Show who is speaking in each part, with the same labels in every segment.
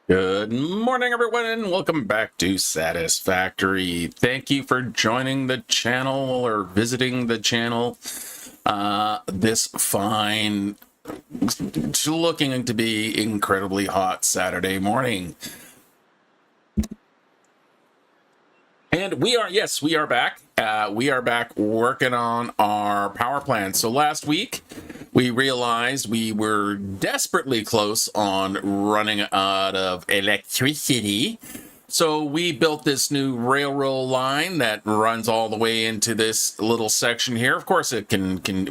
Speaker 1: Good morning, everyone, and welcome back to Satisfactory. Thank you for joining the channel or visiting the channel this fine, looking to be incredibly hot Saturday morning. And we are back. We are back working on our power plant. So last week, we realized we were desperately close on running out of electricity. So we built this new railroad line that runs all the way into this little section here. Of course, it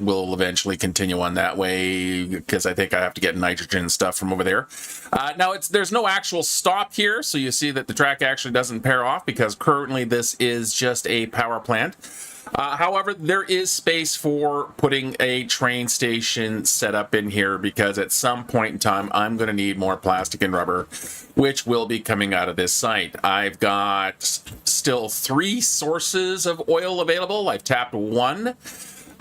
Speaker 1: will eventually continue on that way because I think I have to get nitrogen and stuff from over there. Now, there's no actual stop here, so you see that the track actually doesn't pair off because currently this is just a power plant. However, there is space for putting a train station set up in here because at some point in time, I'm going to need more plastic and rubber, which will be coming out of this site. I've got still 3 sources of oil available. I've tapped 1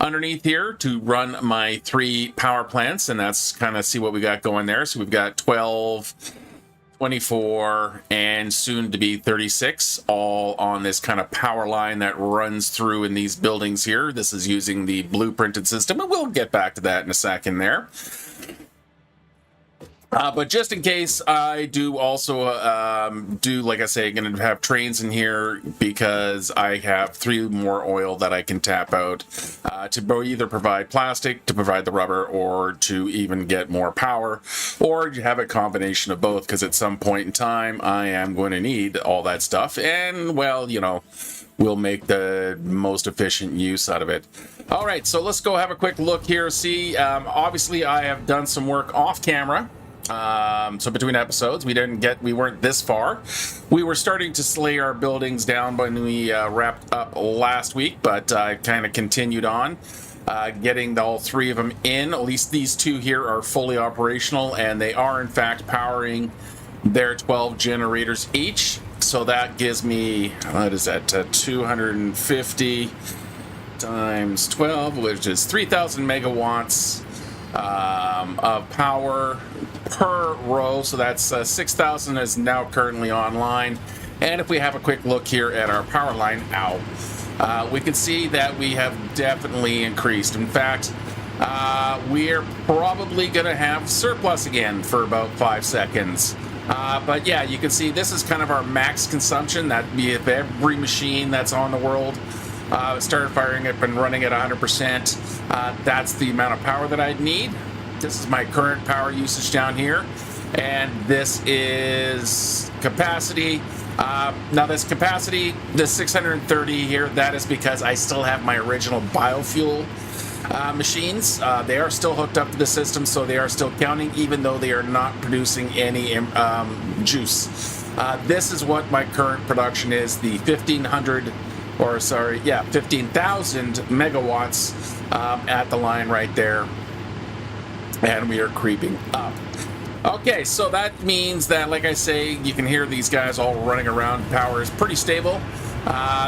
Speaker 1: underneath here to run my 3 power plants, and that's kind of see what we got going there. So we've got 12, 24, and soon to be 36, all on this kind of power line that runs through in these buildings here. This is using the blueprinted system, and we'll get back to that in a second there. But just in case, I do also like I say, going to have trains in here because I have 3 more oil that I can tap out to either provide plastic, to provide the rubber, or to even get more power, or have a combination of both because at some point in time, I am going to need all that stuff. And, well, you know, we'll make the most efficient use out of it. All right, so let's go have a quick look here. See, obviously, I have done some work off camera. So between episodes, we weren't this far. We were starting to slay our buildings down when we wrapped up last week, but I kind of continued on, getting all 3 of them in. At least these 2 here are fully operational, and they are in fact powering their 12 generators each. So that gives me, what is that, 250 times 12, which is 3,000 megawatts of power per row. So that's 6,000 is now currently online. And if we have a quick look here at our power line, we can see that we have definitely increased. In fact, we're probably going to have surplus again for about 5 seconds. But yeah, you can see this is kind of our max consumption. That be if every machine that's on the world started firing up and running at 100%. That's the amount of power that I'd need. This is my current power usage down here, and this is capacity. Now this capacity, the 630 here, that is because I still have my original biofuel machines. They are still hooked up to the system, so they are still counting, even though they are not producing any juice. This is what my current production is, the 15,000 megawatts at the line right there, and we are creeping up. Okay, so that means that, like I say, you can hear these guys all running around. Power is pretty stable.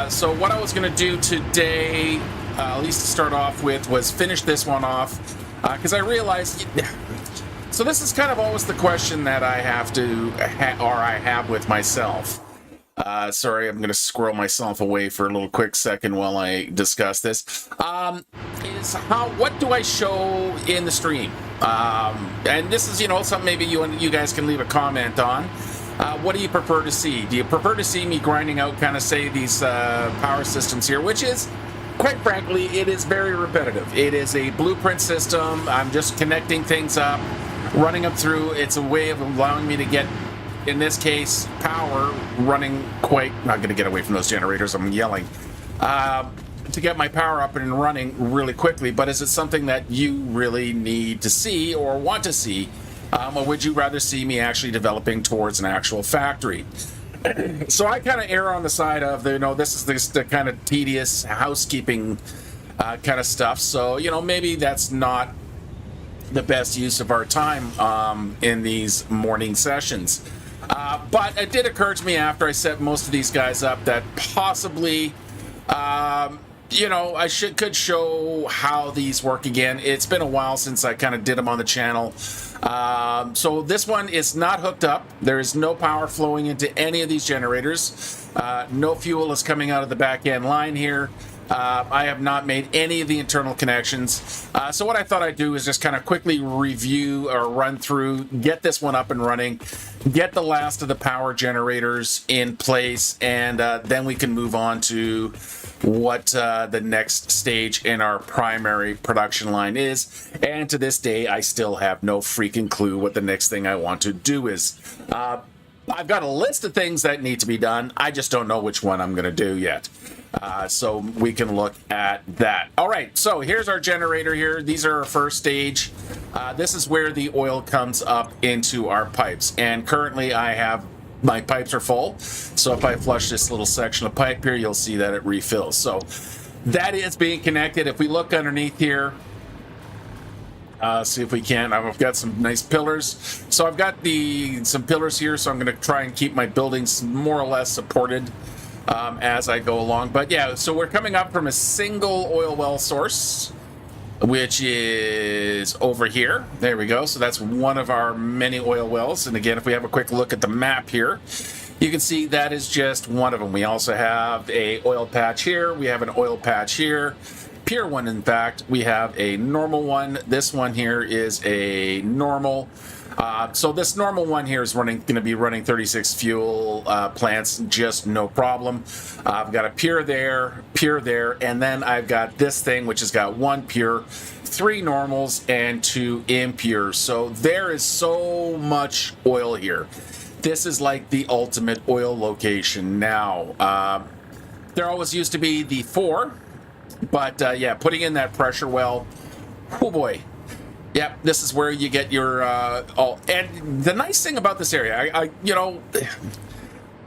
Speaker 1: So what I was going to do today, at least to start off with, was finish this one off, because I realized, so this is kind of always the question that I have to, I have with myself. Sorry, I'm going to squirrel myself away for a little quick second while I discuss this. What do I show in the stream? And this is, something maybe you guys can leave a comment on. What do you prefer to see? Do you prefer to see me grinding out kind of, say, these power systems here, which is, quite frankly, it is very repetitive. It is a blueprint system. I'm just connecting things up, running them through. It's a way of allowing me to get, in this case, power running not going to get away from those generators, I'm yelling, to get my power up and running really quickly. But is it something that you really need to see or want to see? Or would you rather see me actually developing towards an actual factory? So I kind of err on the side of, this is the kind of tedious housekeeping kind of stuff. So, maybe that's not the best use of our time in these morning sessions. But it did occur to me after I set most of these guys up that possibly you know, I could show how these work again. It's been a while since I kind of did them on the channel. So this one is not hooked up. There is no power flowing into any of these generators. No fuel is coming out of the back end line here. I have not made any of the internal connections. So what I thought I'd do is just kind of quickly review or run through, get this one up and running, get the last of the power generators in place, and then we can move on to what the next stage in our primary production line is. And to this day, I still have no freaking clue what the next thing I want to do is. I've got a list of things that need to be done. I just don't know which one I'm going to do yet. So we can look at that. All right, so here's our generator here. These are our first stage. This is where the oil comes up into our pipes. And currently I have, my pipes are full. So if I flush this little section of pipe here, you'll see that it refills. So that is being connected. If we look underneath here, see if we can. I've got some nice pillars. So I've got some pillars here, so I'm going to try and keep my buildings more or less supported as I go along. But yeah, so we're coming up from a single oil well source, which is over here. There we go. So that's one of our many oil wells. And again, if we have a quick look at the map here, you can see that is just one of them. We also have a oil patch here. We have an oil patch here. Pure one, in fact. We have a normal one. This one here is a normal. So this normal one here is going to be running 36 fuel plants, just no problem. I've got a pure there, and then I've got this thing which has got one pure, 3 normals, and 2 impure. So there is so much oil here. This is like the ultimate oil location now. There always used to be the 4, but yeah, putting in that pressure well, oh boy. Yep, this is where you get your all. And the nice thing about this area, you know,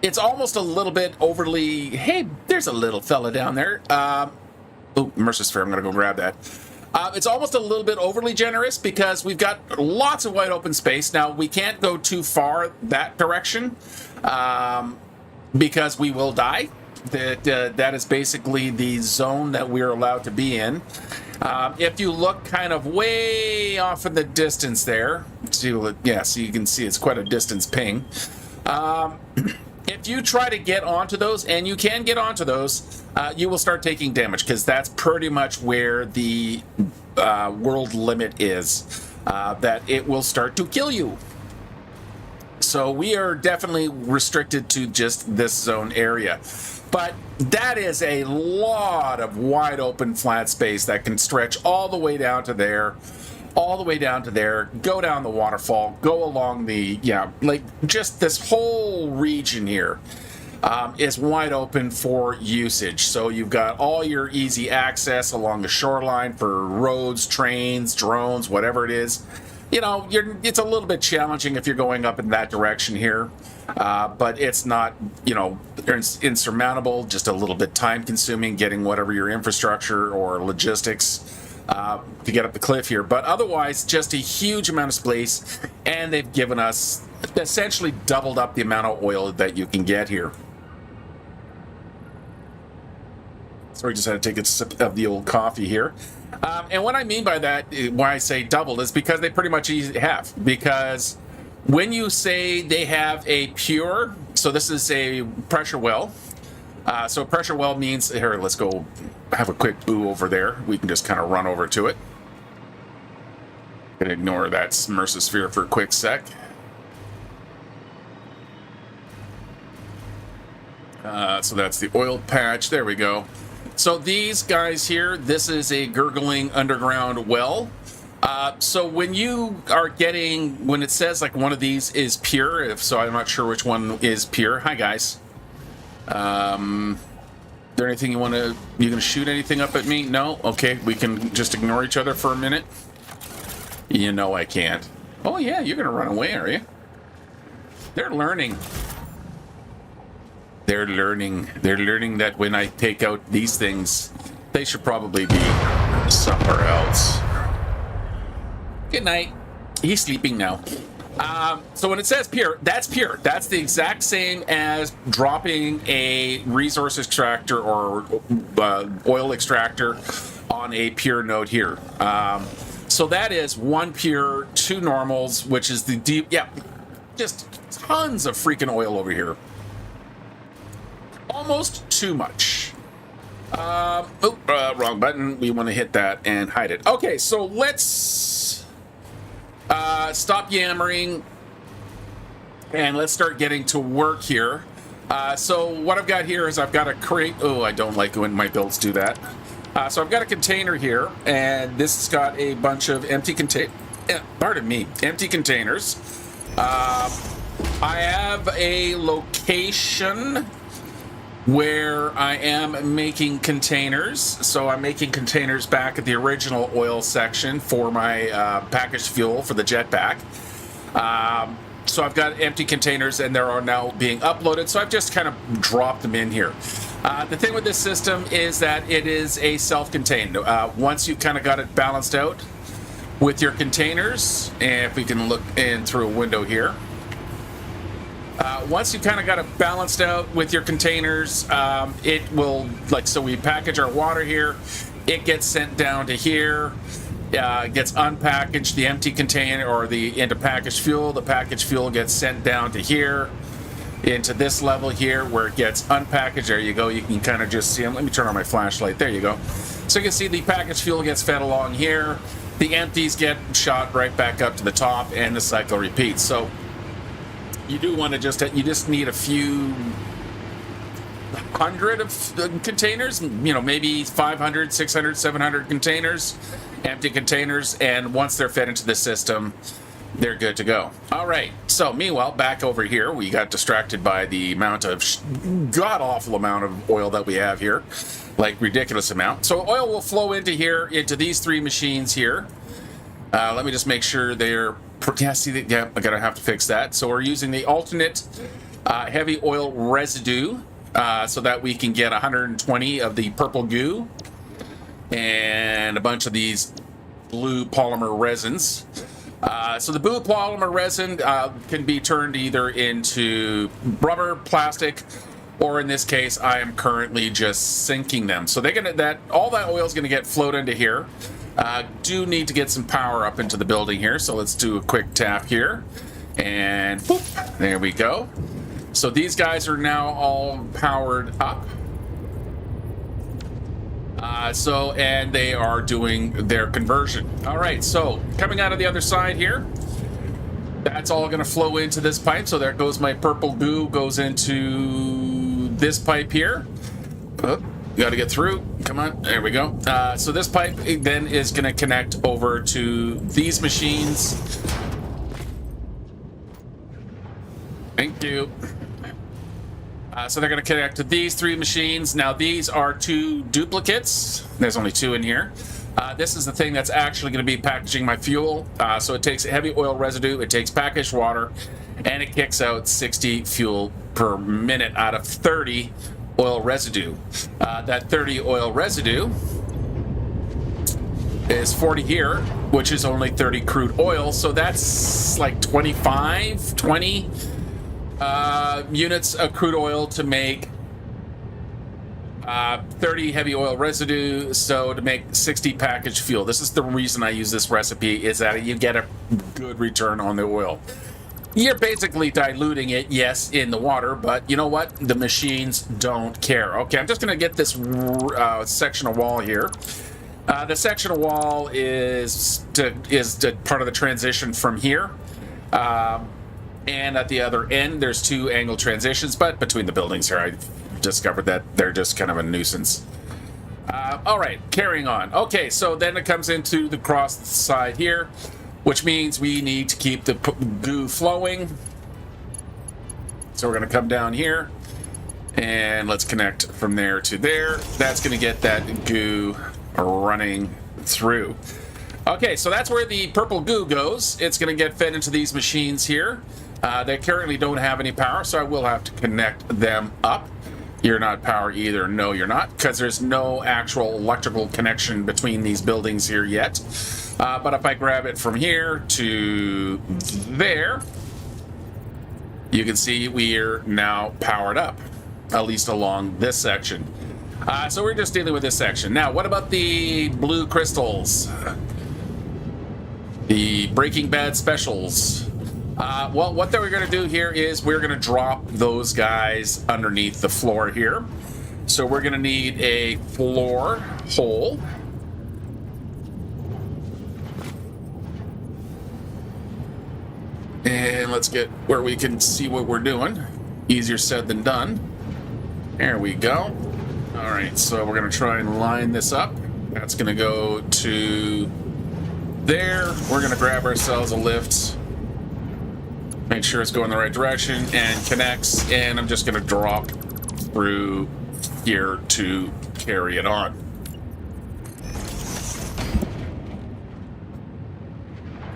Speaker 1: it's almost a little bit overly. Hey, there's a little fella down there. Oh, Mercersphere, I'm gonna go grab that. It's almost a little bit overly generous because we've got lots of wide open space. Now we can't go too far that direction because we will die. That is basically the zone that we're allowed to be in. If you look kind of way off in the distance there, so you can see it's quite a distance ping. If you try to get onto those, and you can get onto those, you will start taking damage because that's pretty much where the world limit is, that it will start to kill you. So we are definitely restricted to just this zone area. But that is a lot of wide open flat space that can stretch all the way down to there, go down the waterfall, go along the, like just this whole region here is wide open for usage. So you've got all your easy access along the shoreline for roads, trains, drones, whatever it is. You know, it's a little bit challenging if you're going up in that direction here, but it's not, you know, insurmountable, just a little bit time consuming getting whatever your infrastructure or logistics to get up the cliff here. But otherwise, just a huge amount of space, and they've given us essentially doubled up the amount of oil that you can get here. Sorry, just had to take a sip of the old coffee here. And what I mean by that, why I say doubled, is because they pretty much have. Because when you say they have a pure, so this is a pressure well. So pressure well means, here, let's go have a quick boo over there. We can just kind of run over to it. Gonna ignore that Mercersphere for a quick sec. So that's the oil patch. There we go. So these guys here, this is a gurgling underground well. So when you are getting, when it says like one of these is pure, so I'm not sure which one is pure. Hi guys. Is there anything you gonna shoot anything up at me? No? Okay, we can just ignore each other for a minute. You know I can't. Oh yeah, you're gonna run away, are you? They're learning. They're learning that when I take out these things, they should probably be somewhere else. Good night. He's sleeping now. So when it says pure, that's pure. That's the exact same as dropping a resource extractor or oil extractor on a pure node here. So that is 1 pure, 2 normals, which is the deep. Yeah, just tons of freaking oil over here. Almost too much. Wrong button. We want to hit that and hide it. Okay, so let's stop yammering and let's start getting to work here. So what I've got here is I've got a crate. Oh, I don't like when my builds do that. So I've got a container here, and this has got a bunch of empty empty containers. I have a location where I am making containers. So I'm making containers back at the original oil section for my packaged fuel for the jetpack. So I've got empty containers and they are now being uploaded. So I've just kind of dropped them in here. The thing with this system is that it is a self-contained. Once you've kind of got it balanced out with your containers, and if we can look in through a window here, once you kind of got it balanced out with your containers, it will, like, so we package our water here, it gets sent down to here, gets unpackaged, the empty container, or into packaged fuel. The packaged fuel gets sent down to here, into this level here, where it gets unpackaged. There you go. You can kind of just see them. Let me turn on my flashlight. There you go. So you can see the packaged fuel gets fed along here. The empties get shot right back up to the top, and the cycle repeats. So you do want to you just need a few hundred of containers, maybe 500, 600, 700 containers, empty containers, and once they're fed into the system, they're good to go. All right, so meanwhile, back over here, we got distracted by the amount of god-awful amount of oil that we have here, like ridiculous amount. So oil will flow into here, into these 3 machines here. Let me just make sure they're, I'm gonna have to fix that. So we're using the alternate heavy oil residue so that we can get 120 of the purple goo and a bunch of these blue polymer resins. So the blue polymer resin can be turned either into rubber, plastic, or in this case, I am currently just sinking them. So all that oil is gonna get flowed into here. Do need to get some power up into the building here, so let's do a quick tap here, and boop, there we go. So these guys are now all powered up. And they are doing their conversion. All right, so coming out of the other side here, that's all going to flow into this pipe. So there goes my purple goo, goes into this pipe here. Oh, got to get through. Come on, there we go. So this pipe then is going to connect over to these machines. Thank you. So they're going to connect to these 3 machines. Now these are 2 duplicates. There's only 2 in here. This is the thing that's actually going to be packaging my fuel. So it takes heavy oil residue, it takes packaged water, and it kicks out 60 fuel per minute out of 30 oil residue. That 30 oil residue is 40 here, which is only 30 crude oil. So that's like 20 units of crude oil to make 30 heavy oil residue, so to make 60 packaged fuel. This is the reason I use this recipe, is that you get a good return on the oil. You're basically diluting it, yes, in the water, but you know what? The machines don't care. Okay, I'm just going to get this section of wall here. The section of wall is part of the transition from here. And at the other end, there's 2 angle transitions, but between the buildings here, I discovered that they're just kind of a nuisance. All right, carrying on. Okay, so then it comes into the cross side here, which means we need to keep the goo flowing. So we're going to come down here, and let's connect from there to there. That's going to get that goo running through. Okay, so that's where the purple goo goes. It's going to get fed into these machines here. They currently don't have any power, so I will have to connect them up. You're not power either. No, you're not, because there's no actual electrical connection between these buildings here yet. But if I grab it from here to there, you can see we're now powered up, at least along this section. So we're just dealing with this section. Now, what about the blue crystals? The Breaking Bad specials. Well, what we're going to do here is we're going to drop those guys underneath the floor here. So we're going to need a floor hole. And let's get where we can see what we're doing. Easier said than done. There we go. All right, so we're going to try and line this up. That's going to go to there. We're going to grab ourselves a lift. Make sure it's going the right direction and connects. And I'm just going to drop through here to carry it on.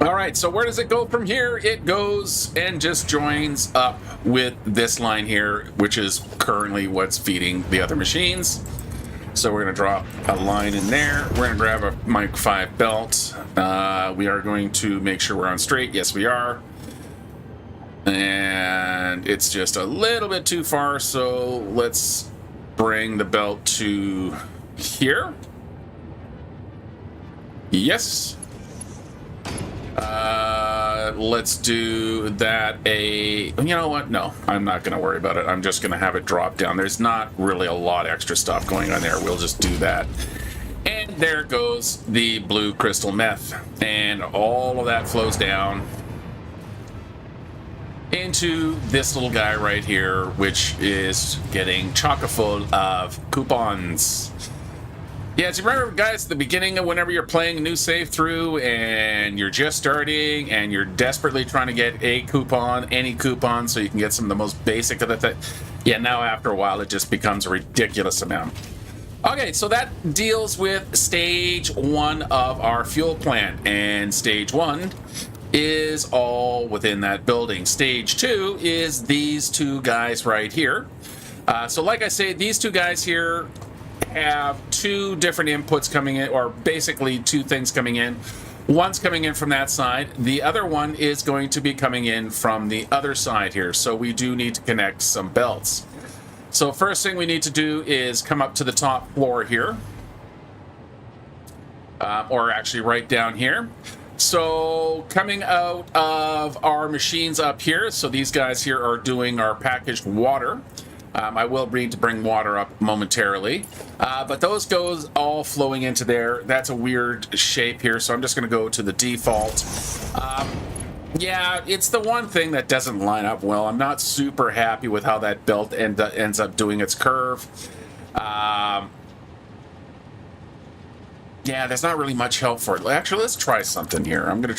Speaker 1: All right, so where does it go from here? It goes and just joins up with this line here, which is currently what's feeding the other machines. So we're going to drop a line in there. We're going to grab a Mic 5 belt. We are going to make sure we're on straight. Yes, we are. And it's just a little bit too far, so let's bring the belt to here. Yes. Let's do that. You know what? No, I'm not going to worry about it. I'm just going to have it drop down. There's not really a lot of extra stuff going on there. We'll just do that. And there goes the blue crystal meth. And all of that flows down into this little guy right here, which is getting chock-a-full of coupons. Yeah, do you remember, guys, at the beginning of whenever you're playing a new save through and you're just starting and you're desperately trying to get a coupon, any coupon, so you can get some of the most basic of the thing? Yeah, now after a while it just becomes a ridiculous amount. Okay, so that deals with stage 1 of our fuel plant, and stage 1 is all within that building. Stage 2 is these two guys right here. So like I say, these two guys here have two different inputs coming in, or basically two things coming in. One's coming in from that side. The other one is going to be coming in from the other side here. So we do need to connect some belts. So first thing we need to do is come up to the top floor here. Or actually right down here. So coming out of our machines up here, so these guys here are doing our packaged water. I will need to bring water up momentarily, but those goes all flowing into there. That's a weird shape here, so I'm just going to go to the default. Yeah, it's the one thing that doesn't line up well. I'm not super happy with how that belt ends up doing its curve. Yeah, there's not really much help for it. Actually, let's try something here. I'm going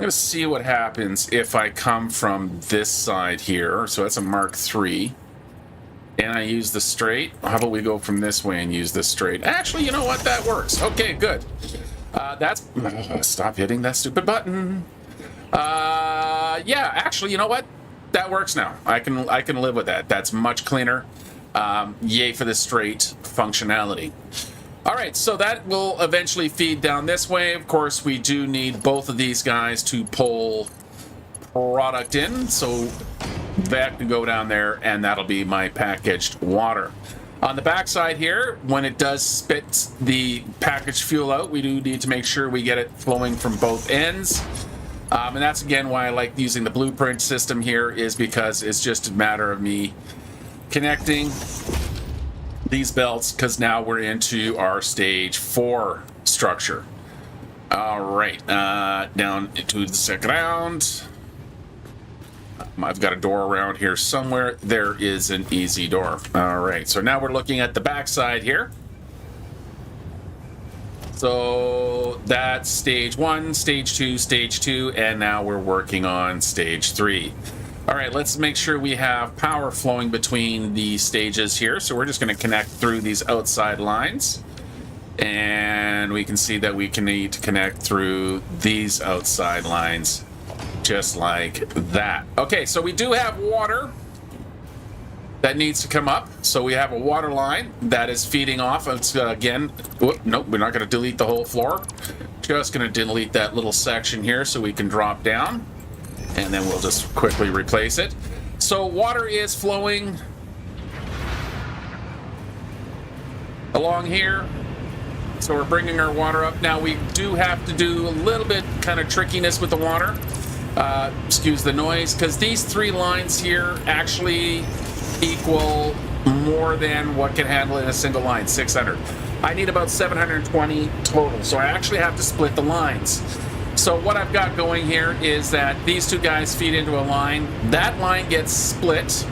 Speaker 1: to see what happens if I come from this side here. So that's a Mark III. And I use the straight. How about we go from this way and use this straight? Actually, you know what? That works. Okay, good. Stop hitting that stupid button. Yeah, actually, you know what? That works now. I can live with that. That's much cleaner. Yay for the straight functionality. All right, so that will eventually feed down this way. Of course, we do need both of these guys to pull product in. So that can go down there, and that'll be my packaged water. On the back side here, when it does spit the packaged fuel out, we do need to make sure we get it flowing from both ends. And that's, again, why I like using the blueprint system here, is because it's just a matter of me connecting these belts, because now we're into our stage 4 structure. All right, down into the second round. I've got a door around here somewhere. There is an easy door. All right, so now we're looking at the back side here. So that's stage 1, stage 2, and now we're working on stage 3. All right, let's make sure we have power flowing between the stages here. So we're just going to connect through these outside lines. And we can see that we can need to connect through these outside lines, just like that. Okay, so we do have water. that needs to come up. So we have a water line that is feeding off. It's again, nope, we're not going to delete the whole floor. Just going to delete that little section here so we can drop down, and then we'll just quickly replace it. So water is flowing along here. So we're bringing our water up. Now we do have to do a little bit kind of trickiness with the water. Excuse the noise, because these 3 lines here actually equal more than what can handle in a single line, 600. I need about 720 total, so I actually have to split the lines. So what I've got going here is that these 2 guys feed into a line. That line gets split.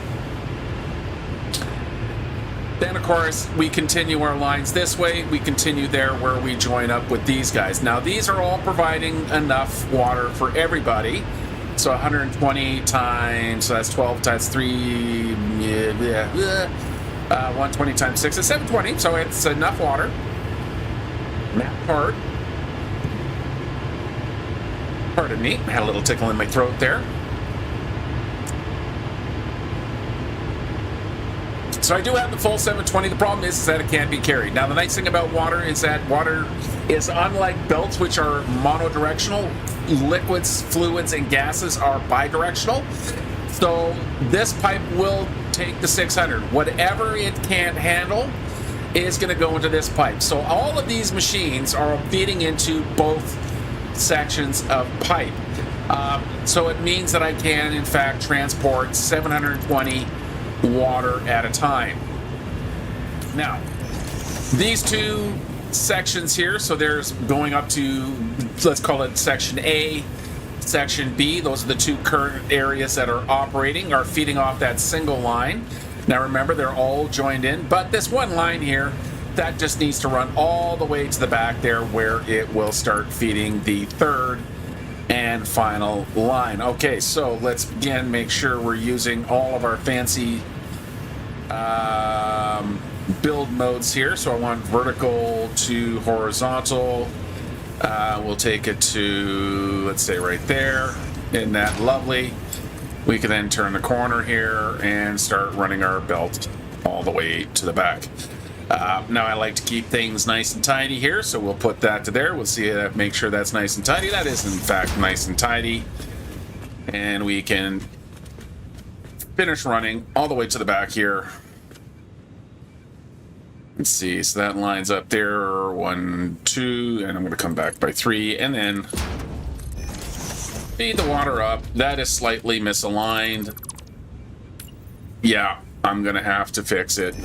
Speaker 1: Then, of course, we continue our lines this way. We continue there where we join up with these guys. Now, these are all providing enough water for everybody. So 120 times, so that's 12 times 3, 120 times 6 is 720. So it's enough water. That part. Pardon me, I had a little tickle in my throat there. So I do have the full 720. The problem is that it can't be carried. Now, the nice thing about water is that water is unlike belts, which are monodirectional. Liquids, fluids, and gases are bidirectional. So this pipe will take the 600. Whatever it can't handle is going to go into this pipe. So all of these machines are feeding into both sections of pipe. So it means that I can, in fact, transport 720 water at a time. Now, these 2 sections here, so there's going up to, let's call it section A, section B. Those are the 2 current areas that are operating, are feeding off that single line. Now remember, they're all joined in, but this one line here, that just needs to run all the way to the back there where it will start feeding the 3rd and final line. Okay, so let's again make sure we're using all of our fancy build modes here. So I want vertical to horizontal. We'll take it to, let's say, right there. Isn't that lovely? We can then turn the corner here and start running our belt all the way to the back. Now I like to keep things nice and tidy here, so we'll put that to there. We'll see, make sure that's nice and tidy. That is in fact nice and tidy. And we can finish running all the way to the back here. Let's see, so that lines up there, 1, 2, and I'm going to come back by 3, and then feed the water up. That is slightly misaligned. Yeah, I'm going to have to fix it.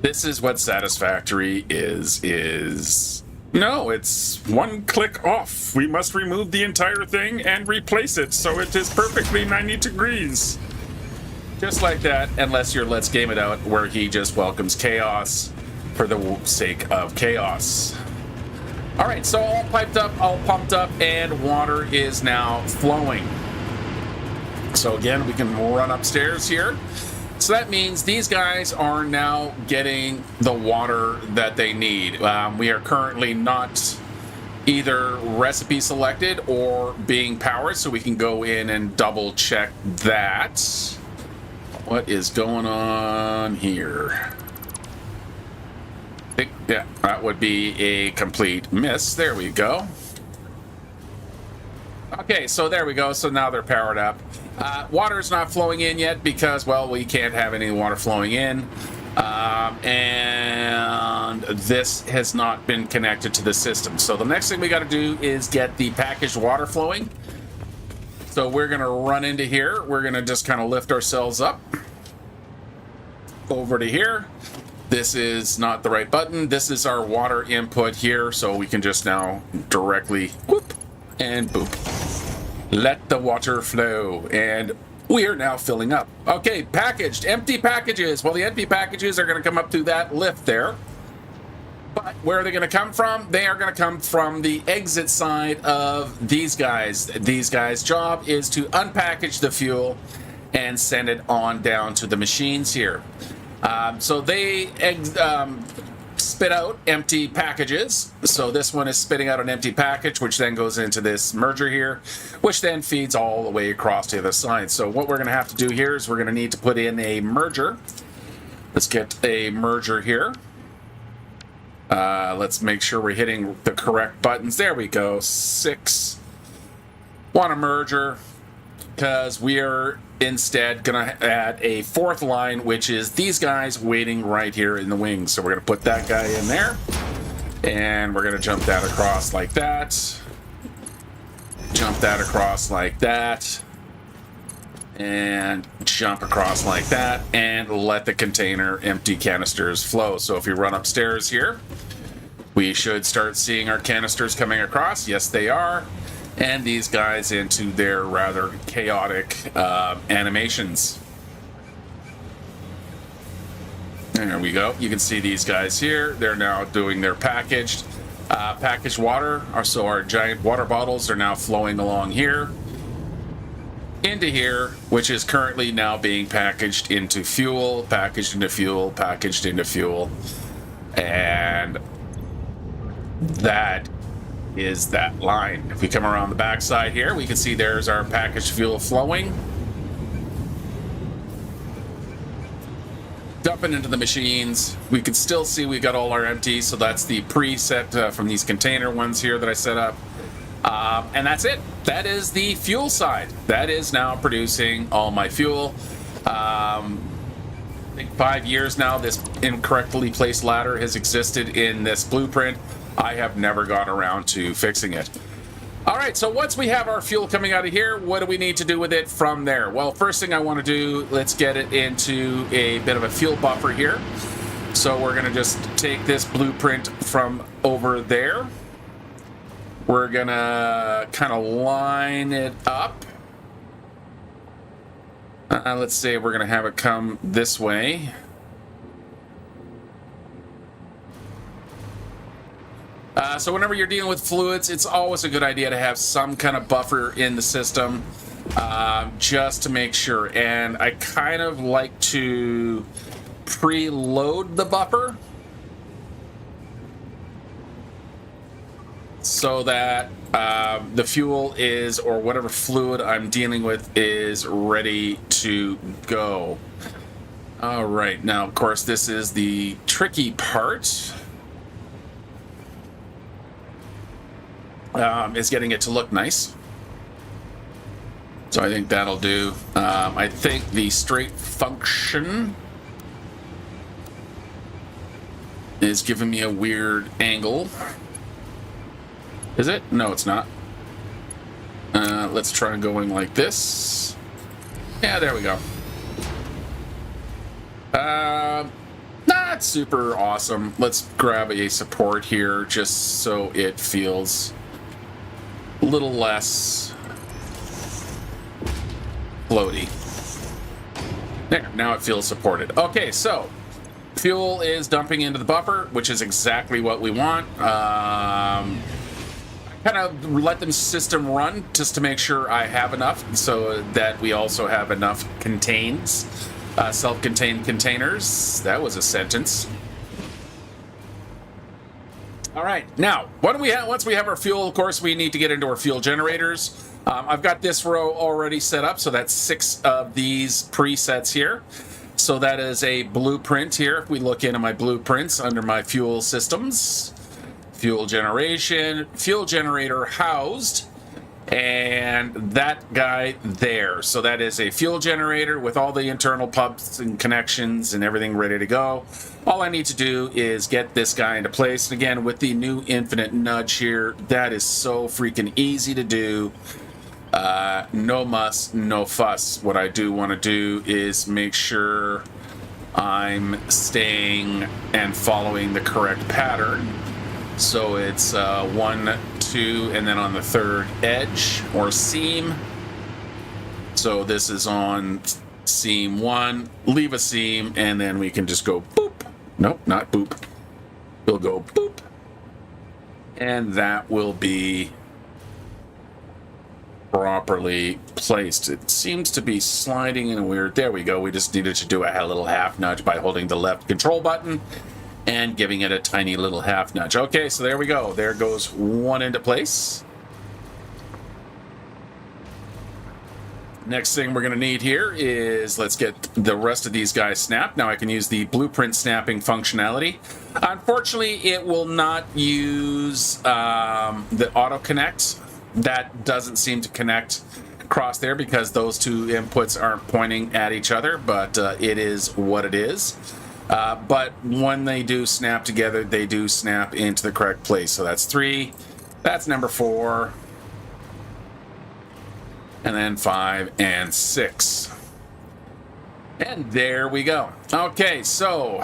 Speaker 1: This is what Satisfactory is. No, it's 1 click off. We must remove the entire thing and replace it so it is perfectly 90 degrees. Just like that, unless you're Let's Game It Out, where he just welcomes chaos for the sake of chaos. All right, so all piped up, all pumped up, and water is now flowing. So again, we can run upstairs here. So that means these guys are now getting the water that they need. We are currently not either recipe selected or being powered, so we can go in and double check that. What is going on here? I think, yeah, that would be a complete miss. There we go. Okay, so there we go. So now they're powered up. Water is not flowing in yet because, well, we can't have any water flowing in. And this has not been connected to the system. So the next thing we got to do is get the packaged water flowing. So we're going to run into here. We're going to just kind of lift ourselves up over to here. This is not the right button. This is our water input here. So we can just now directly whoop and boop. Let the water flow. And we are now filling up. Okay, packaged, empty packages. Well, the empty packages are going to come up through that lift there. But where are they going to come from? They are going to come from the exit side of these guys. These guys' job is to unpackage the fuel and send it on down to the machines here. So they spit out empty packages. So this one is spitting out an empty package, which then goes into this merger here, which then feeds all the way across to the other side. So what we're going to have to do here is we're going to need to put in a merger. Let's get a merger here. Let's make sure we're hitting the correct buttons. There we go. 6. Want a merger, because we are instead going to add a 4th line, which is these guys waiting right here in the wings. So we're going to put that guy in there, and we're going to jump that across like that. Jump that across like that. And jump across like that, and let the container empty canisters flow. So if you run upstairs here, we should start seeing our canisters coming across. Yes, they are. And these guys into their rather chaotic animations. There we go. You can see these guys here. They're now doing their packaged water. So our giant water bottles are now flowing along here into here, which is currently now being packaged into fuel, packaged into fuel, packaged into fuel. And that is that line. If we come around the back side here, we can see there's our packaged fuel flowing, dumping into the machines. We can still see we got all our empties, so that's the preset from these container ones here that I set up. And that's it. That is the fuel side. That is now producing all my fuel. I think 5 years now this incorrectly placed ladder has existed in this blueprint. I have never got around to fixing it. All right, so once we have our fuel coming out of here, what do we need to do with it from there? Well, first thing I want to do, let's get it into a bit of a fuel buffer here. So we're going to just take this blueprint from over there. We're going to kind of line it up. Let's say we're going to have it come this way. So whenever you're dealing with fluids, it's always a good idea to have some kind of buffer in the system, just to make sure. And I kind of like to preload the buffer so that the fuel is, or whatever fluid I'm dealing with, is ready to go. All right, now of course this is the tricky part. Is getting it to look nice. So I think that'll do. I think the straight function is giving me a weird angle. Is it? No, it's not. Let's try going like this. Yeah, there we go. Not super awesome. Let's grab a support here just so it feels a little less floaty. There, now it feels supported. Okay, so fuel is dumping into the buffer, which is exactly what we want. Kind of let the system run just to make sure I have enough, so that we also have enough contains, self-contained containers. That was a sentence. All right, now, what do we have? Once we have our fuel, of course, we need to get into our fuel generators. I've got this row already set up, so that's 6 of these presets here. So that is a blueprint here. If we look into my blueprints under my fuel systems, fuel generation, fuel generator housed, and that guy there. So that is a fuel generator with all the internal pumps and connections and everything ready to go. All I need to do is get this guy into place. And again, with the new infinite nudge here, that is so freaking easy to do. No muss, no fuss. What I do want to do is make sure I'm staying and following the correct pattern. So it's 1, 2, and then on the 3rd edge or seam. So this is on seam 1, leave a seam, and then we can just go boop. Nope, not boop. We'll go boop. And that will be properly placed. It seems to be sliding in a weird... There we go. We just needed to do a little half nudge by holding the left control button. and giving it a tiny little half nudge. Okay, so there we go. There goes one into place. Next thing we're going to need here is, let's get the rest of these guys snapped. Now I can use the blueprint snapping functionality. Unfortunately, it will not use the auto connect. That doesn't seem to connect across there because those two inputs aren't pointing at each other, but it is what it is. But when they do snap together, they do snap into the correct place. So that's 3, that's number 4, and then 5 and 6. And there we go. Okay, so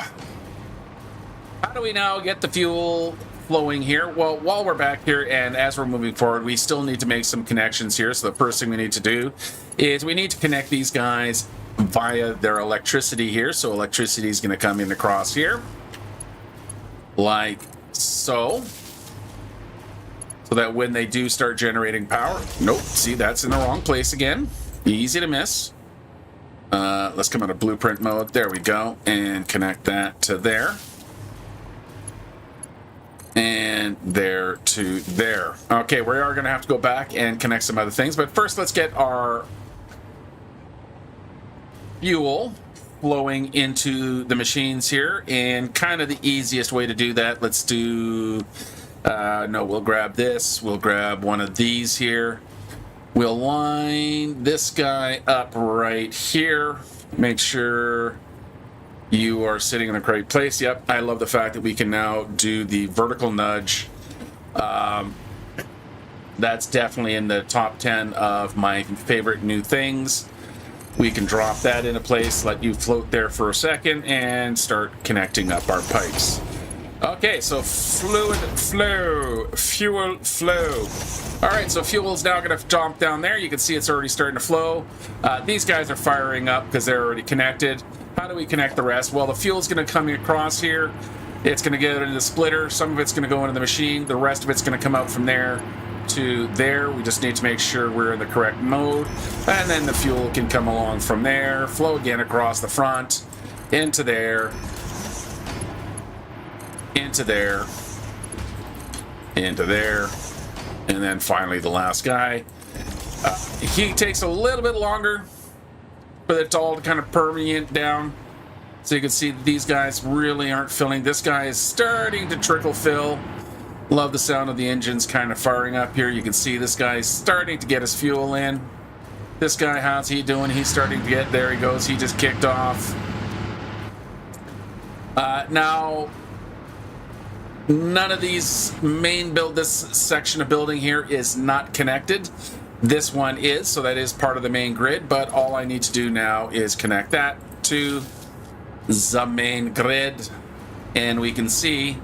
Speaker 1: how do we now get the fuel flowing here? Well, while we're back here and as we're moving forward, we still need to make some connections here. So the first thing we need to do is we need to connect these guys via their electricity here. So electricity is going to come in across here like so. So that when they do start generating power, nope, see, that's in the wrong place again. Easy to miss. Let's come out of blueprint mode. There we go. And connect that to there. And there to there. Okay, we are going to have to go back and connect some other things. But first, let's get our fuel flowing into the machines here. And kind of the easiest way to do that, let's do... no, we'll grab this. We'll grab one of these here. We'll line this guy up right here. Make sure you are sitting in the correct place. Yep, I love the fact that we can now do the vertical nudge. That's definitely in the top 10 of my favorite new things. We can drop that into place, let you float there for a second, and start connecting up our pipes. Okay, so fluid flow, fuel flow. All right, so fuel is now going to dump down there. You can see it's already starting to flow. These guys are firing up because they're already connected. How do we connect the rest? Well, the fuel is going to come across here. It's going to get into the splitter. Some of it's going to go into the machine. The rest of it's going to come out from there to there. We just need to make sure we're in the correct mode. And then the fuel can come along from there, flow again across the front, into there, into there, into there, and then finally the last guy. He takes a little bit longer for it all to kind of permeate down. So you can see these guys really aren't filling. This guy is starting to trickle fill. Love the sound of the engines kind of firing up here. You can see this guy's starting to get his fuel in. This guy, how's he doing? He's starting to get, there he goes. He just kicked off. Now, none of these this section of building here is not connected. This one is, so that is part of the main grid, but all I need to do now is connect that to the main grid, and we can see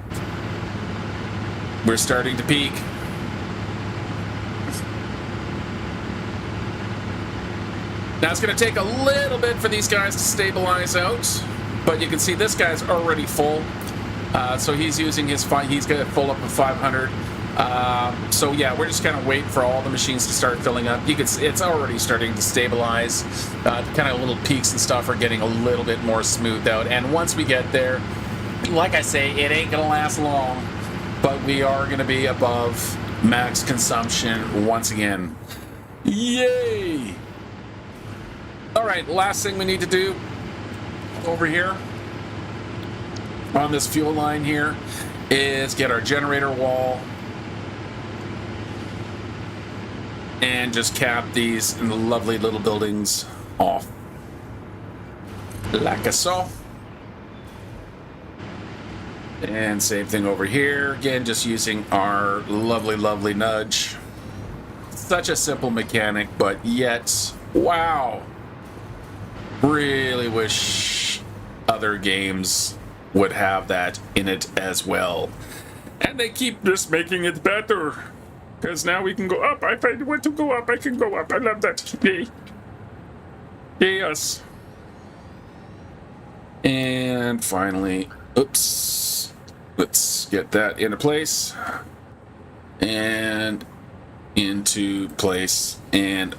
Speaker 1: we're starting to peak. Now it's going to take a little bit for these guys to stabilize out, but you can see this guy's already full. So he's using his he's got full up of 500. So yeah, we're just kind of waiting for all the machines to start filling up. You can see it's already starting to stabilize. Kind of little peaks and stuff are getting a little bit more smoothed out. And once we get there, like I say, it ain't gonna last long, but we are gonna be above max consumption once again. Yay! All right, last thing we need to do over here on this fuel line here is get our generator wall and just cap these lovely little buildings off like so. And same thing over here, again just using our lovely nudge. Such a simple mechanic, but yet wow, really wish other games would have that in it as well. And they keep just making it better. Because now we can go up. If I want to go up, I can go up. I love that. Yay. Yes. And finally, oops. Let's get that into place. And into place. And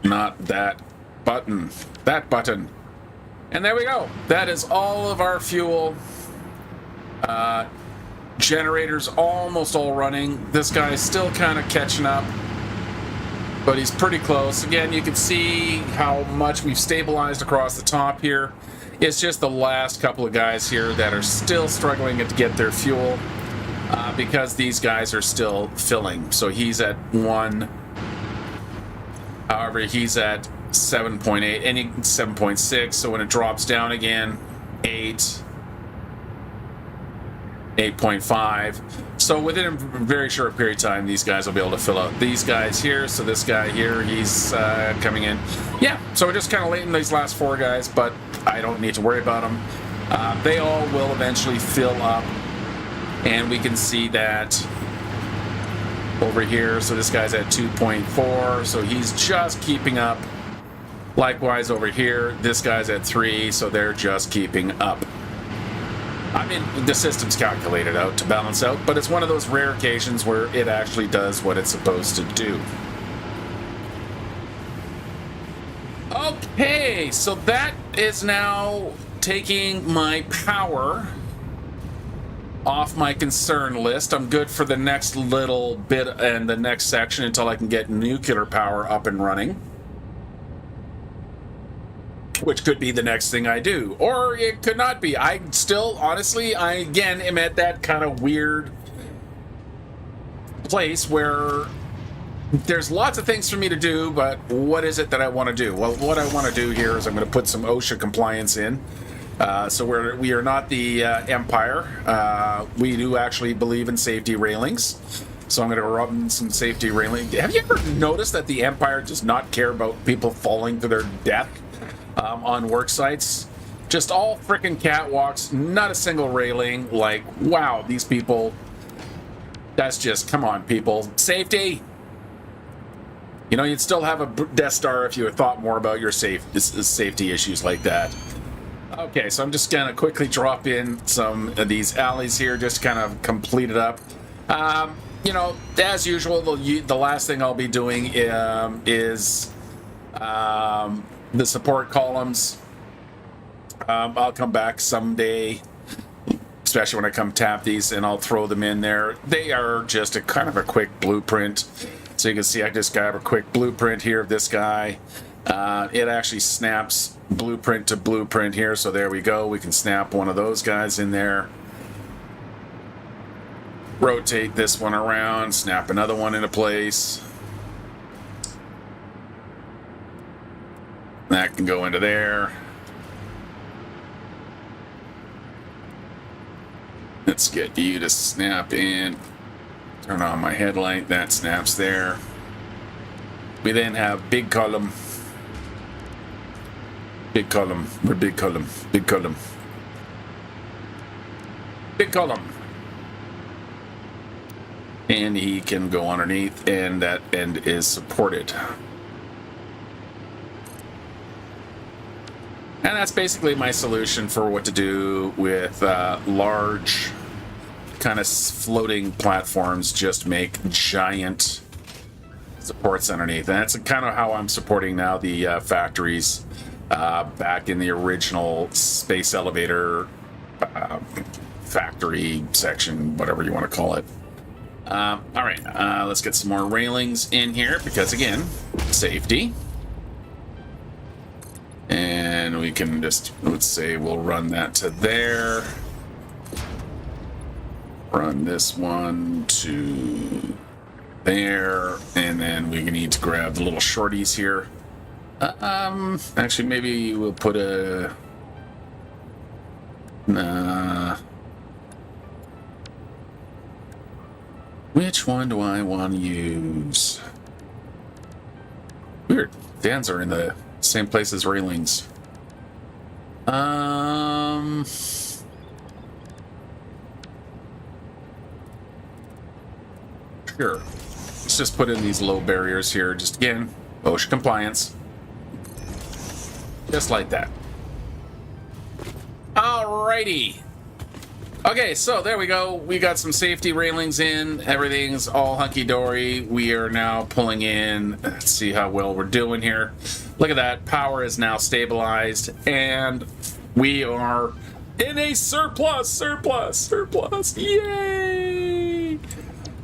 Speaker 1: not that button. That button. And there we go. That is all of our fuel Generators almost all running. This guy's still kind of catching up, but he's pretty close. Again, you can see how much we've stabilized across the top here. It's just the last couple of guys here that are still struggling to get their fuel because these guys are still filling. So he's at 1. However, he's at 7.8 and 7.6. So when it drops down again, 8. 8.5. So within a very short period of time, these guys will be able to fill out these guys here. So this guy here, he's coming in. Yeah, so we're just kind of late in these last 4 guys, but I don't need to worry about them. They all will eventually fill up, and we can see that over here. So this guy's at 2.4, so he's just keeping up. Likewise over here, this guy's at 3, so they're just keeping up. I mean, the system's calculated out to balance out, but it's one of those rare occasions where it actually does what it's supposed to do. Okay, so that is now taking my power off my concern list. I'm good for the next little bit and the next section until I can get nuclear power up and running, which could be the next thing I do, or it could not be. I still, honestly, I again am at that kind of weird place where there's lots of things for me to do, but what is it that I want to do? Well, what I want to do here is I'm going to put some OSHA compliance in. So we are not the Empire. We do actually believe in safety railings. So I'm going to rub in some safety railing. Have you ever noticed that the Empire does not care about people falling to their death? On work sites, just all freaking catwalks, not a single railing. Like, wow, these people, that's just, come on, people. Safety. You know, you'd still have a Death Star if you had thought more about your safety issues like that. Okay, so I'm just going to quickly drop in some of these alleys here, just kind of complete it up. You know, as usual, the last thing I'll be doing is the support columns. I'll come back someday, especially when I come tap these, and I'll throw them in there. They are just a kind of a quick blueprint. So you can see I just got a quick blueprint here of this guy. It actually snaps blueprint to blueprint here. So there we go. We can snap one of those guys in there. Rotate this one around, snap another one into place. That can go into there. Let's get you to snap in. Turn on my headlight. That snaps there. We then have big column. Big column. Or big column. Big column. Big column. And he can go underneath, and that end is supported. And that's basically my solution for what to do with large kind of floating platforms. Just make giant supports underneath. And that's kind of how I'm supporting now the factories back in the original space elevator factory section, whatever you want to call it. All right, let's get some more railings in here because, again, safety. And we can just, let's say we'll run that to there. Run this one to there. And then we need to grab the little shorties here. Actually, maybe we'll put a... Which one do I want to use? Weird. Fans are in the same place as railings. Sure. Let's just put in these low barriers here. Just again, OSHA compliance. Just like that. Alrighty. Okay, so there we go. We got some safety railings in. Everything's all hunky-dory. We are now pulling in. Let's see how well we're doing here. Look at that. Power is now stabilized, and we are in a surplus. Yay!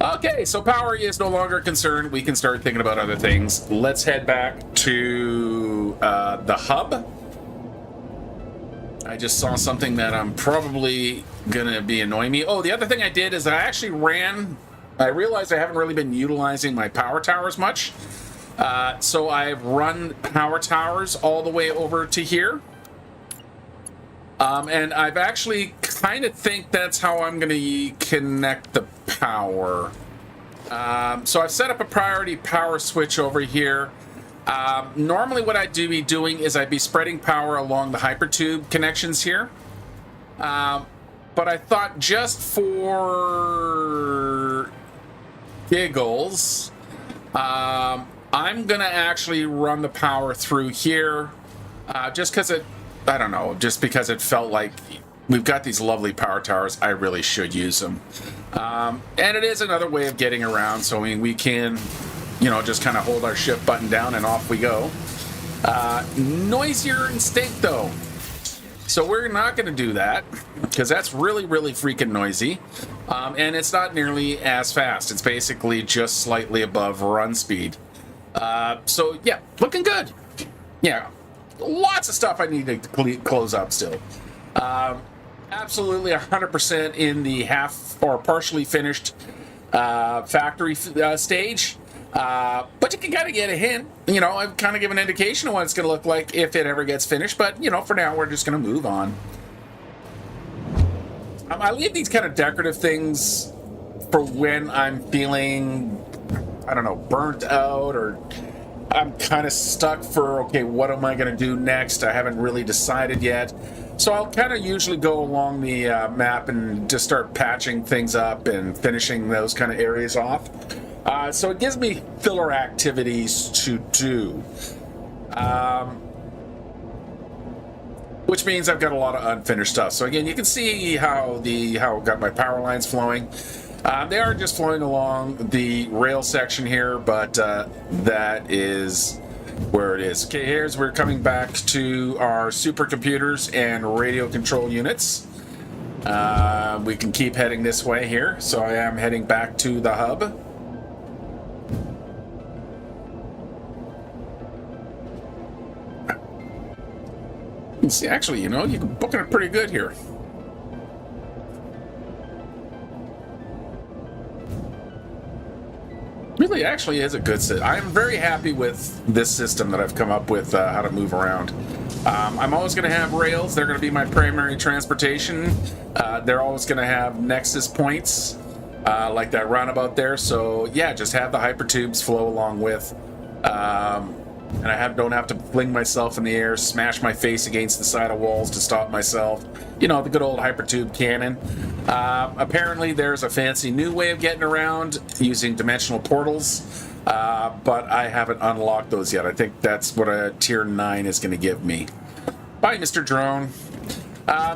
Speaker 1: Okay, so power is no longer a concern. We can start thinking about other things. Let's head back to the hub. I just saw something that I'm probably gonna be annoying me. Oh, the other thing I did is I actually I realized I haven't really been utilizing my power towers much. So I've run power towers all the way over to here. And I've actually kind of think that's how I'm going to connect the power. So I've set up a priority power switch over here. Normally what I'd be doing is I'd be spreading power along the hypertube connections here. But I thought just for giggles, I'm going to actually run the power through here. Just because I don't know, just because it felt like we've got these lovely power towers, I really should use them. And it is another way of getting around, so I mean, we can, just kind of hold our shift button down and off we go. Noisier instinct, though. So we're not going to do that, because that's really, really freaking noisy. And it's not nearly as fast. It's basically just slightly above run speed. So, yeah, looking good. Yeah. Lots of stuff I need to close up still. Absolutely 100% in the half or partially finished factory stage. But you can kind of get a hint. I've kind of given an indication of what it's going to look like if it ever gets finished. But, for now, we're just going to move on. I leave these kind of decorative things for when I'm feeling, I don't know, burnt out, or I'm kind of stuck for, okay, what am I going to do next? I haven't really decided yet. So I'll kind of usually go along the map and just start patching things up and finishing those kind of areas off. So it gives me filler activities to do. Which means I've got a lot of unfinished stuff. So again, you can see how I've got my power lines flowing. They are just flowing along the rail section here, but that is where it is. Okay, we're coming back to our supercomputers and radio control units. We can keep heading this way here, so I am heading back to the hub. See, actually, you're booking it pretty good here. Really actually is a good system. I'm very happy with this system that I've come up with, how to move around. I'm always going to have rails. They're going to be my primary transportation. They're always going to have nexus points, like that roundabout there. So yeah, just have the hypertubes flow along with. And I don't have to fling myself in the air, smash my face against the side of walls to stop myself. The good old hypertube cannon. Apparently there's a fancy new way of getting around using dimensional portals, but I haven't unlocked those yet. I think that's what a tier 9 is going to give me. Bye, Mr. Drone.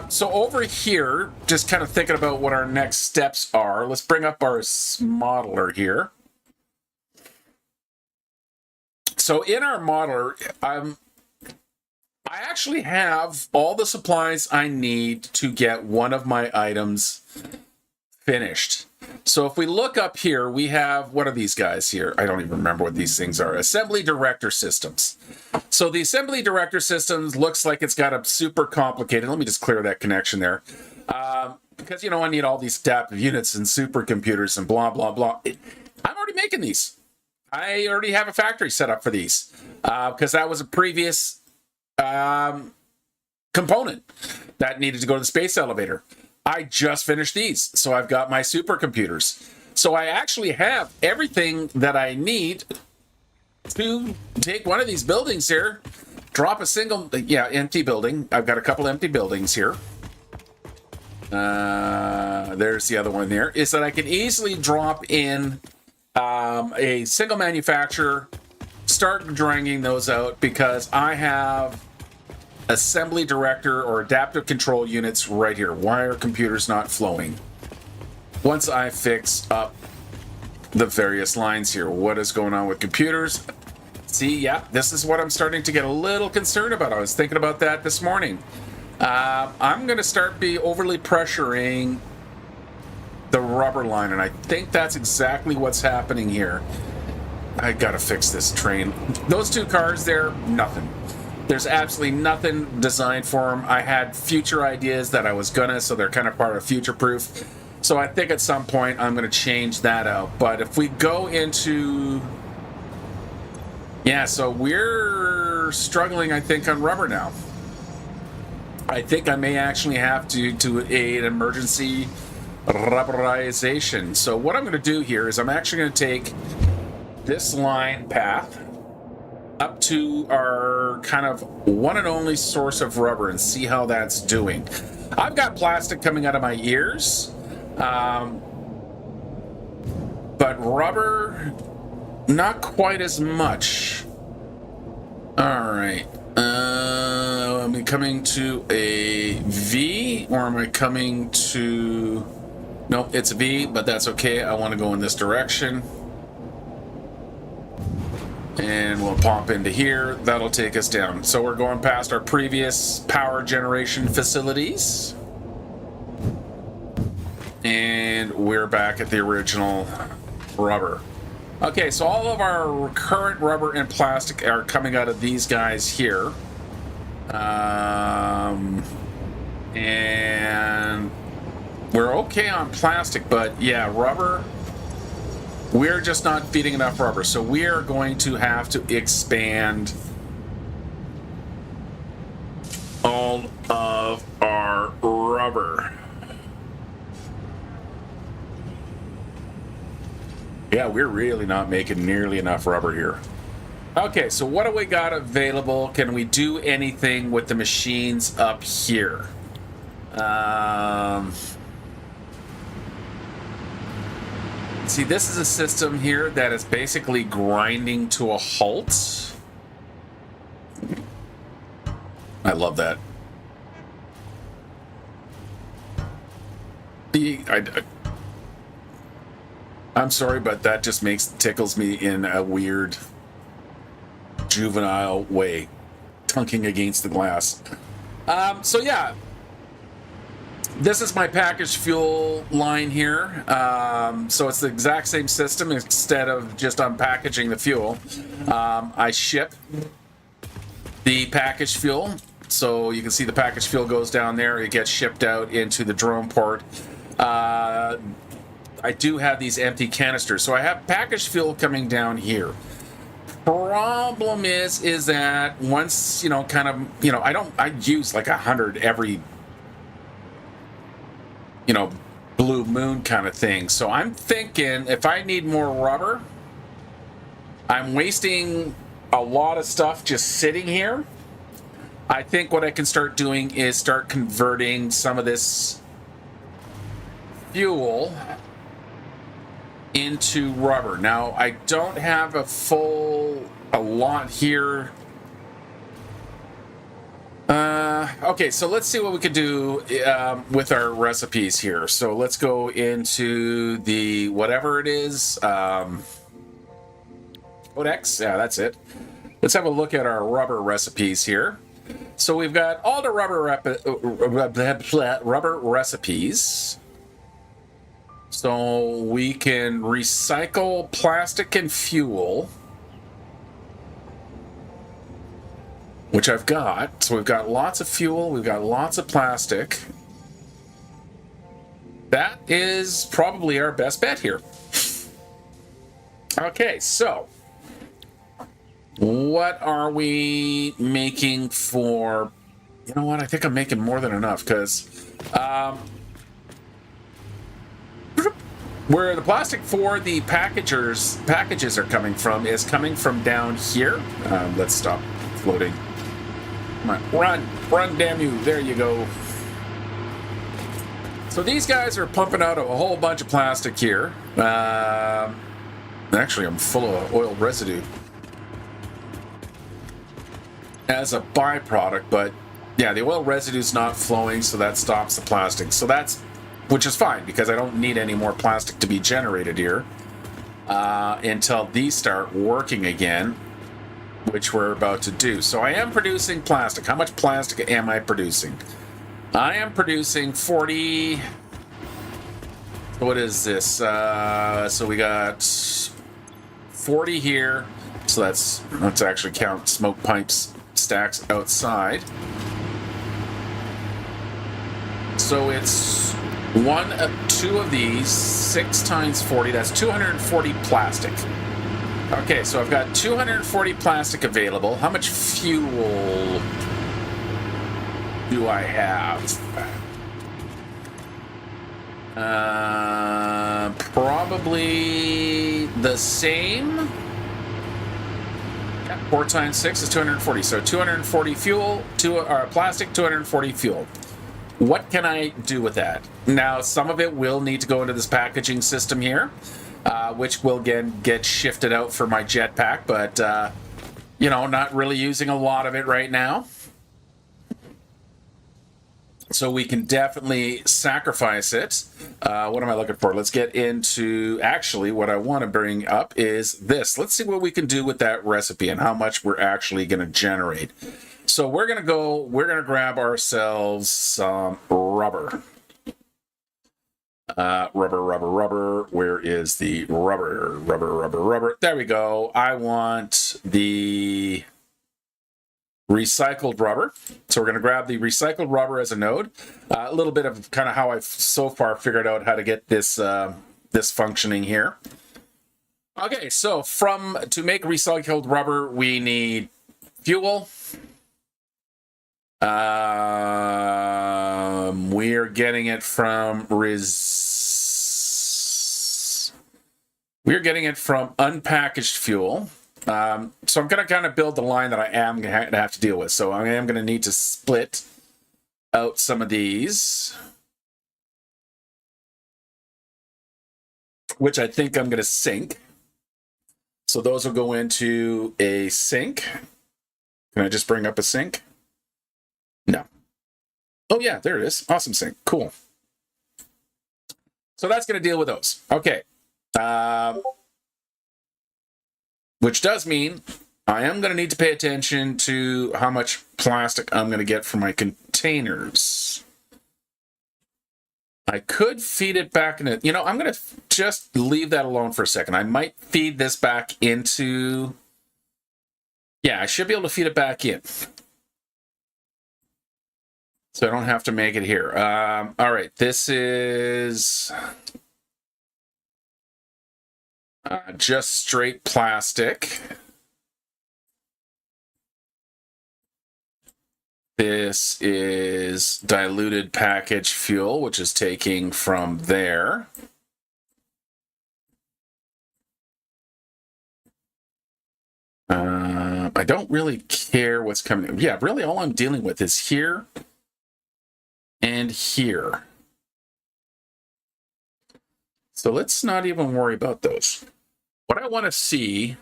Speaker 1: So over here, just kind of thinking about what our next steps are, let's bring up our modeler here. So in our modeler, I actually have all the supplies I need to get one of my items finished. So if we look up here, we have, what are these guys here? I don't even remember what these things are. Assembly Director Systems. So the Assembly Director Systems looks like it's got a super complicated, let me just clear that connection there. Because, I need all these adaptive units and supercomputers and blah, blah, blah. I'm already making these. I already have a factory set up for these because that was a previous component that needed to go to the space elevator. I just finished these, so I've got my supercomputers. So I actually have everything that I need to take one of these buildings here, drop a single, empty building. I've got a couple empty buildings here. There's the other one there, is that I can easily drop in a single manufacturer, start dragging those out because I have assembly director or adaptive control units right here. Why are computers not flowing? Once I fix up the various lines here, what is going on with computers? See, yeah, this is what I'm starting to get a little concerned about. I was thinking about that this morning. I'm going to start overly pressuring the rubber line, and I think that's exactly what's happening here. I gotta fix this train. Those two cars there, nothing. There's absolutely nothing designed for them. I had future ideas that I was gonna, so they're kind of part of future-proof. So I think at some point I'm gonna change that out. But if we go into... Yeah, so we're struggling, I think, on rubber now. I think I may actually have to do an emergency rubberization. So what I'm gonna do here is I'm actually gonna take this line path up to our kind of one and only source of rubber and see how that's doing. I've got plastic coming out of my ears, but rubber, not quite as much. All right. Am I coming to a V, or am I coming to... Nope, it's a V, but that's okay. I want to go in this direction. And we'll pop into here. That'll take us down. So we're going past our previous power generation facilities. And we're back at the original rubber. Okay, so all of our current rubber and plastic are coming out of these guys here. And we're okay on plastic, but yeah, rubber... We're just not feeding enough rubber, so we are going to have to expand all of our rubber. Yeah, we're really not making nearly enough rubber here. Okay, so what do we got available? Can we do anything with the machines up here? See, this is a system here that is basically grinding to a halt. I love that. I'm sorry, but that just tickles me in a weird juvenile way, tunking against the glass. So yeah. This is my packaged fuel line here. So it's the exact same system. Instead of just unpackaging the fuel, I ship the packaged fuel. So you can see the packaged fuel goes down there. It gets shipped out into the drone port. I do have these empty canisters. So I have packaged fuel coming down here. Problem is that once, I use like 100 every blue moon kind of thing. So I'm thinking if I need more rubber, I'm wasting a lot of stuff just sitting here. I think what I can start doing is start converting some of this fuel into rubber. Now, I don't have a lot here. Okay, so let's see what we could do with our recipes here. So let's go into the whatever it is. Codex, yeah, that's it. Let's have a look at our rubber recipes here. So we've got all the rubber recipes. So we can recycle plastic and fuel, which I've got. So we've got lots of fuel, we've got lots of plastic. That is probably our best bet here. Okay, so what are we making for... You know what? I think I'm making more than enough, because where the plastic for the packages are coming from is coming from down here. Let's stop floating. Come on, run, damn you. There you go. So these guys are pumping out a whole bunch of plastic here. Actually, I'm full of oil residue as a byproduct, but yeah, the oil residue's not flowing, so that stops the plastic. So which is fine, because I don't need any more plastic to be generated here until these start working again, which we're about to do. So I am producing plastic. How much plastic am I producing? I am producing 40. What is this? So we got 40 here. So let's actually count smoke pipes stacks outside. So it's two of these, 6 times 40. That's 240 plastic. Okay, so I've got 240 plastic available. How much fuel do I have? Probably the same. 4 times 6 is 240. So 240 fuel, plastic, 240 fuel. What can I do with that? Now, some of it will need to go into this packaging system here, which will again get shifted out for my jetpack, but you know, not really using a lot of it right now. So we can definitely sacrifice it. What am I looking for? Let's get into, actually, what I want to bring up is this. Let's see what we can do with that recipe and how much we're actually going to generate. So we're going to grab ourselves some rubber. Rubber. Where is the rubber? Rubber. There we go. I want the recycled rubber. So we're going to grab the recycled rubber as a node. A little bit of kind of how I've so far figured out how to get this this functioning here. Okay, so to make recycled rubber, we need fuel. We're getting it from we're getting it from unpackaged fuel. So I'm going to kind of build the line that I am going to have to deal with. So I am going to need to split out some of these, which I think I'm going to sink. So those will go into a sink. Can I just bring up a sink? No. Oh yeah, there it is. Awesome sink. Cool. So that's going to deal with those. Okay. Which does mean I am going to need to pay attention to how much plastic I'm going to get from my containers. I could feed it back in it. You know, I'm going to just leave that alone for a second. I might feed this back into... Yeah, I should be able to feed it back in. So I don't have to make it here. All right, this is just straight plastic. This is diluted package fuel, which is taking from there. I don't really care what's coming. Yeah, really all I'm dealing with is here and here. So let's not even worry about those. What I want to see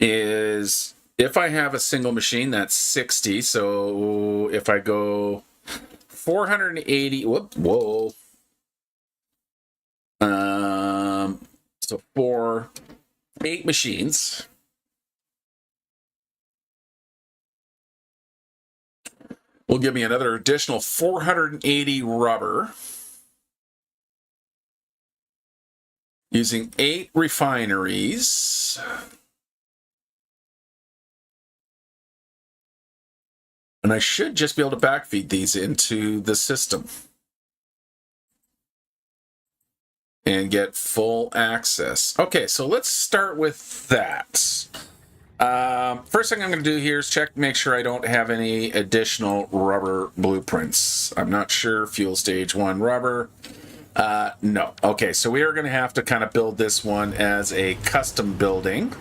Speaker 1: is if I have a single machine, that's 60. So if I go 480, whoa. So for 8 machines, will give me another additional 480 rubber using 8 refineries. And I should just be able to backfeed these into the system and get full access. Okay, so let's start with that. First thing I'm going to do here is check, make sure I don't have any additional rubber blueprints. I'm not sure. Fuel stage 1 rubber. No. Okay, so we are going to have to kind of build this one as a custom building.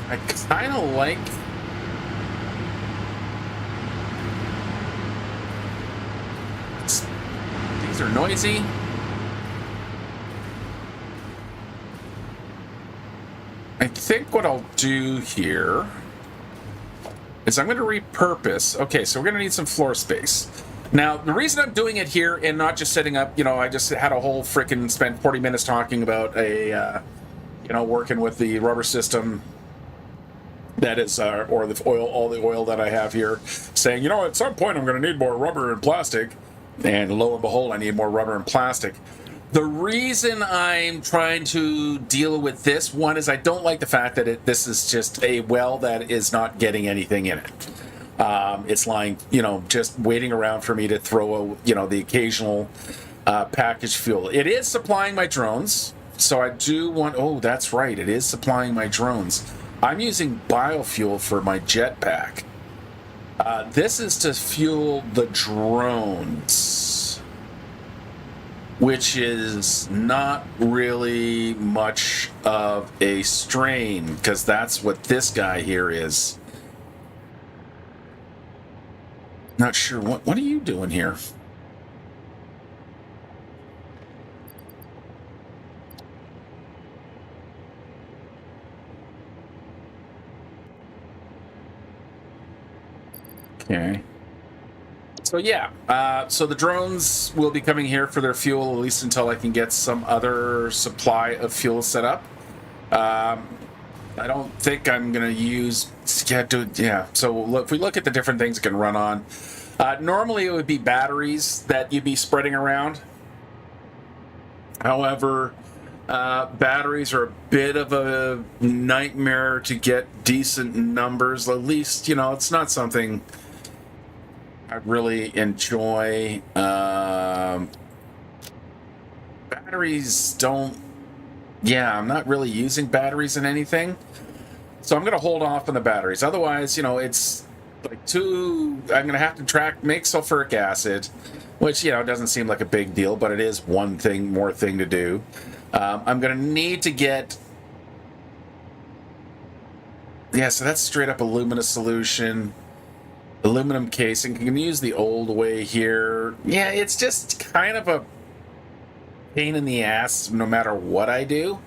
Speaker 1: I kind of like... These are noisy. I think what I'll do here is I'm going to repurpose. Okay, so we're going to need some floor space. Now, the reason I'm doing it here and not just setting up, you know, I just had a whole freaking spent 40 minutes talking about a, you know, working with the rubber system that is, or the oil, all the oil that I have here, saying, you know, at some point I'm going to need more rubber and plastic, and lo and behold, I need more rubber and plastic. The reason I'm trying to deal with this one is I don't like the fact that this is just a well that is not getting anything in it. It's lying, you know, just waiting around for me to throw, you know, the occasional packaged fuel. It is supplying my drones, so I do want. Oh, that's right, it is supplying my drones. I'm using biofuel for my jetpack. This is to fuel the drones, which is not really much of a strain, because that's what this guy here is. Not sure. What are you doing here? Okay. So yeah, so the drones will be coming here for their fuel, at least until I can get some other supply of fuel set up. I don't think I'm going to use... Yeah, so look, if we look at the different things it can run on, normally it would be batteries that you'd be spreading around. However, batteries are a bit of a nightmare to get decent numbers. At least, you know, it's not something I really enjoy. Batteries don't... Yeah, I'm not really using batteries in anything. So I'm going to hold off on the batteries. Otherwise, you know, it's like I'm going to have to make sulfuric acid, which, you know, doesn't seem like a big deal, but it is one more thing to do. I'm going to need to get... Yeah, so that's straight up alumina solution. Aluminum casing. You can use the old way here. Yeah, it's just kind of a pain in the ass no matter what I do,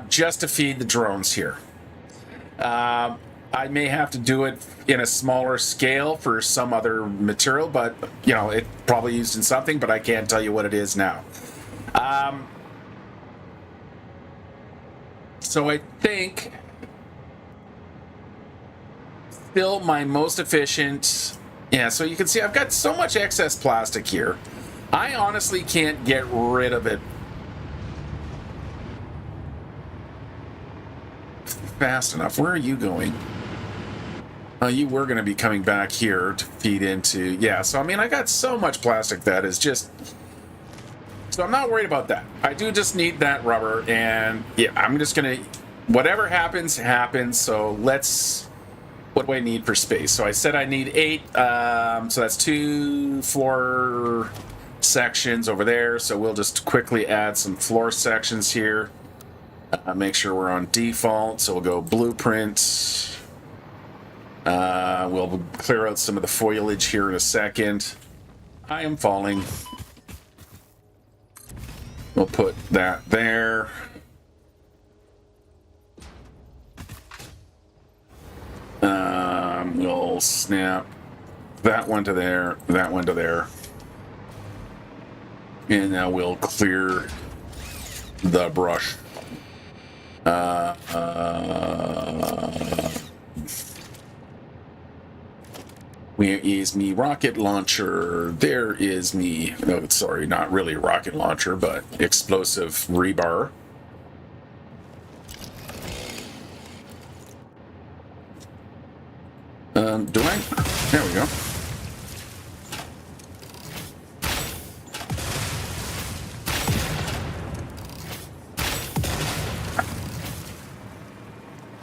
Speaker 1: just to feed the drones here. I may have to do it in a smaller scale for some other material, but, you know, it's probably used in something, but I can't tell you what it is now. So I think still my most efficient... Yeah, so you can see I've got so much excess plastic here. I honestly can't get rid of it fast enough. Where are you going? You were going to be coming back here to feed into... Yeah, so I mean, I got so much plastic that is just... So I'm not worried about that. I do just need that rubber, and yeah, I'm just going to... Whatever happens, happens, so let's... What do I need for space? So I said I need 8, so that's 2 floor sections over there, so we'll just quickly add some floor sections here. Make sure we're on default, so we'll go blueprint. We'll clear out some of the foliage here in a second. I am falling. We'll put that there. We'll snap that one to there, that one to there. And now we'll clear the brush. Where is me rocket launcher? There is me... No, sorry, not really rocket launcher, but explosive rebar. Do I? There we go.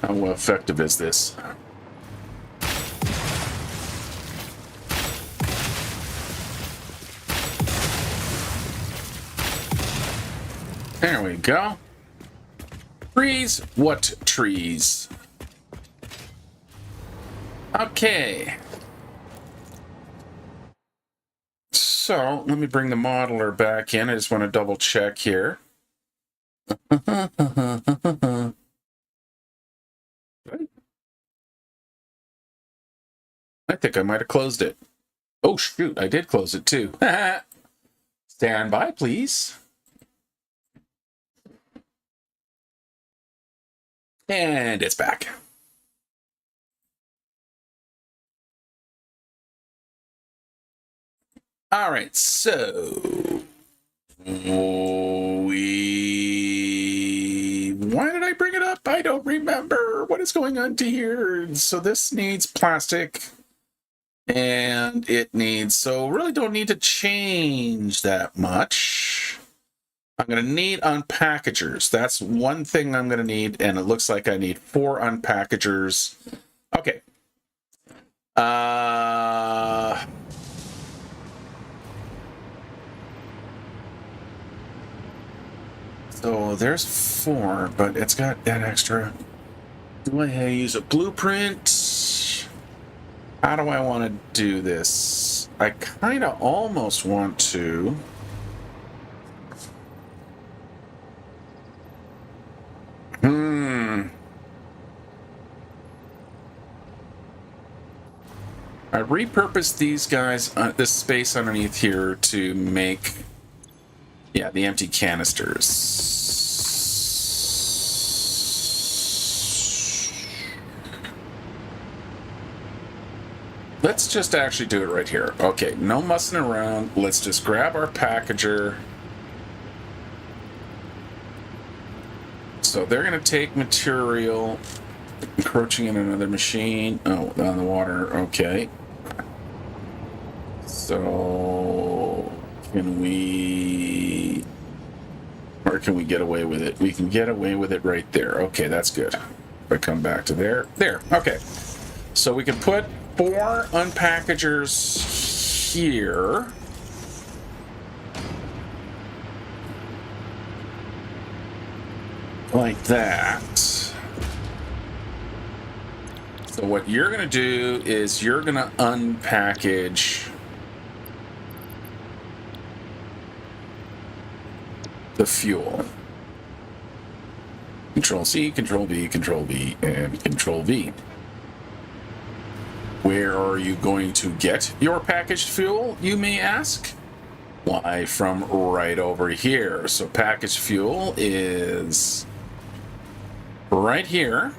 Speaker 1: How effective is this? There we go. Trees? What trees? Okay. So, let me bring the modeler back in. I just want to double check here. I think I might have closed it. Oh, shoot, I did close it too. Stand by, please. And it's back. All right, so why did I bring it up? I don't remember what is going on to here. So this needs plastic, and it needs, so really don't need to change that much. I'm going to need unpackagers. That's one thing I'm going to need, and it looks like I need 4 unpackagers. Okay. So there's 4, but it's got that extra. Do I use a blueprint? How do I want to do this? I kind of almost want to. I repurposed these guys, this space underneath here to make, yeah, the empty canisters. Let's just actually do it right here. Okay, no mussing around. Let's just grab our packager. So they're going to take material, encroaching in another machine. Oh, on the water. Okay. So can we, or can we get away with it? We can get away with it right there. Okay, that's good. If I come back to there. Okay. So we can put 4 unpackagers here. Like that. So what you're going to do is you're going to unpackage the fuel. Control C, Control V, Control V, and Control V. Where are you going to get your packaged fuel, you may ask? Why, from right over here. So packaged fuel is right here,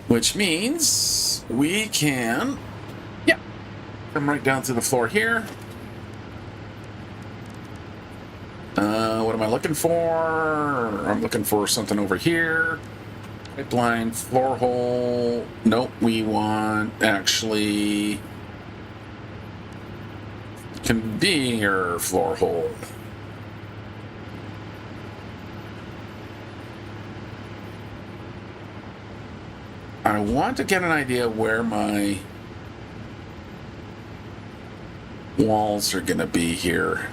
Speaker 1: which means we can, yeah, come right down to the floor here. What am I looking for? I'm looking for something over here. Pipeline, floor hole. Nope, we want actually conveyor floor hole. I want to get an idea where my walls are going to be here.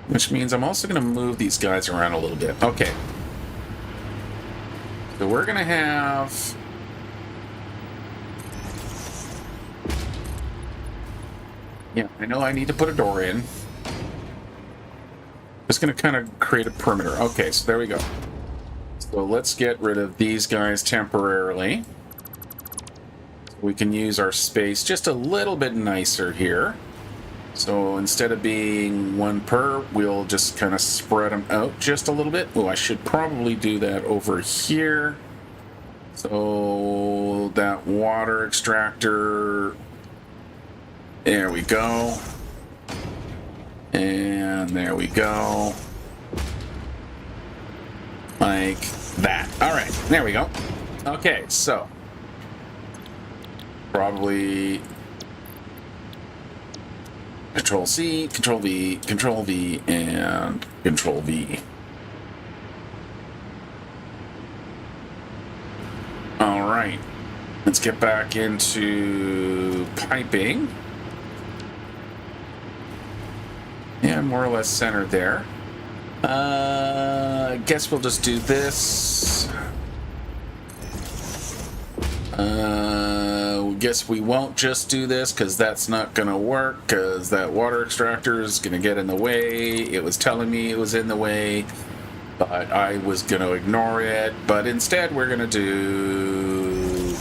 Speaker 1: Which means I'm also going to move these guys around a little bit. Okay. So we're going to have... Yeah, I know I need to put a door in. Just going to kind of create a perimeter. Okay, so there we go. So let's get rid of these guys temporarily. We can use our space just a little bit nicer here. So instead of being 1 per, we'll just kind of spread them out just a little bit. Oh, I should probably do that over here. So that water extractor, there we go. And there we go. Like that. All right, there we go. Okay, so probably Control C, Control V, Control V, and Control V. All right, let's get back into piping. And more or less centered there. I guess we'll just do this. Guess we won't just do this because that's not going to work because that water extractor is going to get in the way. It was telling me it was in the way, but I was going to ignore it. But instead, we're going to do...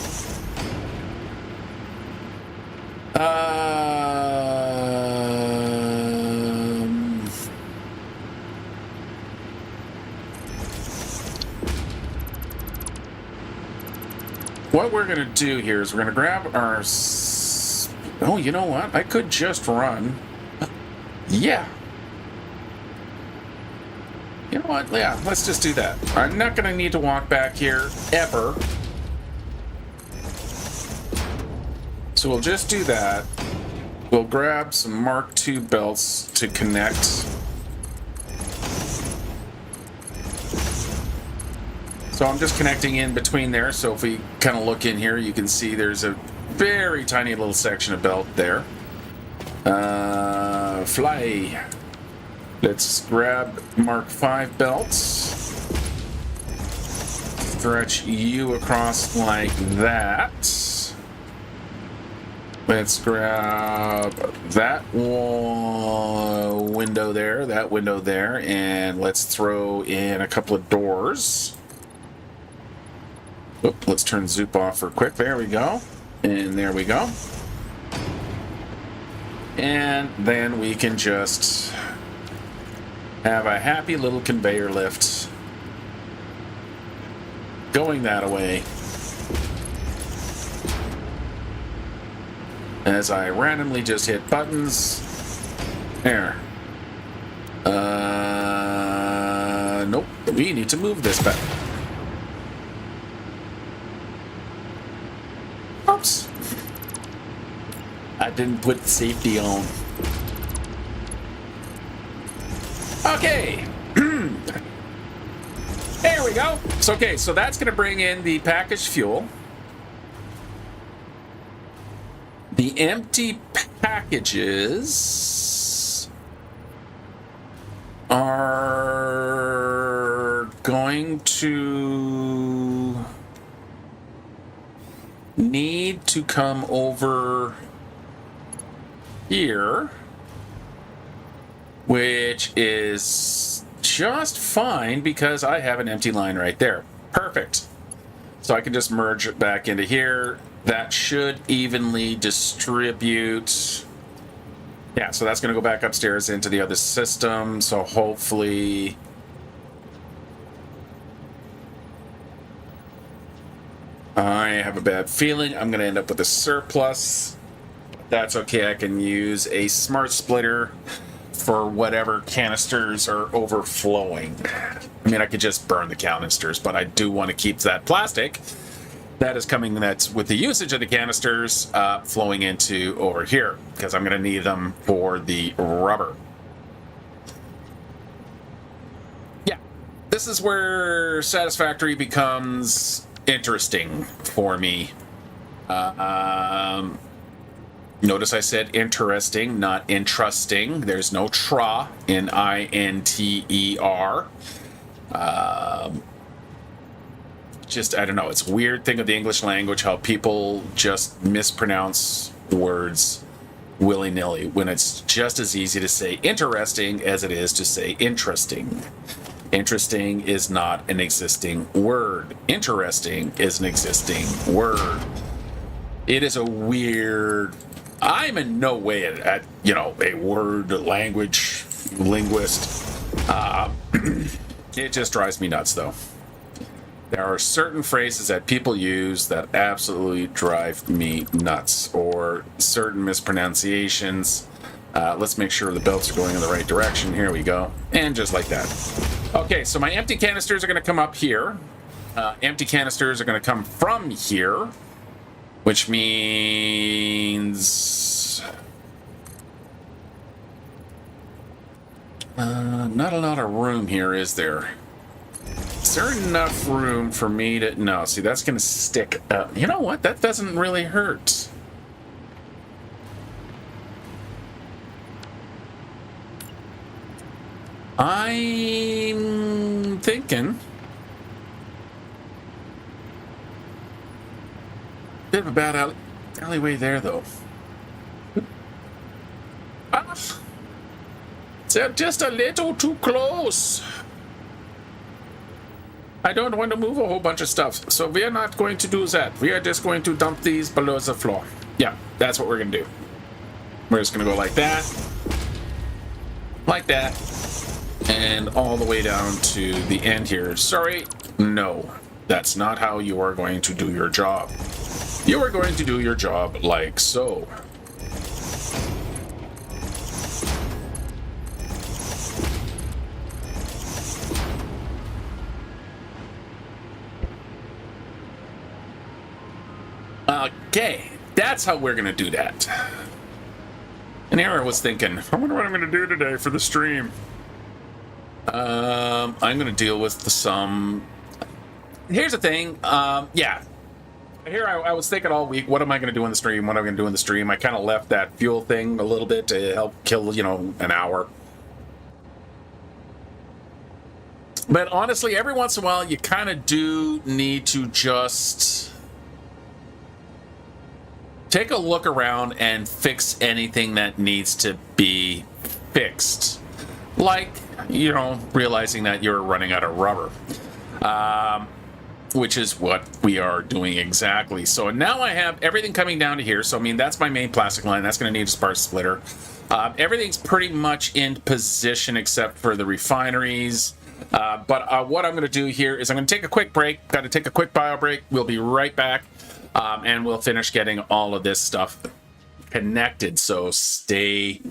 Speaker 1: what we're going to do here is we're going to grab our... Oh, you know what? I could just run. Yeah. You know what? Yeah, let's just do that. I'm not going to need to walk back here ever. So we'll just do that. We'll grab some Mark II belts to connect. So I'm just connecting in between there. So if we kind of look in here, you can see there's a very tiny little section of belt there. Fly. Let's grab Mark V belts. Stretch you across like that. Let's grab that window there, that window there, and let's throw in a couple of doors. Oop, let's turn Zoop off for quick. There we go. And there we go. And then we can just have a happy little conveyor lift going that way. As I randomly just hit buttons. There. Nope. We need to move this back. Oops. I didn't put safety on. Okay. There we go. So, okay, so that's going to bring in the packaged fuel. The empty packages are going to need to come over here, which is just fine because I have an empty line right there. Perfect. So I can just merge it back into here. That should evenly distribute. Yeah, so that's going to go back upstairs into the other system. So hopefully... I have a bad feeling I'm going to end up with a surplus. That's okay. I can use a smart splitter for whatever canisters are overflowing. I mean, I could just burn the canisters, but I do want to keep that plastic that is coming, that's with the usage of the canisters flowing into over here, because I'm going to need them for the rubber. Yeah, this is where Satisfactory becomes interesting for me. Notice I said interesting, not interesting. There's no tra in I-N-T-E-R. Just, I don't know, it's a weird thing of the English language how people just mispronounce words willy-nilly when it's just as easy to say interesting as it is to say interesting. Interesting is not an existing word. Interesting is an existing word. It is a weird... I'm in no way a word language linguist. It just drives me nuts, though. There are certain phrases that people use that absolutely drive me nuts, or certain mispronunciations. Let's make sure the belts are going in the right direction. Here we go. And just like that. Okay, so my empty canisters are going to come up here. Empty canisters are going to come from here, which means... not a lot of room here, is there? Is there enough room for me to... No, see, that's going to stick up. You know what? That doesn't really hurt. I'm thinking... Bit of a bad alleyway there, though. Ah! They're just a little too close. I don't want to move a whole bunch of stuff, so we are not going to do that. We are just going to dump these below the floor. Yeah, that's what we're going to do. We're just going to go like that, and all the way down to the end here. Sorry, no. That's not how you are going to do your job. You are going to do your job like so. Okay, that's how we're gonna do that. And here I was thinking, I wonder what I'm gonna do today for the stream. I'm gonna deal with some. Here's the thing. Yeah. Here I was thinking all week, what am I gonna do in the stream? What am I gonna do in the stream? I kind of left that fuel thing a little bit to help kill, you know, an hour. But honestly, every once in a while, you kind of do need to just take a look around and fix anything that needs to be fixed. Like, you know, realizing that you're running out of rubber. Which is what we are doing exactly. So now I have everything coming down to here. So, I mean, that's my main plastic line. That's going to need a spark splitter. Everything's pretty much in position except for the refineries. But what I'm going to do here is I'm going to take a quick break. Got to take a quick bio break. We'll be right back. And we'll finish getting all of this stuff connected. So stay.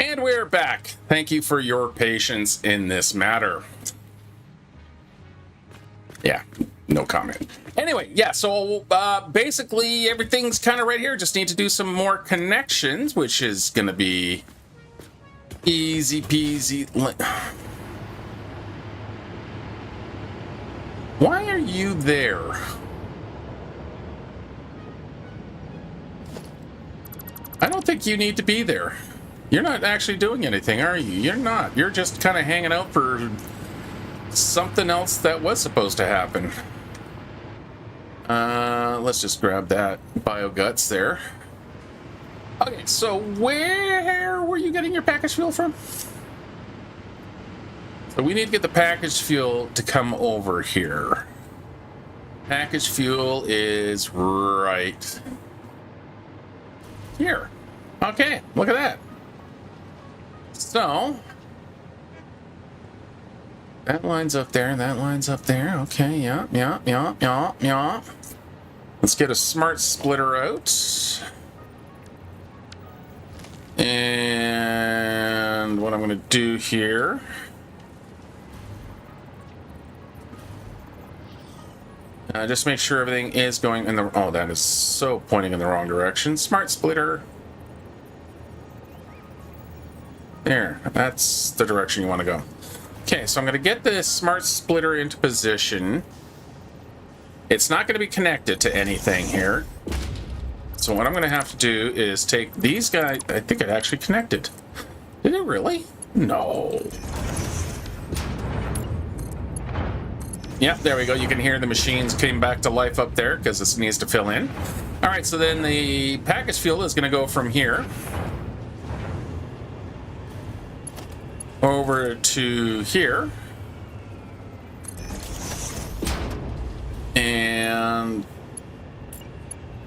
Speaker 1: And we're back. Thank you for your patience in this matter. Yeah. No comment. Anyway, yeah, so basically everything's kind of right here. Just need to do some more connections, which is going to be easy peasy. Why are you there? I don't think you need to be there. You're not actually doing anything, are you? You're not. You're just kind of hanging out for something else that was supposed to happen. Let's just grab that bioguts there. Okay, so where were you getting your package fuel from? So we need to get the package fuel to come over here. Package fuel is right here. Okay, look at that. So that line's up there, that line's up there. Okay, yeah. Let's get a smart splitter out. And what I'm going to do here, just make sure everything is going in the... Oh, that is so pointing in the wrong direction. Smart splitter. There, that's the direction you want to go. Okay, so I'm going to get this smart splitter into position. It's not going to be connected to anything here. So what I'm going to have to do is take these guys... I think it actually connected. Did it really? No. Yeah, there we go. You can hear the machines came back to life up there because this needs to fill in. All right, so then the package fuel is going to go from here over to here. And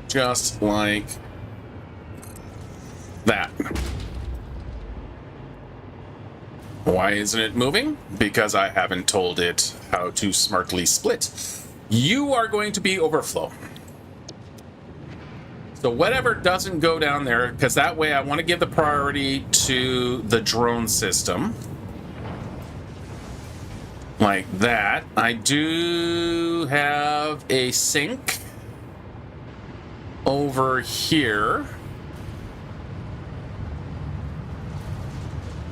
Speaker 1: just like that. Why isn't it moving? Because I haven't told it how to smartly split. You are going to be overflow. So whatever doesn't go down there, because that way I want to give the priority to the drone system. Like that. I do have a sink over here,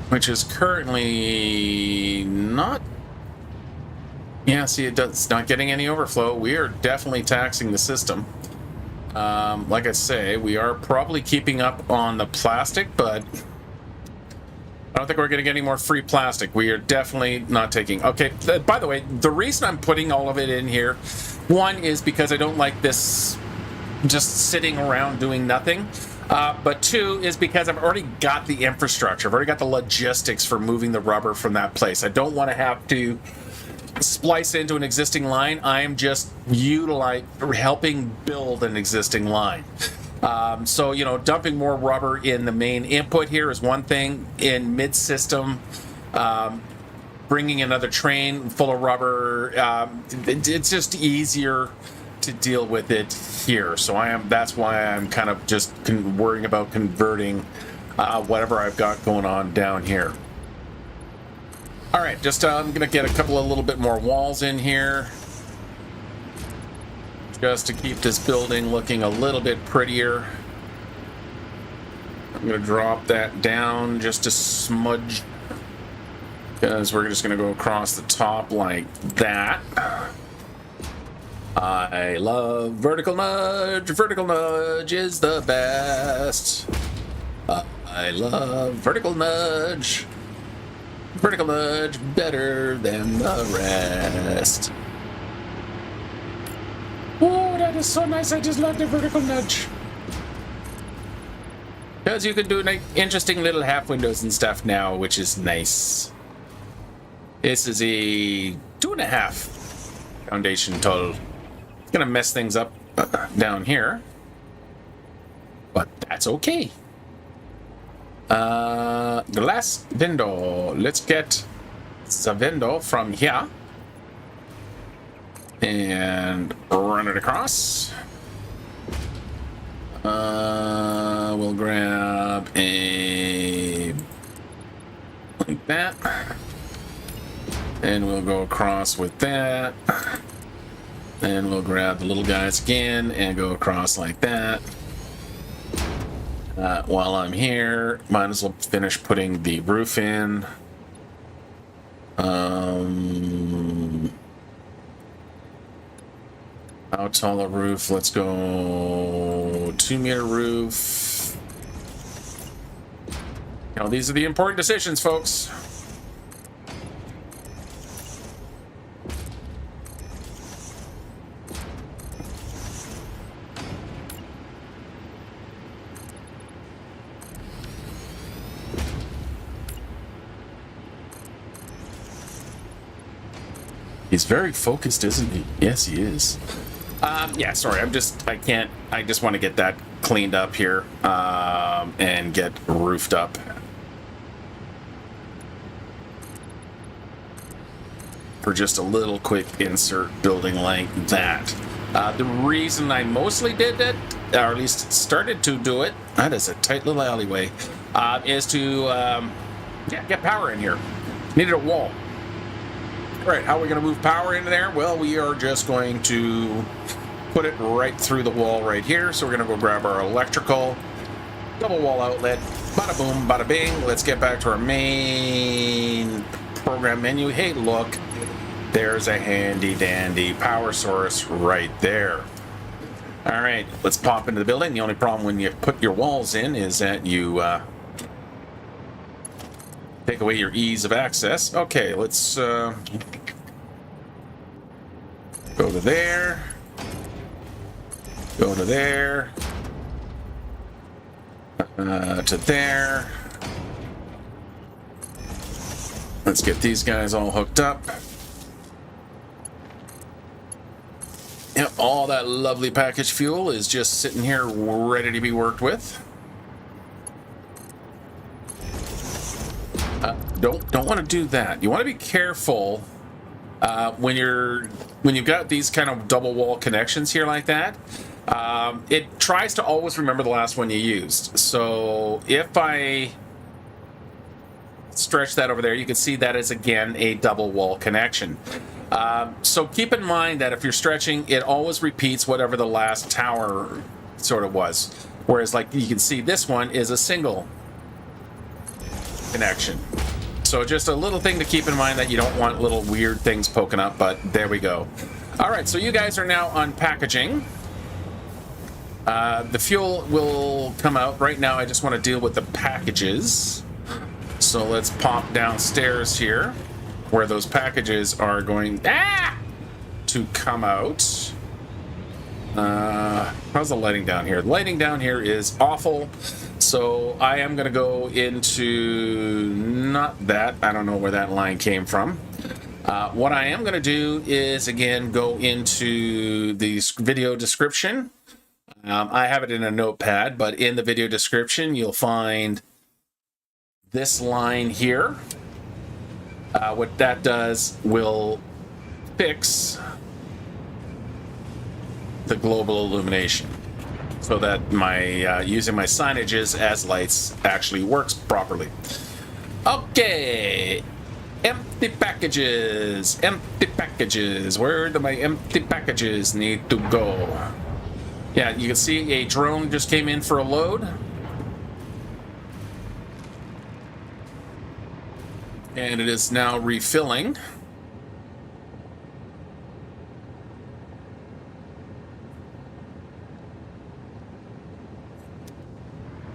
Speaker 1: which is currently not... Yeah, see, it's not getting any overflow. We are definitely taxing the system. Like I say, we are probably keeping up on the plastic, but I don't think we're going to get any more free plastic. We are definitely not taking... Okay, by the way, the reason I'm putting all of it in here, one is because I don't like this just sitting around doing nothing. But two is because I've already got the infrastructure. I've already got the logistics for moving the rubber from that place. I don't want to have to splice into an existing line. I am just helping build an existing line. So, you know, dumping more rubber in the main input here is one thing. In mid-system, bringing another train full of rubber, it's just easier to deal with it here. So that's why I'm kind of just worrying about converting whatever I've got going on down here. All right, just I'm gonna get a couple of little bit more walls in here just to keep this building looking a little bit prettier. I'm gonna drop that down just a smudge because we're just gonna go across the top like that. I love vertical nudge. Vertical nudge is the best. I love vertical nudge. Vertical nudge better than the rest. Oh, that is so nice. I just love the vertical nudge. Because you can do like interesting little half windows and stuff now, which is nice. This is a 2.5 foundation total. It's gonna mess things up down here, but that's okay. Glass window. Let's get the window from here and run it across. We'll grab a like that, and we'll go across with that. And we'll grab the little guys again and go across like that. While I'm here, might as well finish putting the roof in. How tall a roof? Let's go 2-meter roof. You know, these are the important decisions, folks. He's very focused, isn't he? Yes, he is. Yeah, sorry, I just want to get that cleaned up here, and get roofed up. For just a little quick insert building like that. The reason I mostly did it, or at least started to do it, that is a tight little alleyway, is to get power in here. Needed a wall. All right, how are we going to move power into there? Well, we are just going to put it right through the wall right here. So we're going to go grab our electrical, double wall outlet, bada boom, bada bing. Let's get back to our main program menu. Hey, look, there's a handy dandy power source right there. All right, let's pop into the building. The only problem when you put your walls in is that you take away your ease of access. Okay, let's go to there. Go to there. To there. Let's get these guys all hooked up. Yep, all that lovely package fuel is just sitting here ready to be worked with. Don't want to do that. You want to be careful when you've got these kind of double wall connections here like that. It tries to always remember the last one you used. So if I stretch that over there, you can see that is again a double wall connection. So keep in mind that if you're stretching, it always repeats whatever the last tower sort of was. Whereas, like you can see, this one is a single connection. So just a little thing to keep in mind, that you don't want little weird things poking up, but there we go. All right, so you guys are now unpackaging. The fuel will come out. Right now, I just want to deal with the packages. So let's pop downstairs here, where those packages are going to come out. How's the lighting down here? The lighting down here is awful. So I am going to go into, not that, I don't know where that line came from. What I am going to do is, again, go into the video description. I have it in a notepad, but in the video description, you'll find this line here. What that does will fix the global illumination, so that my using my signages as lights actually works properly. Okay, empty packages, empty packages. Where do my empty packages need to go? Yeah, you can see a drone just came in for a load. And it is now refilling.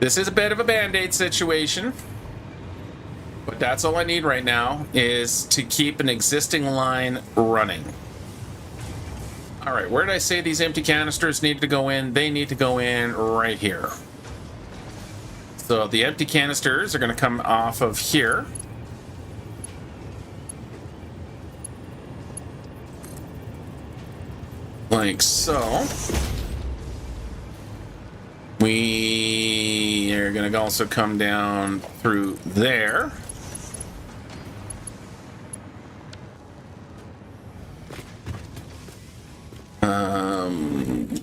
Speaker 1: This is a bit of a band-aid situation, but that's all I need right now, is to keep an existing line running. All right, where did I say these empty canisters need to go in? They need to go in right here. So the empty canisters are going to come off of here. Like so. We are going to also come down through there.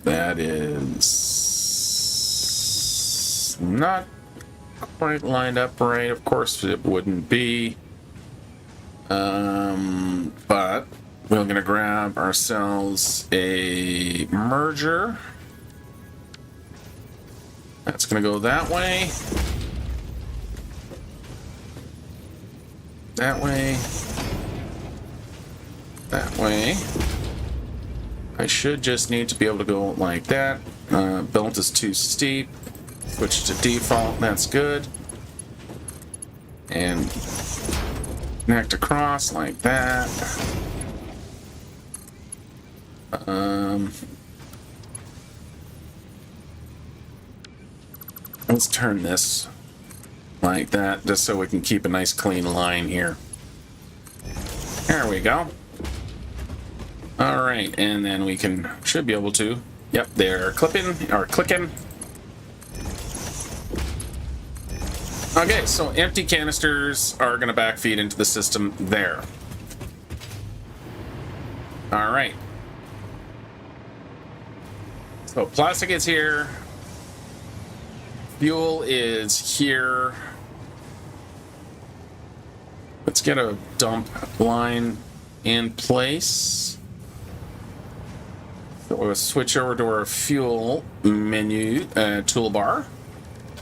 Speaker 1: That is not quite lined up right. Of course it wouldn't be. But we're gonna grab ourselves a merger. That's gonna go that way. That way. That way. I should just need to be able to go like that. Build is too steep. Switch to default. That's good. And connect across like that. Let's turn this like that, just so we can keep a nice clean line here. There we go. All right, and then we should be able to. Yep, they're clicking. Okay, so empty canisters are going to backfeed into the system there. All right. So plastic is here. Fuel is here. Let's get a dump line in place. So we'll switch over to our fuel menu toolbar.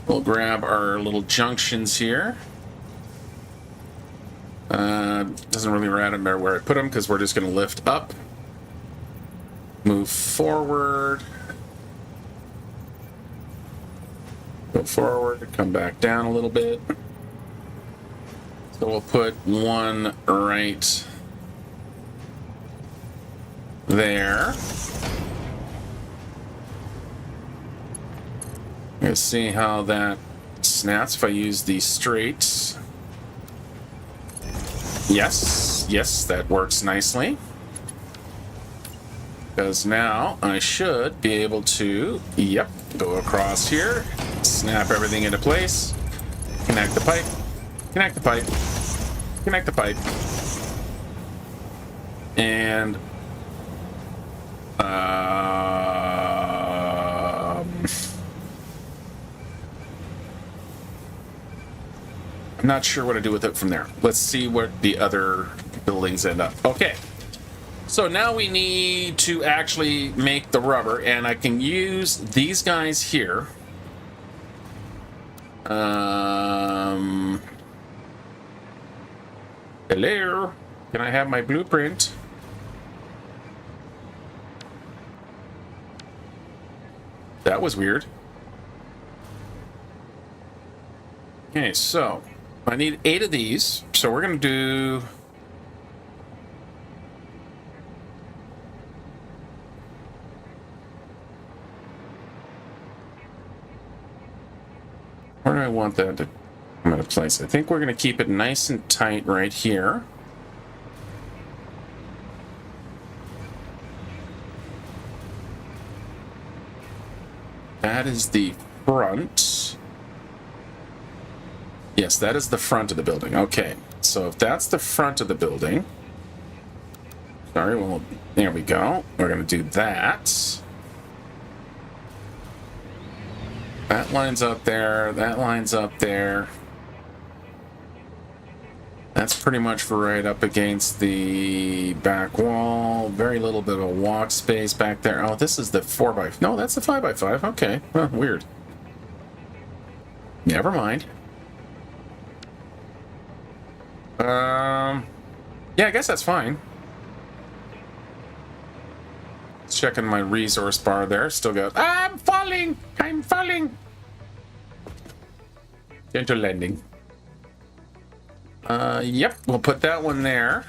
Speaker 1: We'll grab our little junctions here. Doesn't really matter where I put them because we're just going to lift up, move forward, go forward, come back down a little bit. So we'll put one right there. Let's see how that snaps if I use these straights. Yes, that works nicely. Because now I should be able to, go across here, snap everything into place, connect the pipe, connect the pipe, connect the pipe, and I'm not sure what to do with it from there. Let's see what the other buildings end up. Okay. So now we need to actually make the rubber, and I can use these guys here. Hello? Can I have my blueprint? That was weird. Okay, so I need 8 of these, so we're going to do... Where do I want that to come into place? I think we're going to keep it nice and tight right here. That is the front. Yes, that is the front of the building. Okay, so if that's the front of the building... Sorry, well, there we go. We're going to do that. That lines up there. That lines up there. That's pretty much right up against the back wall. Very little bit of a walk space back there. Oh, this is the 4x... No, that's the 5x5. Okay, well, weird. Never mind. Yeah, I guess that's fine. Checking my resource bar there. Still got... I'm falling! I'm falling! Gentle landing. Yep, we'll put that one there.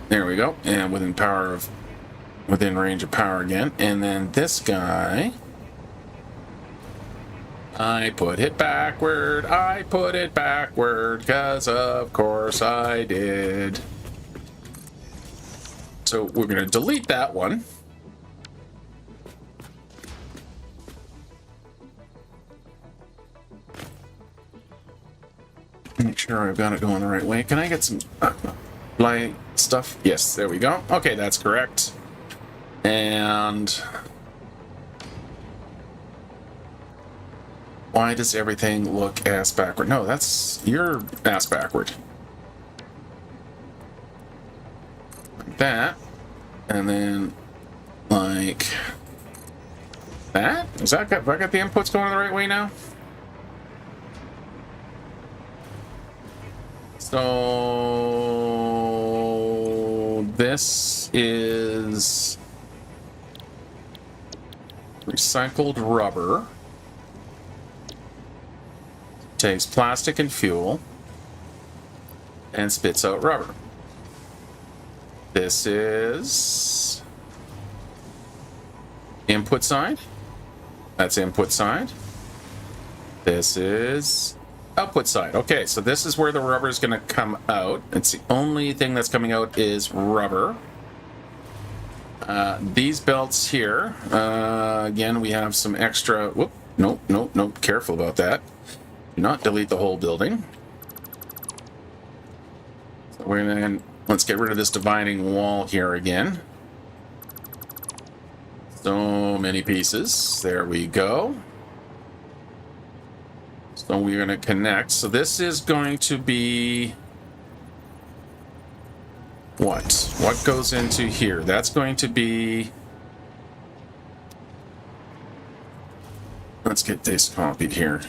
Speaker 1: There we go. And within range of power again. And then this guy... I put it backward, because of course I did. So we're going to delete that one. Make sure I've got it going the right way. Can I get some light stuff? Yes, there we go. Okay, that's correct. And... why does everything look ass backward? No, that's your ass backward. like that. And then like that. Is that have I got the inputs going the right way now? So this is recycled rubber. Takes plastic and fuel and spits out rubber. This is input side. That's input side. This is output side. Okay, so this is where the rubber is going to come out. It's the only thing that's coming out is rubber. These belts here, again, we have some extra. Whoop, nope. Careful about that. Do not delete the whole building. So we're going to let's get rid of this dividing wall here again. So many pieces. There we go. So we're going to connect. So this is going to be what? What goes into here? That's going to be... Let's get this copied here.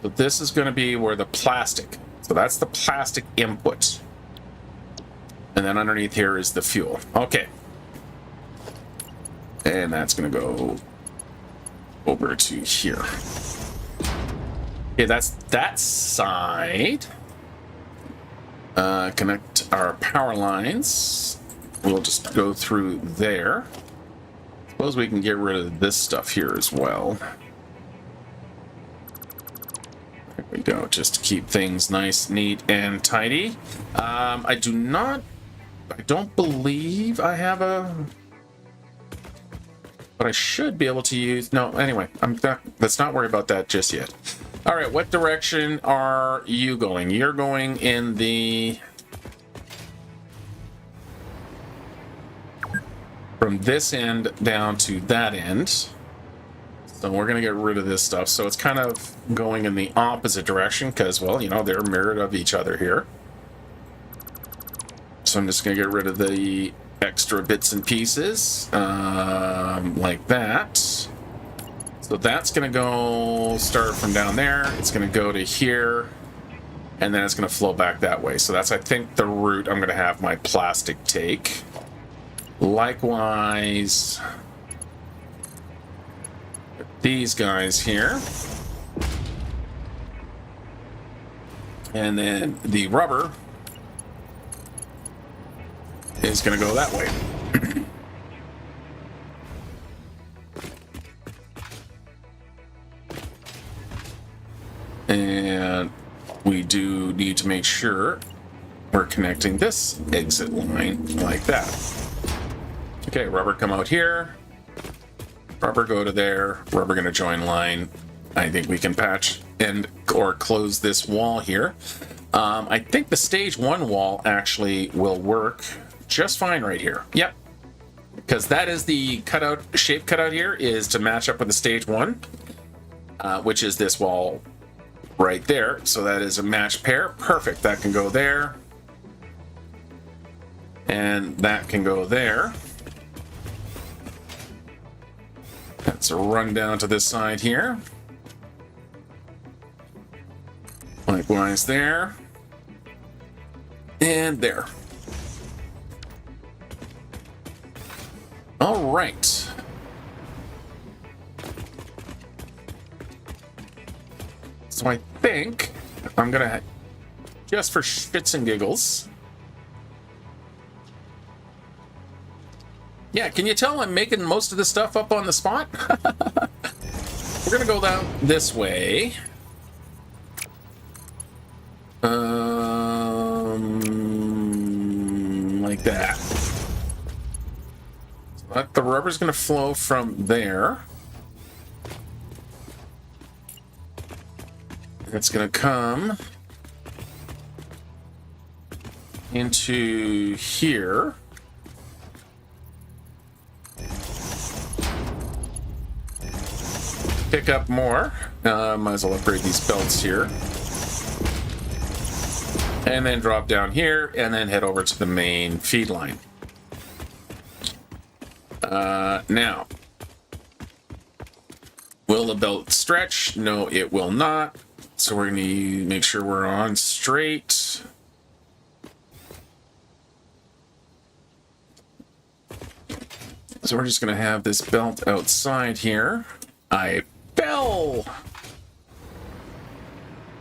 Speaker 1: So this is going to be where the plastic. So that's the plastic input. And then underneath here is the fuel. Okay. And that's going to go over to here. Okay, that's that side. Connect our power lines. We'll just go through there. Suppose we can get rid of this stuff here as well. There we go, just to keep things nice, neat, and tidy. I don't believe I have a... But I should be able to use... No, anyway, let's not worry about that just yet. All right, what direction are you going? You're going in the... From this end down to that end. So we're going to get rid of this stuff. So it's kind of going in the opposite direction because, well, you know, they're mirrored of each other here. So I'm just going to get rid of the extra bits and pieces like that. So that's going to go start from down there. It's going to go to here. And then it's going to flow back that way. So that's, I think, the route I'm going to have my plastic take. Likewise, these guys here. And then the rubber is going to go that way. And we do need to make sure we're connecting this exit line like that. Okay, rubber come out here. Rubber go to there. Rubber going to join line. I think we can patch and or close this wall here. I think the stage 1 wall actually will work just fine right here. Yep. Because that is the cutout, shape cutout here is to match up with the stage 1, which is this wall right there. So that is a matched pair. Perfect. That can go there. And that can go there. That's a run down to this side here. Likewise there. And there. All right. So I think I'm gonna, just for shits and giggles. Yeah, can you tell I'm making most of the stuff up on the spot? We're gonna go down this way. Like that. So the rubber's gonna flow from there. It's gonna come into here. Pick up more. Might as well upgrade these belts here. and then drop down here, and then head over to the main feed line. Now, will the belt stretch? No, it will not. So we're going to make sure we're on straight. So we're just going to have this belt outside here. I fell!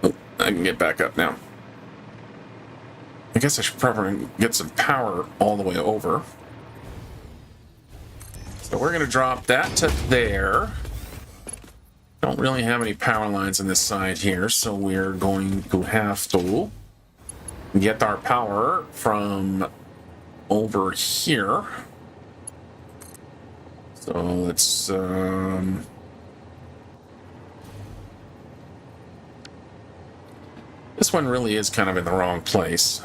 Speaker 1: Oh, I can get back up now. I guess I should probably get some power all the way over. So we're going to drop that to there. Don't really have any power lines on this side here, so we're going to have to get our power from over here. So let's this one really is kind of in the wrong place.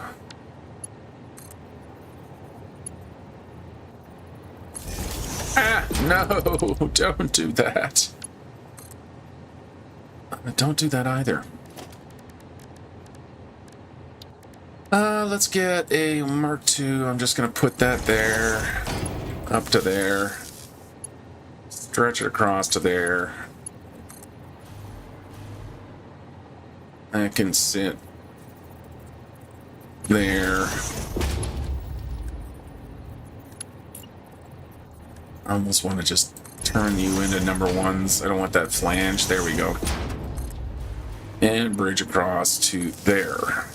Speaker 1: Ah, no, don't do that. Don't do that either. Let's get a Mark II. I'm just going to put that there, up to there, stretch it across to there. That can sit there. I almost want to just turn you into number ones. I don't want that flange. There we go. And bridge across to there.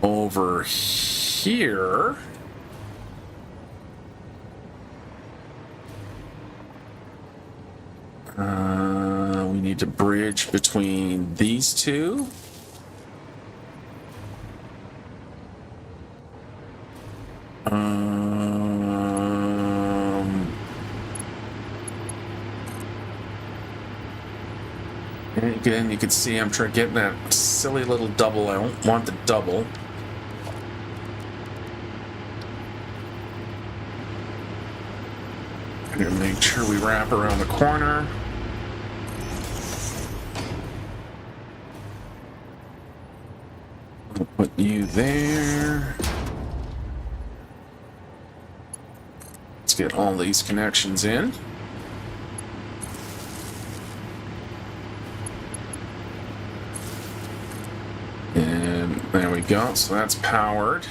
Speaker 1: Over here, we need to bridge between these two. And again, you can see I'm trying to get that silly little double. I don't want the double. I'm gonna make sure we wrap around the corner. I'll put you there. Let's get all these connections in. And there we go. So that's powered.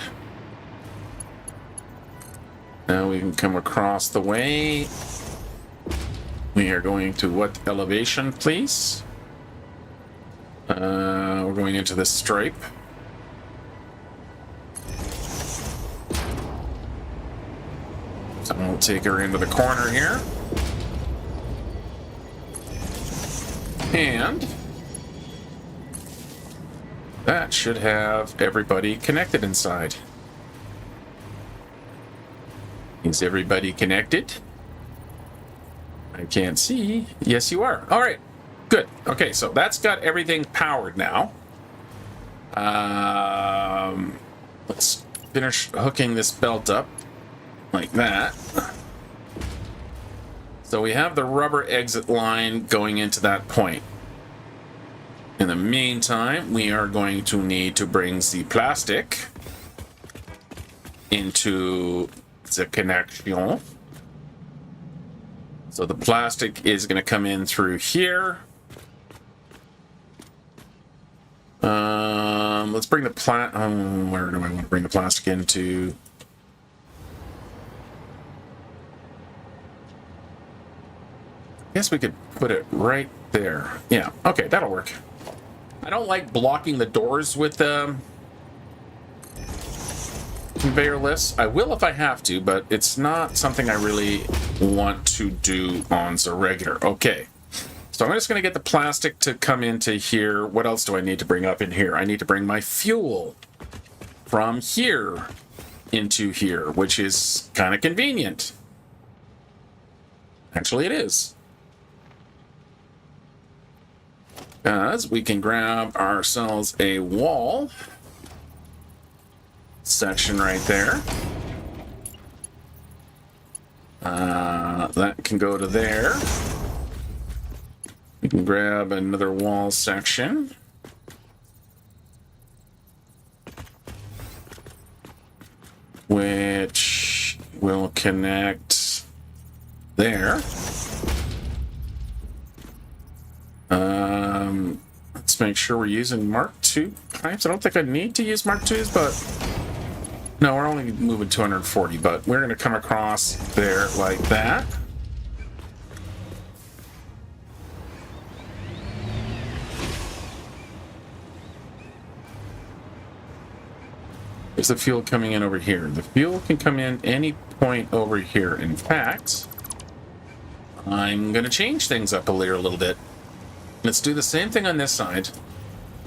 Speaker 1: Now we can come across the way. We are going to what elevation, please? We're going into this stripe. So we'll take her into the corner here. And that should have everybody connected inside. Is everybody connected? I can't see. Yes, you are. All right. Good. Okay, so that's got everything powered now. Let's finish hooking this belt up like that. So we have the rubber exit line going into that point. In the meantime, we are going to need to bring the plastic into the connection. So the plastic is going to come in through here. Let's bring the where do I want to bring the plastic into? I guess we could put it right there. Yeah, okay, that'll work. I don't like blocking the doors with conveyor lifts. I will if I have to, but it's not something I really want to do on the regular. Okay, so I'm just going to get the plastic to come into here. What else do I need to bring up in here? I need to bring my fuel from here into here, which is kind of convenient. Actually, it is. Because we can grab ourselves a wall section right there. That can go to there. We can grab another wall section. connect there. Let's make sure we're using Mark II pipes. I don't think I need to use Mark IIs, but no, we're only moving 240, but we're going to come across there like that. There's the fuel coming in over here. The fuel can come in any point over here. In fact, I'm going to change things up a little bit. Let's do the same thing on this side.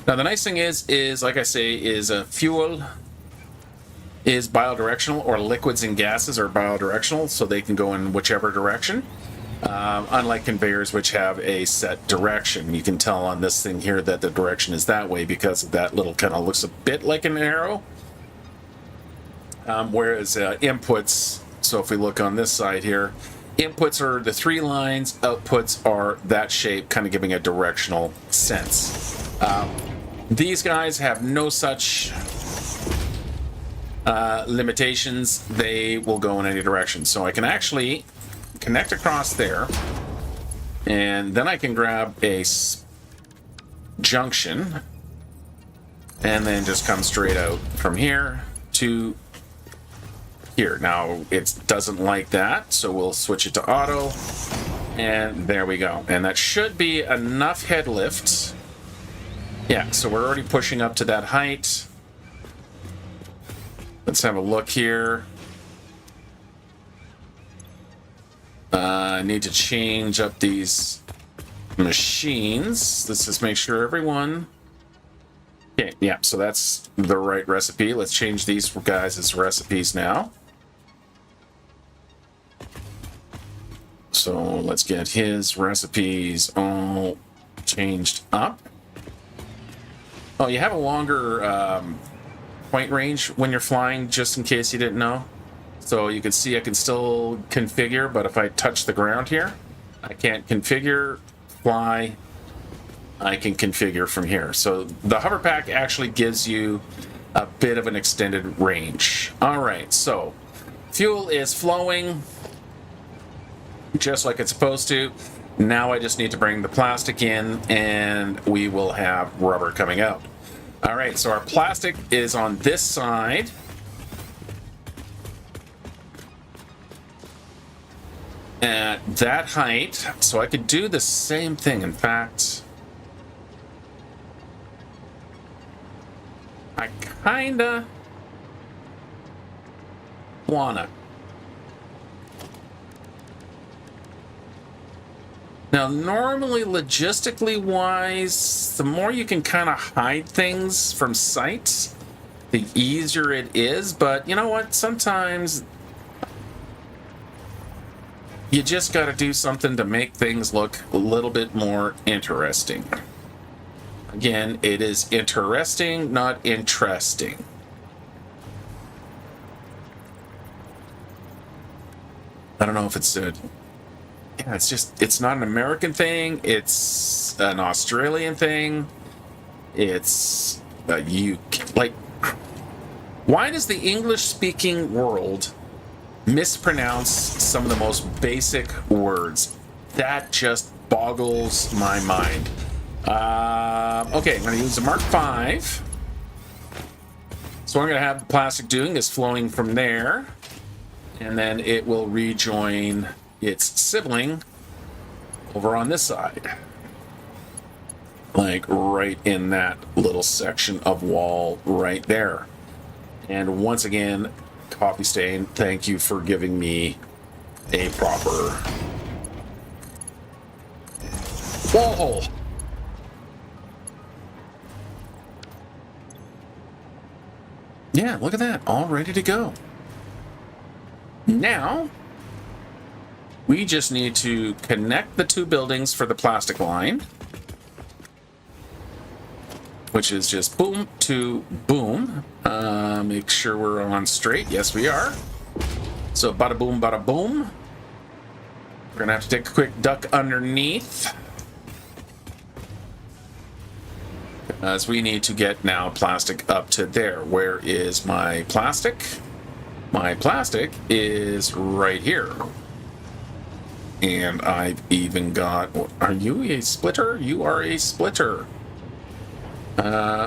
Speaker 1: Now, the nice thing is like I say, is fuel is bidirectional, or liquids and gases are bidirectional, so they can go in whichever direction. Unlike conveyors, which have a set direction. You can tell on this thing here that the direction is that way because that little kind of looks a bit like an arrow. Whereas inputs, so if we look on this side here, inputs are the 3 lines, outputs are that shape, kind of giving a directional sense. These guys have no such limitations. They will go in any direction. So I can actually connect across there, and then I can grab a junction, and then just come straight out from here to here. Now, it doesn't like that, so we'll switch it to auto, and there we go. And that should be enough head lift. Yeah, so we're already pushing up to that height. Let's have a look here. I need to change up these machines. Let's just make sure everyone... Okay, yeah, so that's the right recipe. Let's change these guys as recipes now. So let's get his recipes all changed up. Oh, you have a longer point range when you're flying, just in case you didn't know. So you can see I can still configure, but if I touch the ground here, I can't configure, fly. I can configure from here. So the hover pack actually gives you a bit of an extended range. All right, so fuel is flowing just like it's supposed to. Now I just need to bring the plastic in, and we will have rubber coming out. All right, so our plastic is on this side. At that height, so I could do the same thing. In fact, I kinda wanna. Now, normally, logistically wise, the more you can kind of hide things from sight, the easier it is. But you know what? Sometimes you just got to do something to make things look a little bit more interesting. Again, it is interesting, not interesting. I don't know if it's yeah, it's not an American thing. It's an Australian thing. It's like, why does the English-speaking world mispronounce some of the most basic words? That just boggles my mind. Okay, I'm going to use the Mark V. So what I'm going to have the plastic doing is flowing from there, and then it will rejoin its sibling over on this side. Like right in that little section of wall right there. And once again, Coffee Stain, thank you for giving me a proper wall hole. Yeah, look at that, all ready to go. Now, we just need to connect the 2 buildings for the plastic line, which is just boom to boom. Make sure we're on straight. Yes, we are. So bada boom, bada boom. We're gonna have to take a quick duck underneath, as we need to get now plastic up to there. Where is my plastic? My plastic is right here. And I've even got... Are you a splitter? You are a splitter.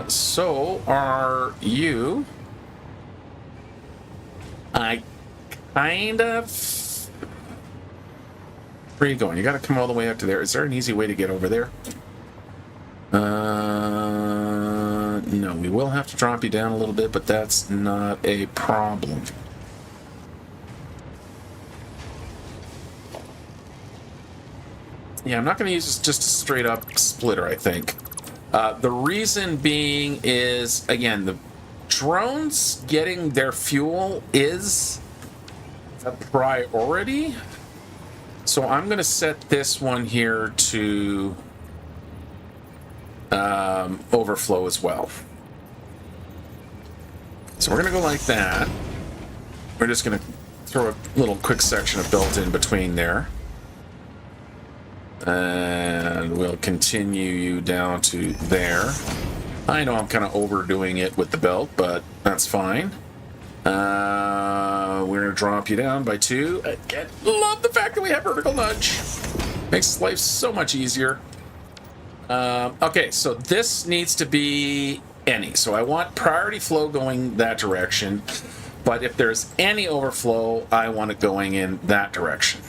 Speaker 1: So are you. I kind of... Where are you going? You gotta come all the way up to there. Is there an easy way to get over there? No, we will have to drop you down a little bit, but that's not a problem. Yeah, I'm not going to use this just a straight up splitter, I think. The reason being is, again, the drones getting their fuel is a priority. So I'm going to set this one here to overflow as well. So we're going to go like that. We're just going to throw a little quick section of belt in between there. And we'll continue you down to there. I know I'm kind of overdoing it with the belt, but that's fine. We're going to drop you down by 2. I love the fact that we have vertical nudge. Makes life so much easier. Okay, so this needs to be any. So I want priority flow going that direction. But if there's any overflow, I want it going in that direction.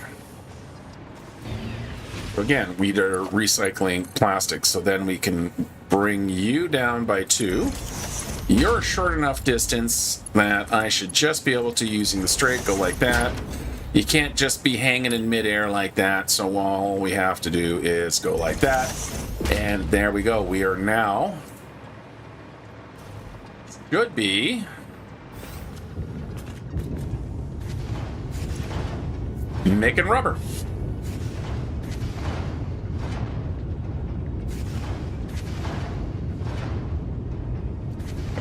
Speaker 1: Again, we are recycling plastic, so then we can bring you down by 2. You're a short enough distance that I should just be able to, using the straight, go like that. You can't just be hanging in midair like that, so all we have to do is go like that. And there we go. We are now... should be... making rubber.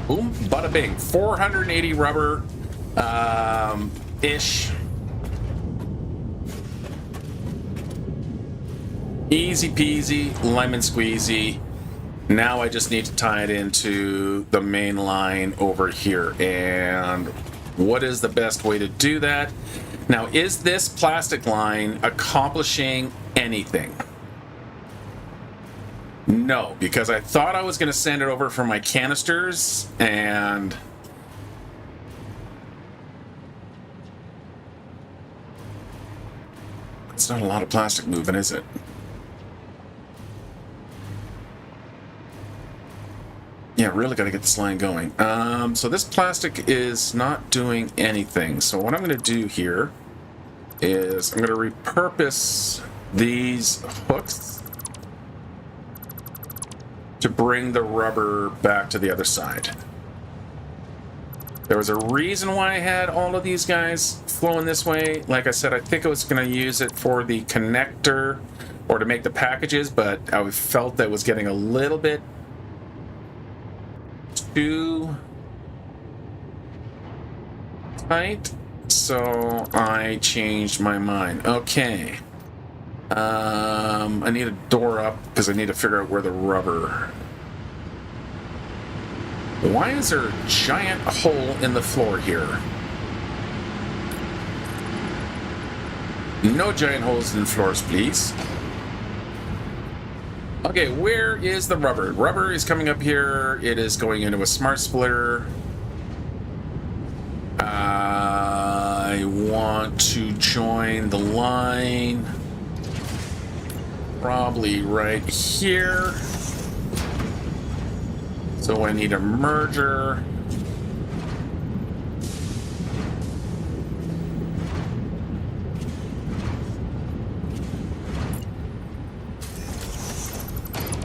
Speaker 1: Boom, bada bing. 480 rubber ish. Easy peasy, lemon squeezy. Now I just need to tie it into the main line over here. And what is the best way to do that? Now, is this plastic line accomplishing anything? No, because I thought I was going to send it over for my canisters, and it's not a lot of plastic moving, is it? Yeah, really got to get this line going. So this plastic is not doing anything. So what I'm going to do here is I'm going to repurpose these hooks to bring the rubber back to the other side. There was a reason why I had all of these guys flowing this way. Like I said, I think I was going to use it for the connector or to make the packages, but I felt that was getting a little bit too tight, so I changed my mind. Okay. I need a door up because I need to figure out where the rubber... Why is there a giant hole in the floor here? No giant holes in floors, please. Okay, where is the rubber? Rubber is coming up here. It is going into a smart splitter. I want to join the line. Probably right here. So I need a merger.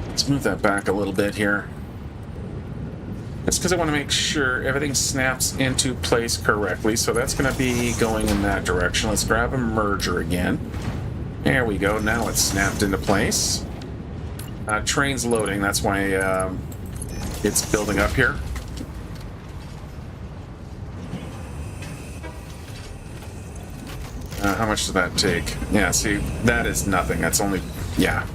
Speaker 1: Let's move that back a little bit here. Just because I want to make sure everything snaps into place correctly. So that's going to be going in that direction. Let's grab a merger again. There we go. Now it's snapped into place. Train's loading. That's why it's building up here. How much does that take? Yeah, see, that is nothing. That's only... yeah.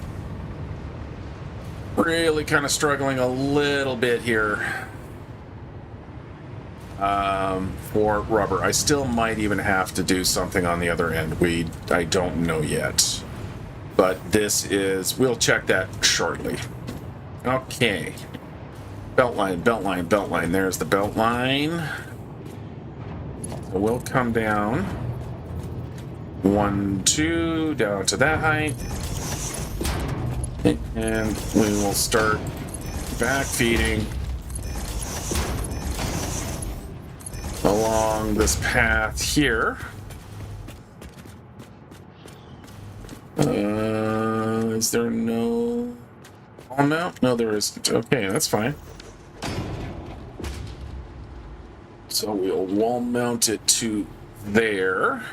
Speaker 1: Really kind of struggling a little bit here. for rubber. I still might even have to do something on the other end. I don't know yet. But this is, we'll check that shortly. Okay. Belt line, belt line, belt line. There's the belt line. So we'll come down 1, 2, down to that height. And we will start back feeding along this path here. Is there no wall mount? No, there isn't. Okay, that's fine. So we'll wall mount it to there.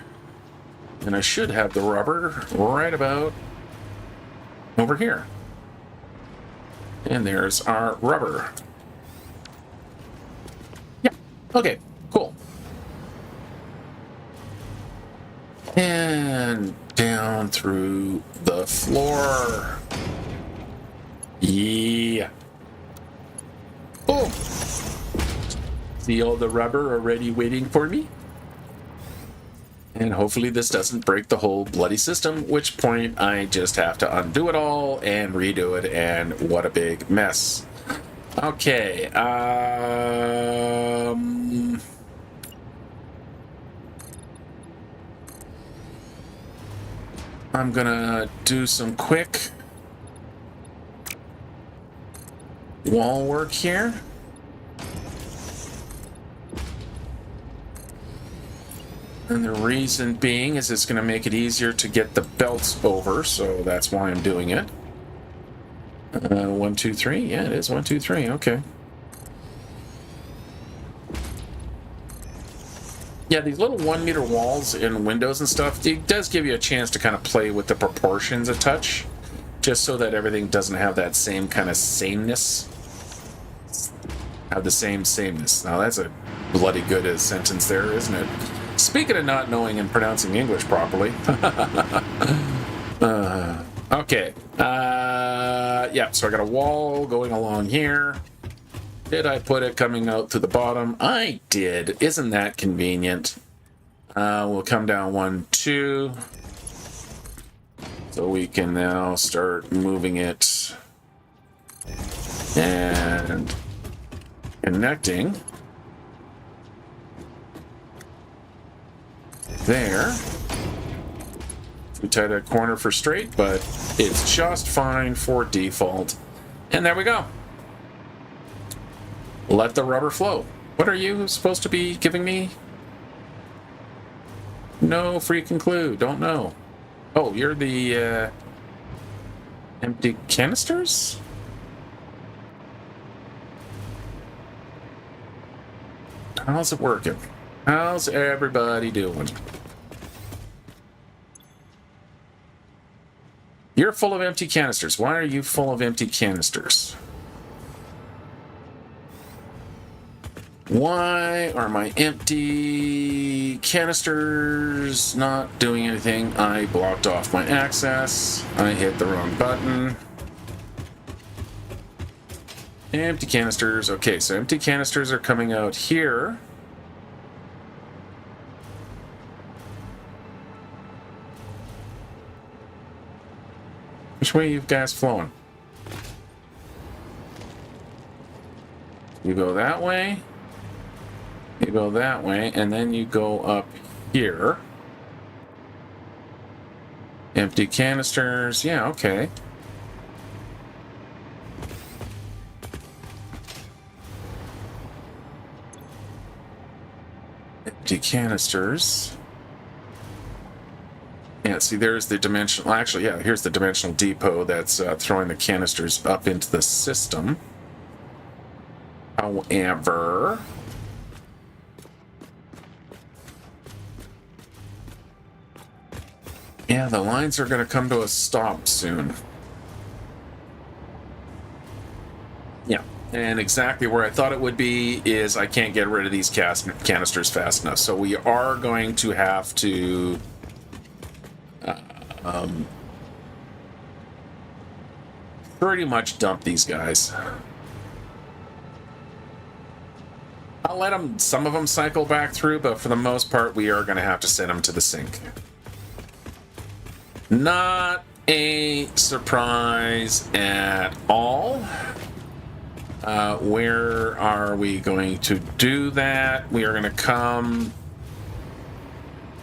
Speaker 1: And I should have the rubber right about over here. And there's our rubber. Yeah, okay, cool. And down through the floor. Yeah. Boom. See all the rubber already waiting for me? And hopefully this doesn't break the whole bloody system, which point I just have to undo it all and redo it, and what a big mess. Okay, I'm gonna do some quick wall work here. And the reason being is it's going to make it easier to get the belts over, so that's why I'm doing it. 1, 2, 3. Yeah, it is 1, 2, 3. Okay. Yeah, these little 1-meter walls in windows and stuff, it does give you a chance to kind of play with the proportions a touch, just so that everything doesn't have that same kind of sameness. Have the same sameness. Now that's a bloody good sentence there, isn't it? Speaking of not knowing and pronouncing English properly. Okay. Yeah, so I got a wall going along here. Did I put it coming out to the bottom? I did. Isn't that convenient? We'll come down 1, 2. So we can now start moving it and connecting. There. We tied a corner for straight, but it's just fine for default. And there we go. Let the rubber flow. What are you supposed to be giving me? No freaking clue. Don't know. Oh, you're the empty canisters? How's it working? How's everybody doing? You're full of empty canisters. Why are you full of empty canisters? Why are my empty canisters not doing anything? I blocked off my access. I hit the wrong button. Empty canisters. Okay, so empty canisters are coming out here. Which way are you guys flowing? You go that way. You go that way, and then you go up here. Empty canisters. Yeah, okay. Empty canisters. Yeah, see, there's the dimensional... Actually, yeah, here's the dimensional depot that's throwing the canisters up into the system. However... yeah, the lines are going to come to a stop soon. Yeah, and exactly where I thought it would be is I can't get rid of these canisters fast enough. So we are going to have to... pretty much dump these guys. I'll let them, some of them cycle back through, but for the most part, we are going to have to send them to the sink. Not a surprise at all. Where are we going to do that? We are going to come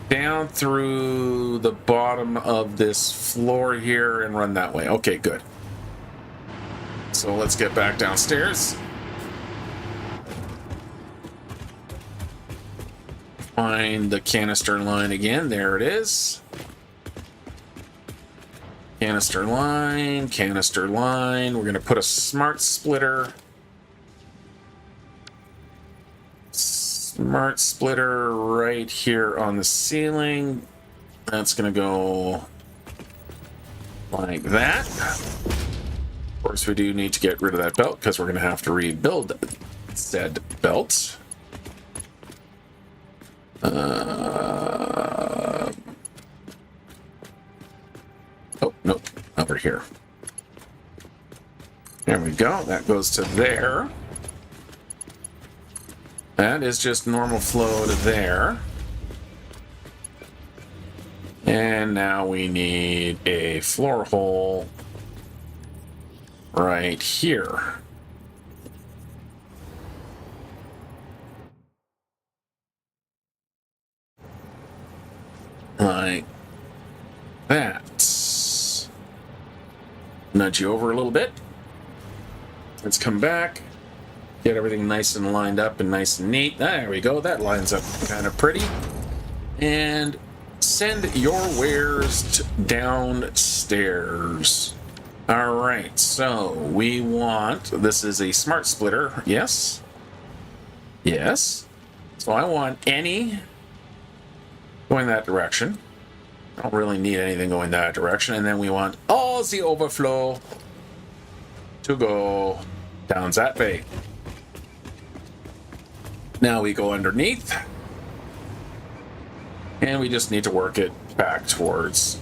Speaker 1: down through the bottom of this floor here and run that way. Okay, good. So let's get back downstairs. Find the canister line again. There it is. Canister line, canister line. We're going to put a smart splitter. Smart splitter right here on the ceiling. That's going to go like that. Of course, we do need to get rid of that belt because we're going to have to rebuild said belt. Oh, nope, over here. There we go. That goes to there. That is just normal flow to there. And now we need a floor hole right here. Like that. Nudge you over a little bit. Let's come back. Get everything nice and lined up and nice and neat. There we go. That lines up kind of pretty. And send your wares downstairs. All right. So we want, this is a smart splitter. Yes. Yes. So I want any going that direction. I don't really need anything going that direction. And then we want all the overflow to go down that way. Now we go underneath. And we just need to work it back towards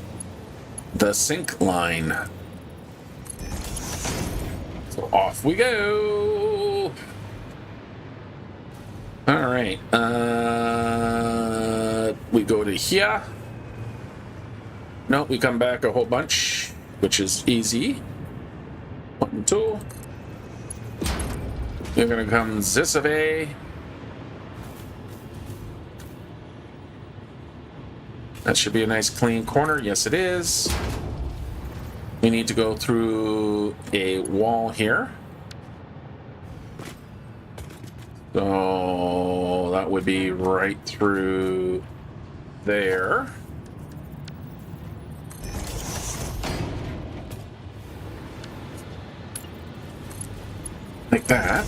Speaker 1: the sink line. So off we go. All right. We go to here. No, we come back a whole bunch, which is easy. 1 and 2. You're gonna come this way. That should be a nice clean corner. Yes, it is. We need to go through a wall here. So that would be right through there. Like that.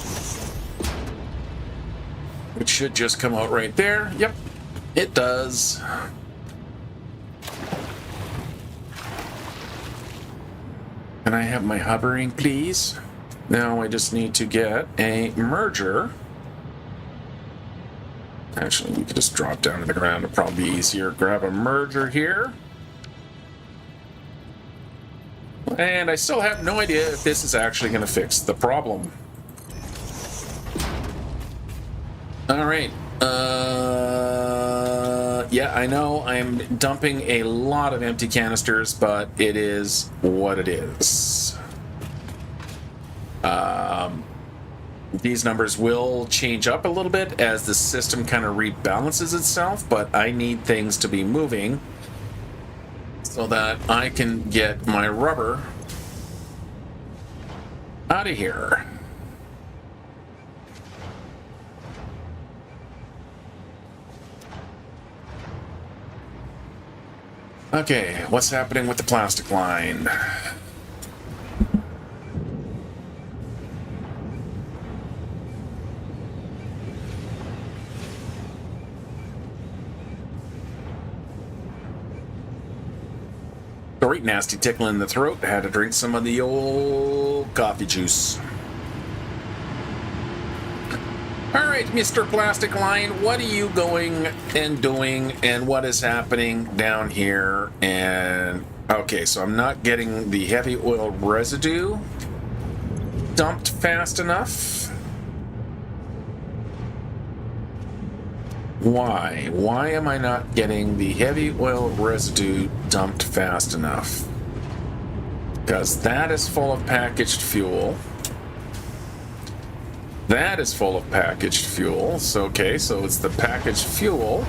Speaker 1: It should just come out right there. Yep, it does. Can I have my hovering, please? Now I just need to get a merger. Actually, we could just drop down to the ground. It'd probably be easier. Grab a merger here. And I still have no idea if this is actually going to fix the problem. All right. Yeah, I know I'm dumping a lot of empty canisters, but it is what it is. These numbers will change up a little bit as the system kind of rebalances itself, but I need things to be moving so that I can get my rubber out of here. Okay, what's happening with the plastic line? Sorry, nasty tickle in the throat. I had to drink some of the old coffee juice. All right, Mr. Plastic Line, what are you going and doing, and what is happening down here? And okay, so I'm not getting the heavy oil residue dumped fast enough. Why? Why am I not getting the heavy oil residue dumped fast enough? Because that is full of packaged fuel. That is full of packaged fuel. So, okay, so it's the packaged fuel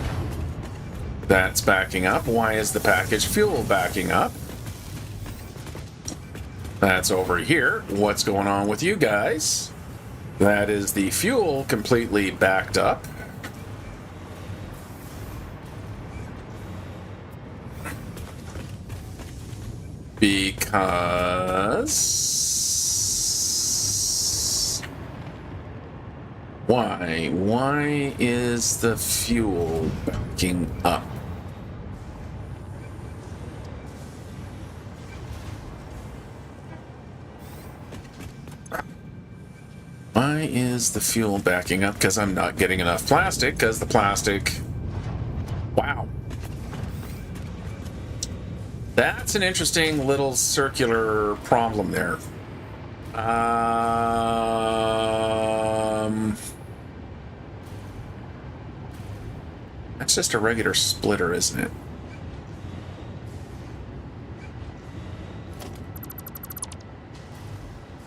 Speaker 1: that's backing up. Why is the packaged fuel backing up? That's over here. What's going on with you guys? That is the fuel completely backed up. Because... Why? Why is the fuel backing up? Why is the fuel backing up? Because I'm not getting enough plastic, because the plastic... Wow. That's an interesting little circular problem there. That's just a regular splitter, isn't it?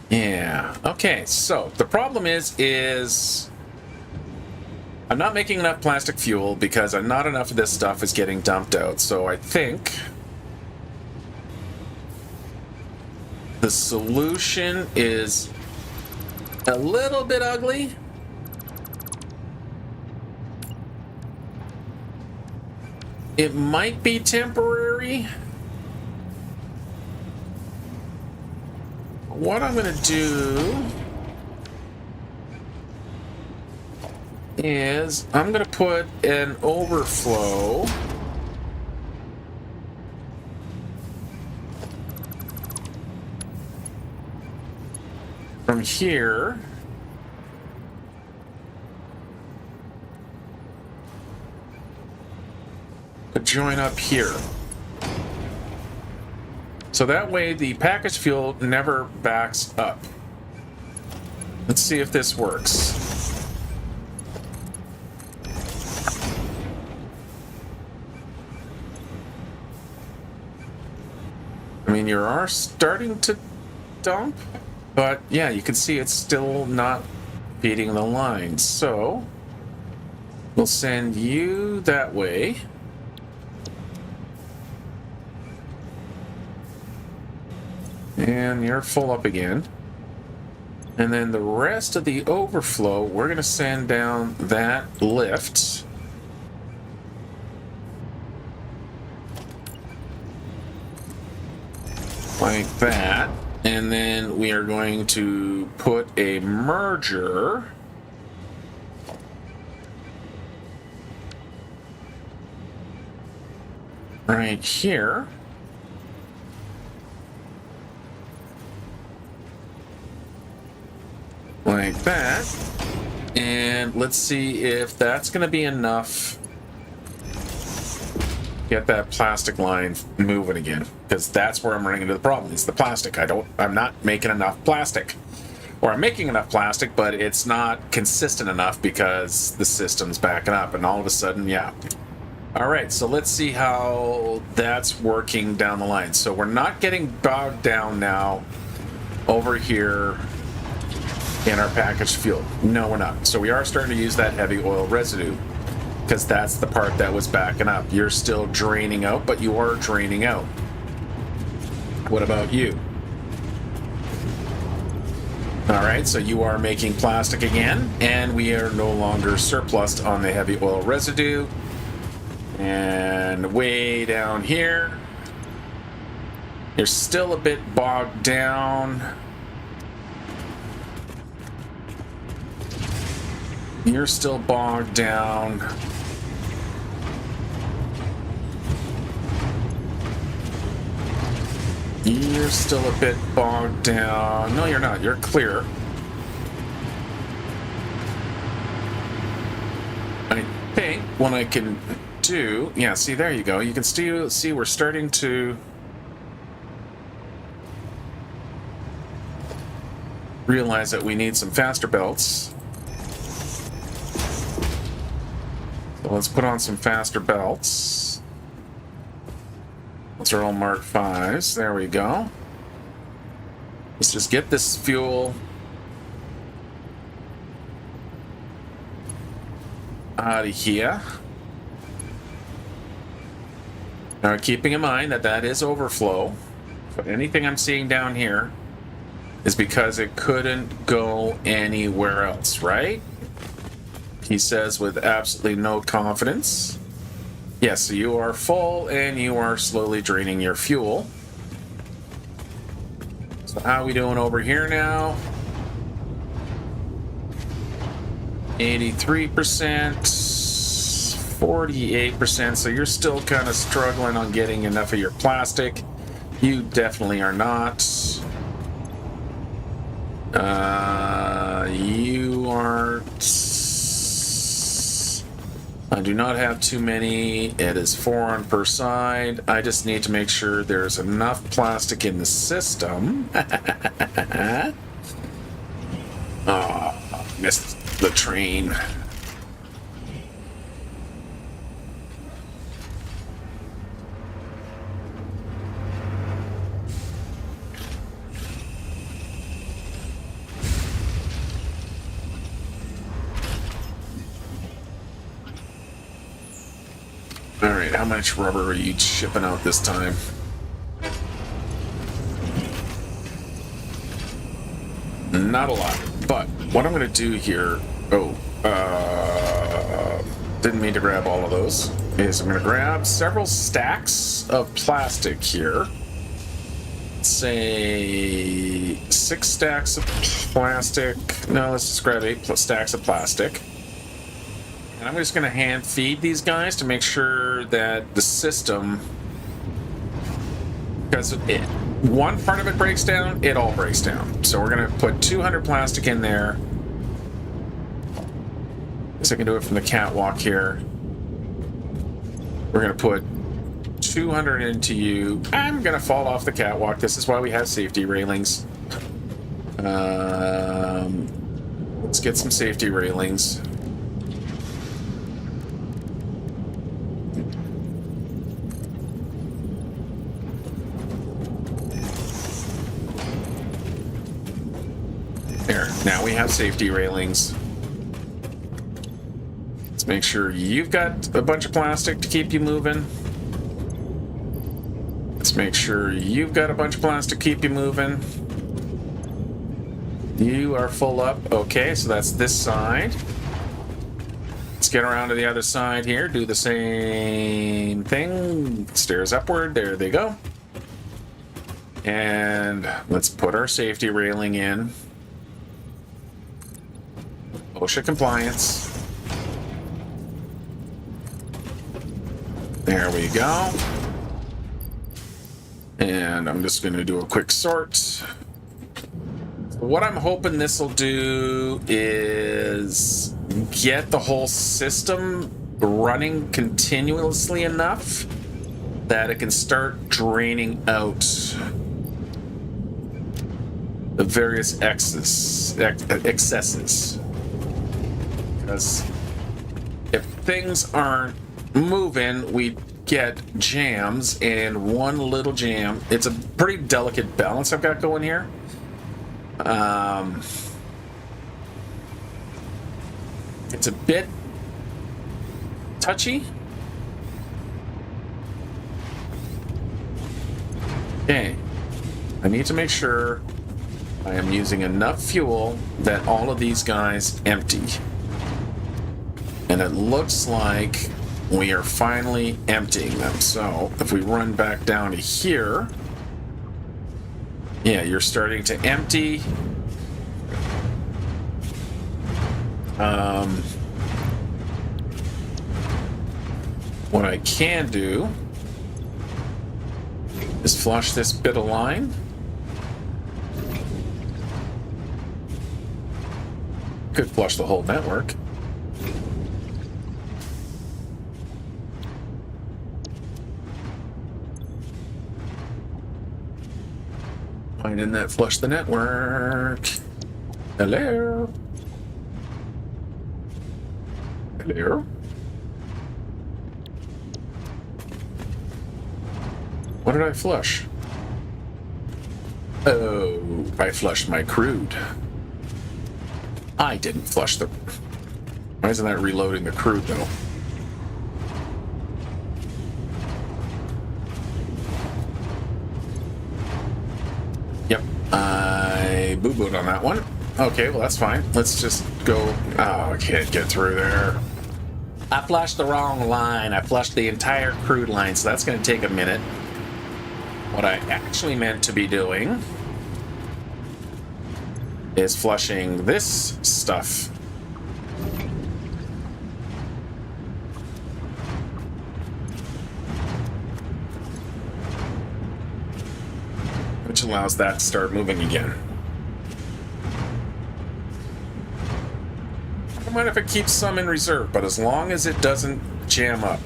Speaker 1: Yeah. Okay, so the problem is I'm not making enough plastic fuel because not enough of this stuff is getting dumped out. So I think the solution is a little bit ugly. It might be temporary. What I'm going to do is I'm going to put an overflow from here to join up here. So that way the packaged fuel never backs up. Let's see if this works. I mean, you are starting to dump, but yeah, you can see it's still not feeding the line. So we'll send you that way. And you're full up again. And then the rest of the overflow, we're going to send down that lift. Like that. And then we are going to put a merger right here. Like that. And let's see if that's going to be enough. Get that plastic line moving again, because that's where I'm running into the problem. It's the plastic. I'm not making enough plastic. Or I'm making enough plastic, but it's not consistent enough because the system's backing up, and all of a sudden, yeah. All right, so let's see how that's working down the line. So we're not getting bogged down now over here in our packaged fuel. No, we're not. So we are starting to use that heavy oil residue because that's the part that was backing up. You're still draining out, but you are draining out. What about you? All right, so you are making plastic again, and we are no longer surplused on the heavy oil residue. And way down here, you're still a bit bogged down. You're still bogged down. You're still a bit bogged down. No, you're not. You're clear. I think what I can do... Yeah, see, there you go. You can still see we're starting to realize that we need some faster belts. So let's put on some faster belts. Those are all Mark 5s. There we go. Let's just get this fuel out of here. Now, keeping in mind that that is overflow, but anything I'm seeing down here is because it couldn't go anywhere else, right? He says with absolutely no confidence. Yes, so you are full and you are slowly draining your fuel. So how are we doing over here now? 83%, 48%, so you're still kind of struggling on getting enough of your plastic. You definitely are not. You aren't. I do not have too many. It is 4 on per side. I just need to make sure there's enough plastic in the system. Oh, missed the train. Alright, how much rubber are you shipping out this time? Not a lot, but what I'm going to do here... didn't mean to grab all of those. Is I'm going to grab several stacks of plastic here. Let's say 6 stacks of plastic. No, let's just grab 8 stacks of plastic. And I'm just going to hand feed these guys to make sure that the system, because one part of it breaks down, it all breaks down. So we're going to put 200 plastic in there. So I can do it from the catwalk here. We're going to put 200 into you. I'm going to fall off the catwalk. This is why we have safety railings. Let's get some safety railings. There, now we have safety railings. Let's make sure you've got a bunch of plastic to keep you moving. Let's make sure you've got a bunch of plastic to keep you moving. You are full up. Okay, so that's this side. Let's get around to the other side here. Do the same thing. Stairs upward. There they go. And let's put our safety railing in. OSHA compliance. There we go. And I'm just going to do a quick sort. What I'm hoping this will do is get the whole system running continuously enough that it can start draining out the various excesses. Because if things aren't moving, we get jams, and one little jam, it's a pretty delicate balance I've got going here. It's a bit touchy. Okay, I need to make sure I am using enough fuel that all of these guys empty. And it looks like we are finally emptying them. So if we run back down to here, yeah, you're starting to empty. What I can do is flush this bit of line. Could flush the whole network. Why didn't that flush the network? Hello? Hello? What did I flush? Oh, I flushed my crude. I didn't flush the... Why isn't that reloading the crude, though? Yep, I boo-booed on that one. Okay, well, that's fine. Let's just go... Oh, I can't get through there. I flushed the wrong line. I flushed the entire crude line, so that's going to take a minute. What I actually meant to be doing is flushing this stuff. Which allows that to start moving again. I don't mind if it keeps some in reserve, but as long as it doesn't jam up.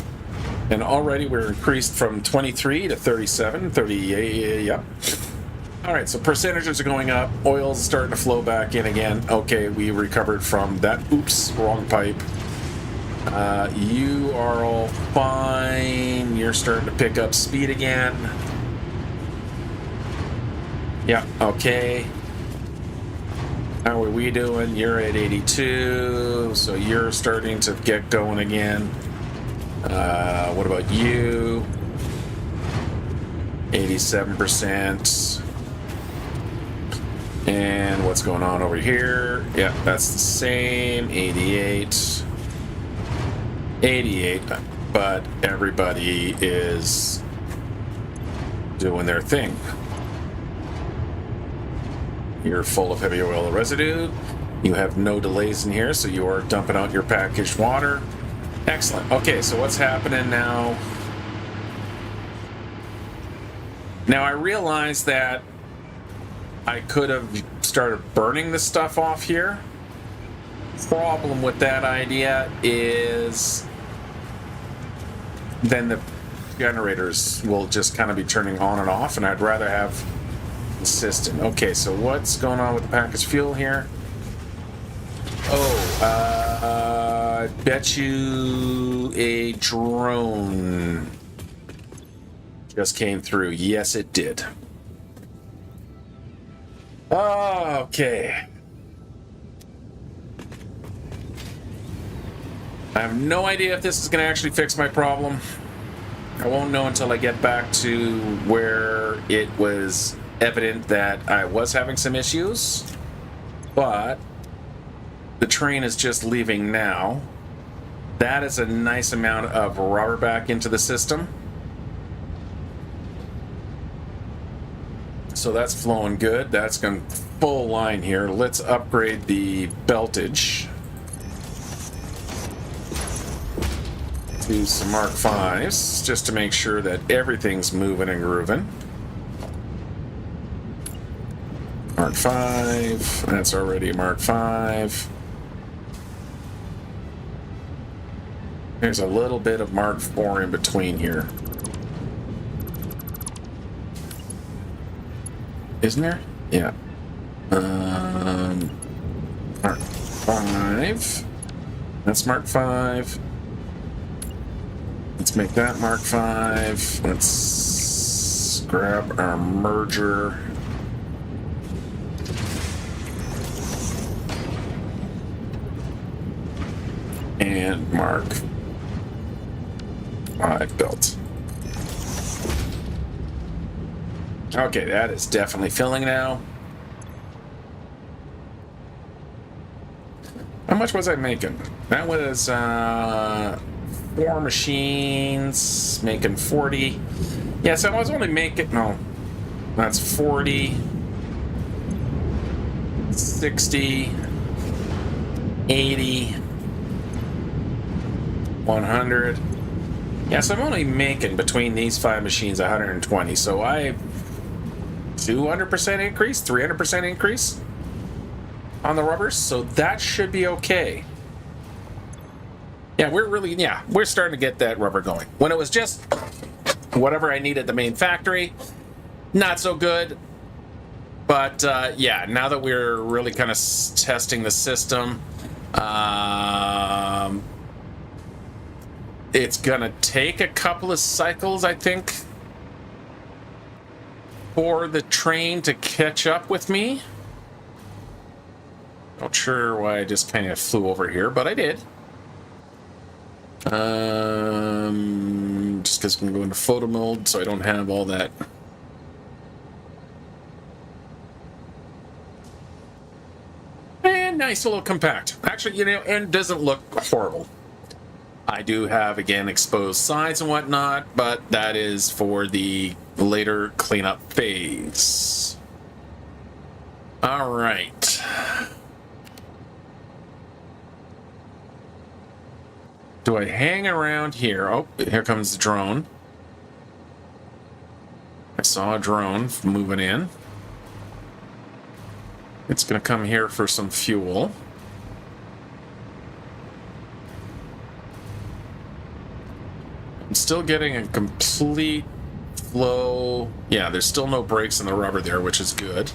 Speaker 1: And already we're increased from 23 to 37, 38, yep. All right, so percentages are going up. Oil's starting to flow back in again. Okay, we recovered from that. Oops, wrong pipe. You are all fine. You're starting to pick up speed again. Yeah, okay. How are we doing? You're at 82, so you're starting to get going again. What about you? 87%. And what's going on over here? Yeah, that's the same. 88. 88. But everybody is doing their thing. You're full of heavy oil residue. You have no delays in here, so you are dumping out your packaged water. Excellent. Okay, so what's happening now? Now, I realize that I could have started burning this stuff off here. Problem with that idea is then the generators will just kind of be turning on and off, and I'd rather have the system. Okay, so what's going on with the packaged fuel here? I bet you a drone just came through. Yes, it did. Okay. I have no idea if this is going to actually fix my problem. I won't know until I get back to where it was evident that I was having some issues. But the train is just leaving now. That is a nice amount of rubber back into the system. So that's flowing good. That's going full line here. Let's upgrade the beltage to some Mark 5s just to make sure that everything's moving and grooving. Mark 5, that's already a Mark 5. There's a little bit of Mark 4 in between here. Isn't there? Yeah. Mark 5. That's Mark 5. Let's make that Mark 5. Let's grab our merger. And Mark 5 belt. Okay, that is definitely filling now. How much was I making? That was 4 machines, making 40. Yeah, so I was only making, no, that's 40, 60, 80, 100. Yeah, so I'm only making between these 5 machines 120. So I 200% increase, 300% increase on the rubbers. So that should be okay. Yeah, we're starting to get that rubber going. When it was just whatever I need at the main factory, not so good. But yeah, now that we're really kind of testing the system, it's gonna take a couple of cycles, I think, for the train to catch up with me. Not sure why I just kind of flew over here, but I did. Just because I'm going to go into photo mode, so I don't have all that. And nice little compact. Actually, you know, and doesn't look horrible. I do have, again, exposed sides and whatnot, but that is for the later cleanup phase. All right. Do I hang around here? Oh, here comes the drone. I saw a drone moving in. It's going to come here for some fuel. I'm still getting a complete flow. Yeah, there's still no brakes in the rubber there, which is good.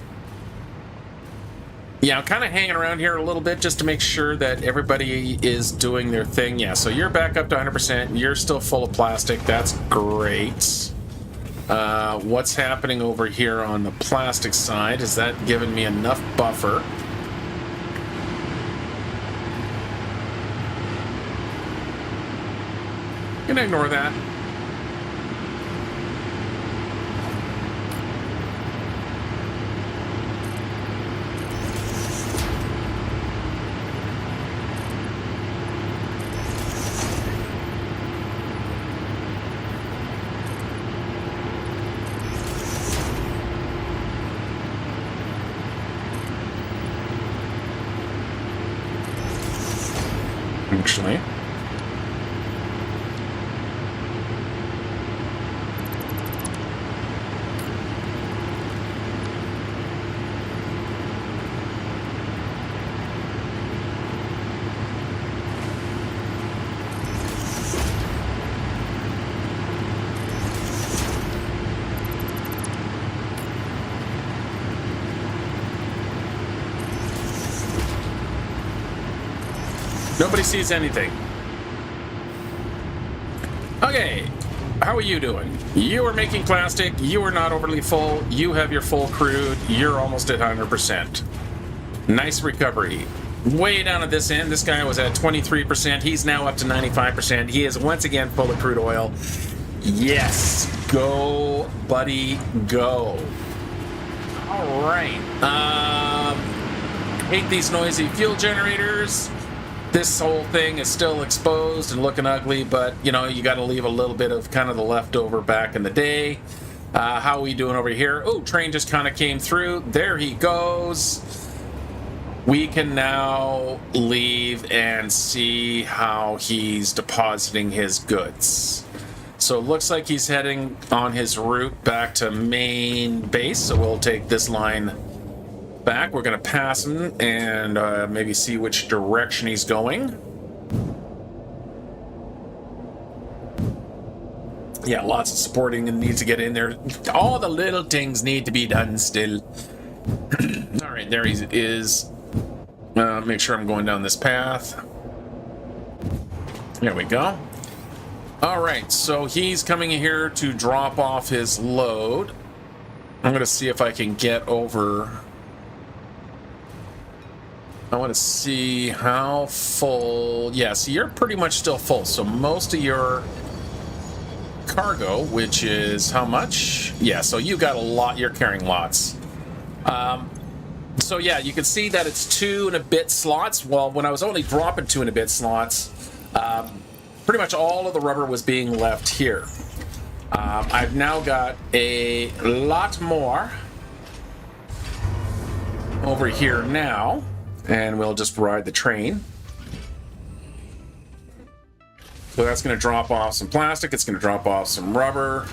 Speaker 1: Yeah, I'm kind of hanging around here a little bit just to make sure that everybody is doing their thing. Yeah, so you're back up to 100%. You're still full of plastic. That's great. What's happening over here on the plastic side? Is that giving me enough buffer? I'm gonna ignore that. Actually. Nobody sees anything. Okay, how are you doing? You are making plastic, you are not overly full, you have your full crude, you're almost at 100%. Nice recovery. Way down at this end, this guy was at 23%, he's now up to 95%. He is once again full of crude oil. Yes, go, buddy, go. All right. Hate these noisy fuel generators. This whole thing is still exposed and looking ugly, but, you know, you got to leave a little bit of kind of the leftover back in the day. How are we doing over here? Oh, train just kind of came through. There he goes. We can now leave and see how he's depositing his goods. So it looks like he's heading on his route back to main base, so we'll take this line back. We're going to pass him and maybe see which direction he's going. Yeah, lots of supporting and needs to get in there. All the little things need to be done still. All right, there he is. Make sure I'm going down this path. There we go. All right, so he's coming here to drop off his load. I'm going to see if I can get over. I want to see how full. Yeah, so you're pretty much still full. So most of your cargo, which is how much? Yeah, so you got a lot. You're carrying lots. So yeah, you can see that it's 2 and a bit slots. Well, when I was only dropping 2 and a bit slots, pretty much all of the rubber was being left here. I've now got a lot more over here now. And we'll just ride the train. So that's going to drop off some plastic. It's going to drop off some rubber.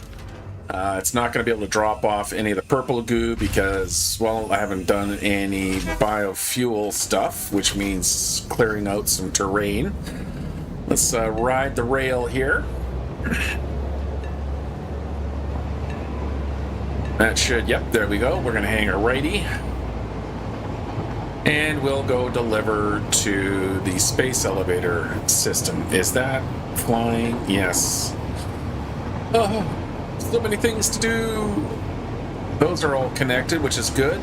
Speaker 1: It's not going to be able to drop off any of the purple goo because, well, I haven't done any biofuel stuff, which means clearing out some terrain. Let's ride the rail here. That should, yep, there we go. We're going to hang a righty. And we'll go deliver to the space elevator system. Is that flying? Yes. Oh, so many things to do. Those are all connected, which is good.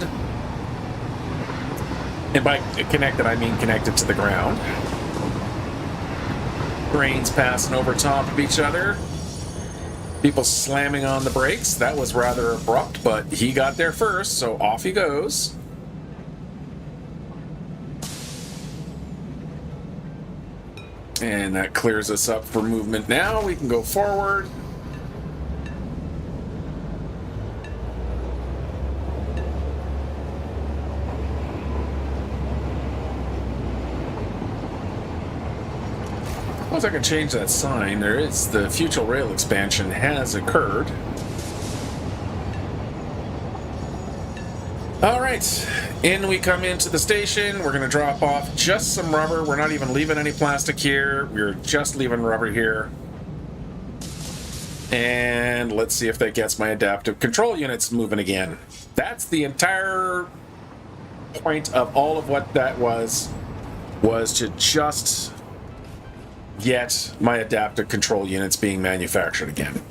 Speaker 1: And by connected, I mean connected to the ground. Trains passing over top of each other. People slamming on the brakes. That was rather abrupt, but he got there first, so off he goes. And that clears us up for movement now. We can go forward. Suppose I can change that sign. There is the future rail expansion has occurred. All right, in we come into the station. We're going to drop off just some rubber. We're not even leaving any plastic here. We're just leaving rubber here. And let's see if that gets my adaptive control units moving again. That's the entire point of all of what that was to just get my adaptive control units being manufactured again.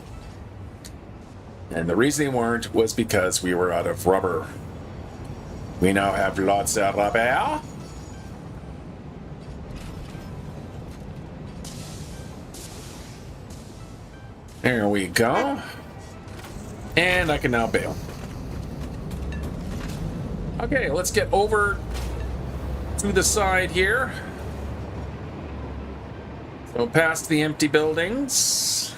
Speaker 1: And the reason they weren't was because we were out of rubber. We now have lots of rubber. There we go. And I can now bail. Okay, let's get over to the side here. So past the empty buildings.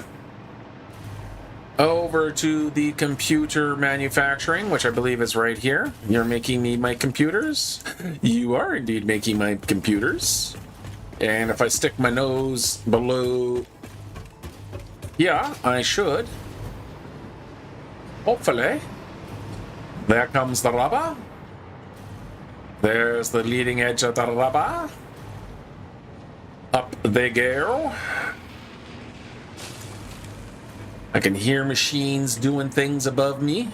Speaker 1: Over to the computer manufacturing, which I believe is right here. You're making me my computers? You are indeed making my computers. And if I stick my nose below... Yeah, I should. Hopefully. There comes the rubber. There's the leading edge of the rubber. Up they go. I can hear machines doing things above me.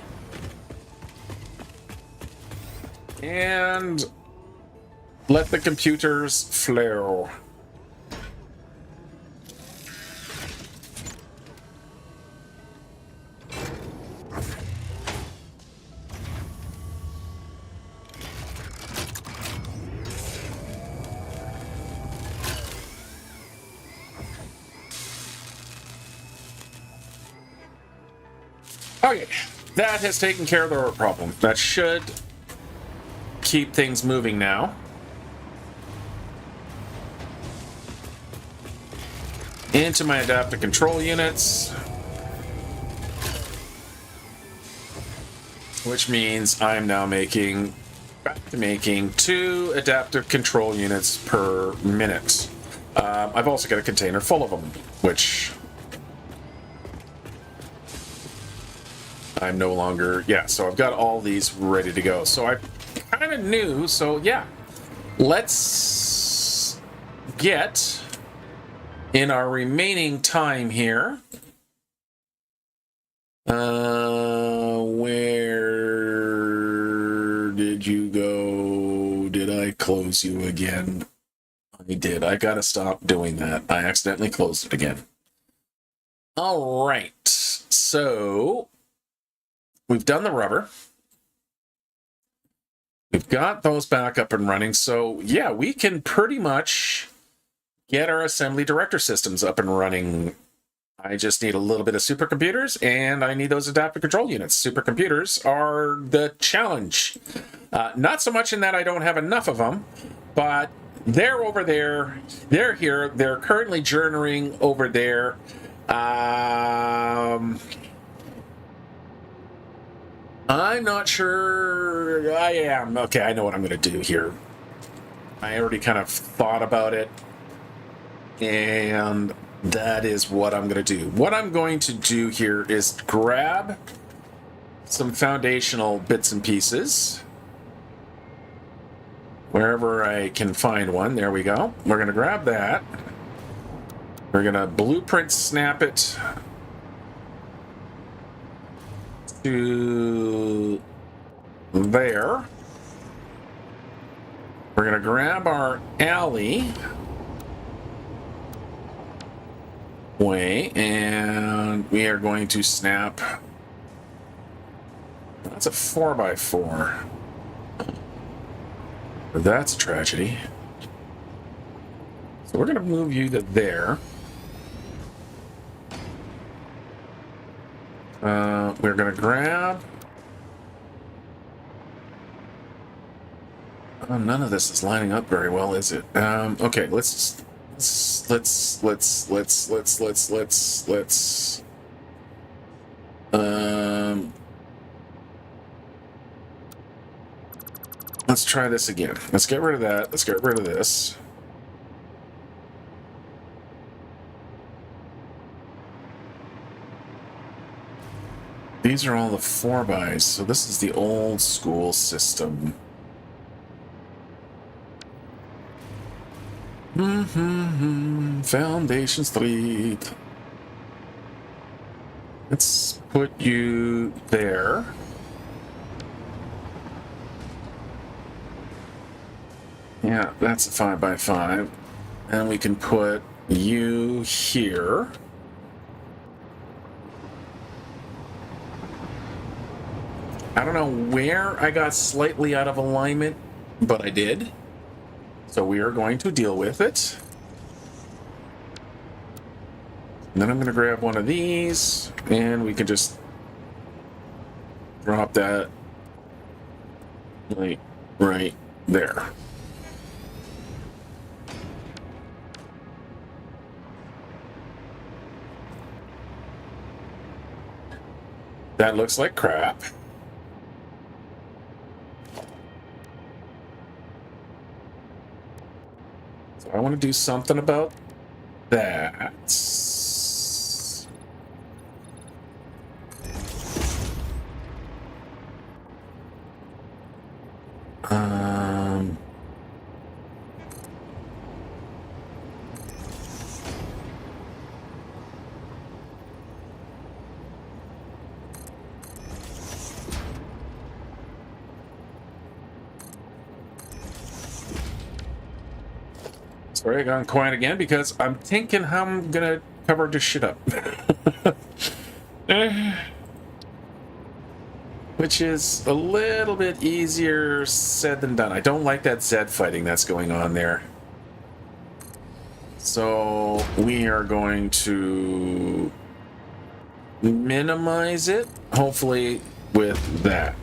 Speaker 1: And let the computers flow. Okay, that has taken care of the problem. That should keep things moving now. Into my adaptive control units. Which means I'm now back to making 2 adaptive control units per minute. I've also got a container full of them, which... I'm no longer... Yeah, so I've got all these ready to go. So I kind of knew, so yeah. Let's get, in our remaining time here... where did you go? Did I close you again? I did. I gotta stop doing that. I accidentally closed it again. All right. So... we've done the rubber. We've got those back up and running. So, yeah, we can pretty much get our assembly director systems up and running. I just need a little bit of supercomputers, and I need those adaptive control units. Supercomputers are the challenge. Not so much in that I don't have enough of them, but they're over there. They're here. They're currently journeying over there. I'm not sure I am. Okay, I know what I'm going to do here. I already kind of thought about it, and that is what I'm going to do. What I'm going to do here is grab some foundational bits and pieces. Wherever I can find one, there we go. We're going to grab that. We're going to blueprint snap it to there. We're going to grab our alley way, and we are going to snap That's a 4x4. That's a tragedy. So we're going to move you to there. We're going to grab... none of this is lining up very well, is it? Okay, let's try this again. Let's get rid of that. Let's get rid of this. These are all the 4x, so this is the old school system. Foundation Street. Let's put you there. Yeah, that's a 5x5. And we can put you here. I don't know where I got slightly out of alignment, but I did. So we are going to deal with it. And then I'm going to grab one of these, and we can just drop that like right there. That looks like crap. So I want to do something about that. Sorry, I got quiet again because I'm thinking how I'm gonna cover this shit up. Which is a little bit easier said than done. I don't like that Z fighting that's going on there. So we are going to minimize it, hopefully with that.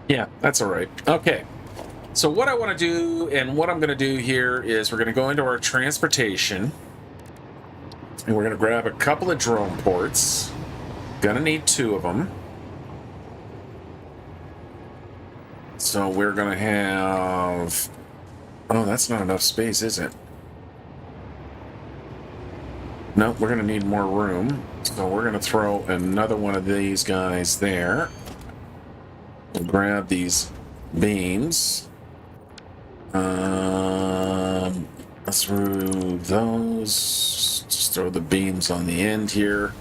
Speaker 1: Yeah, that's all right. Okay. So what I want to do and what I'm going to do here is we're going to go into our transportation and we're going to grab a couple of drone ports. Gonna need 2 of them. So we're going to have... Oh, that's not enough space, is it? No, we're going to need more room. So we're going to throw another one of these guys there. We'll grab these beams. Let's throw those. Just throw the beams on the end here.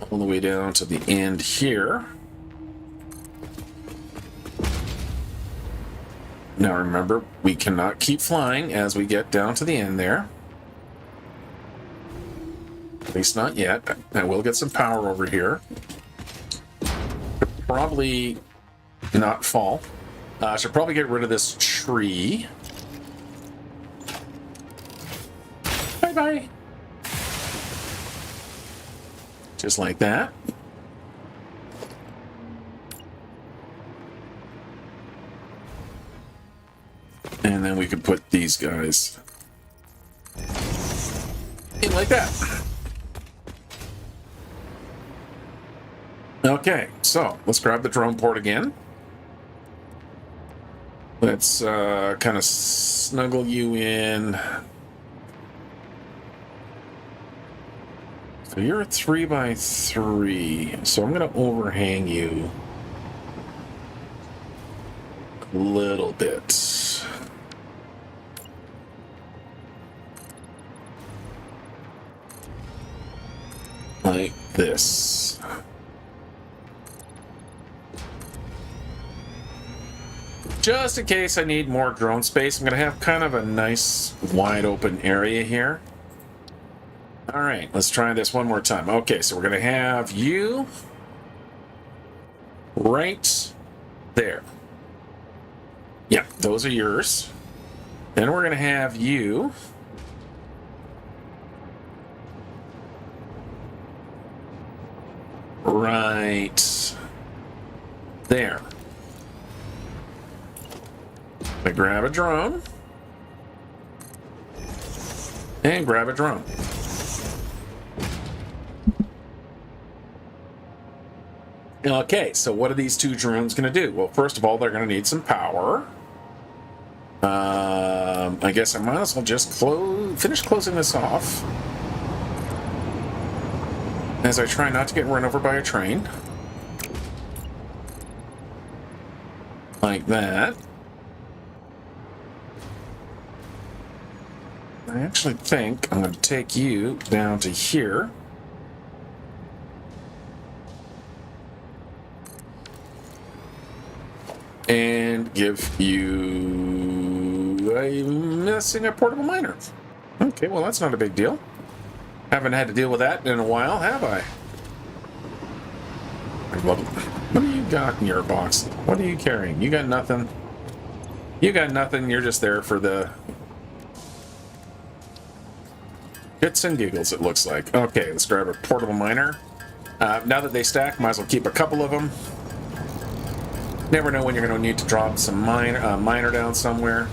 Speaker 1: All the way down to the end here. Now remember, we cannot keep flying as we get down to the end there. At least not yet. I will get some power over here. Probably not fall. I should probably get rid of this tree. Bye-bye. Just like that. And then we can put these guys in like that. Okay, so let's grab the drone port again. Let's kind of snuggle you in. So you're a 3x3, so I'm going to overhang you a little bit. Like this. Just in case I need more drone space, I'm going to have kind of a nice wide open area here. All right, let's try this one more time. Okay, so we're going to have you right there. Yeah, those are yours. Then we're going to have you right there. I grab a drone and grab a drone. Okay, so what are these two drones going to do? Well, first of all, they're going to need some power. I guess I might as well just finish closing this off as I try not to get run over by a train. Like that. I actually think I'm going to take you down to here. And give you a portable miner. Okay, well, that's not a big deal. Haven't had to deal with that in a while, have I? What do you got in your box? What are you carrying? You got nothing. You got nothing. You're just there for the bits and giggles, it looks like. Okay, let's grab a portable miner. Now that they stack, might as well keep a couple of them. Never know when you're going to need to drop some miner down somewhere.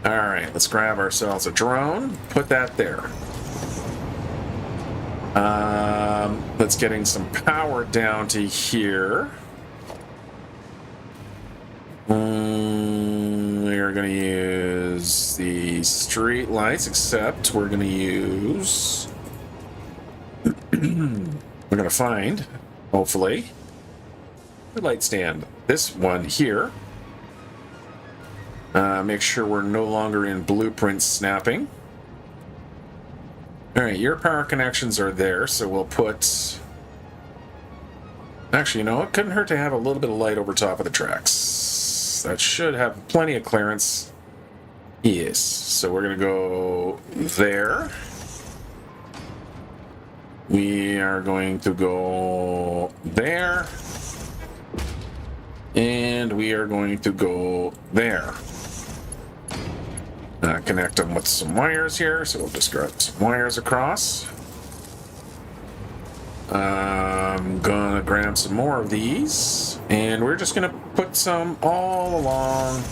Speaker 1: Alright, let's grab ourselves a drone. Put that there. Let's getting some power down to here. We're going to use the street lights, except we're going to use... we're going to find, hopefully, the light stand. This one here. Make sure we're no longer in blueprint snapping. Alright, your power connections are there, so we'll put... Actually, you know, it couldn't hurt to have a little bit of light over top of the tracks. That should have plenty of clearance. Yes, so we're going to go there. We are going to go there. And we are going to go there. Connect them with some wires here, so we'll just grab some wires across. I'm gonna grab some more of these, and we're just gonna put some all along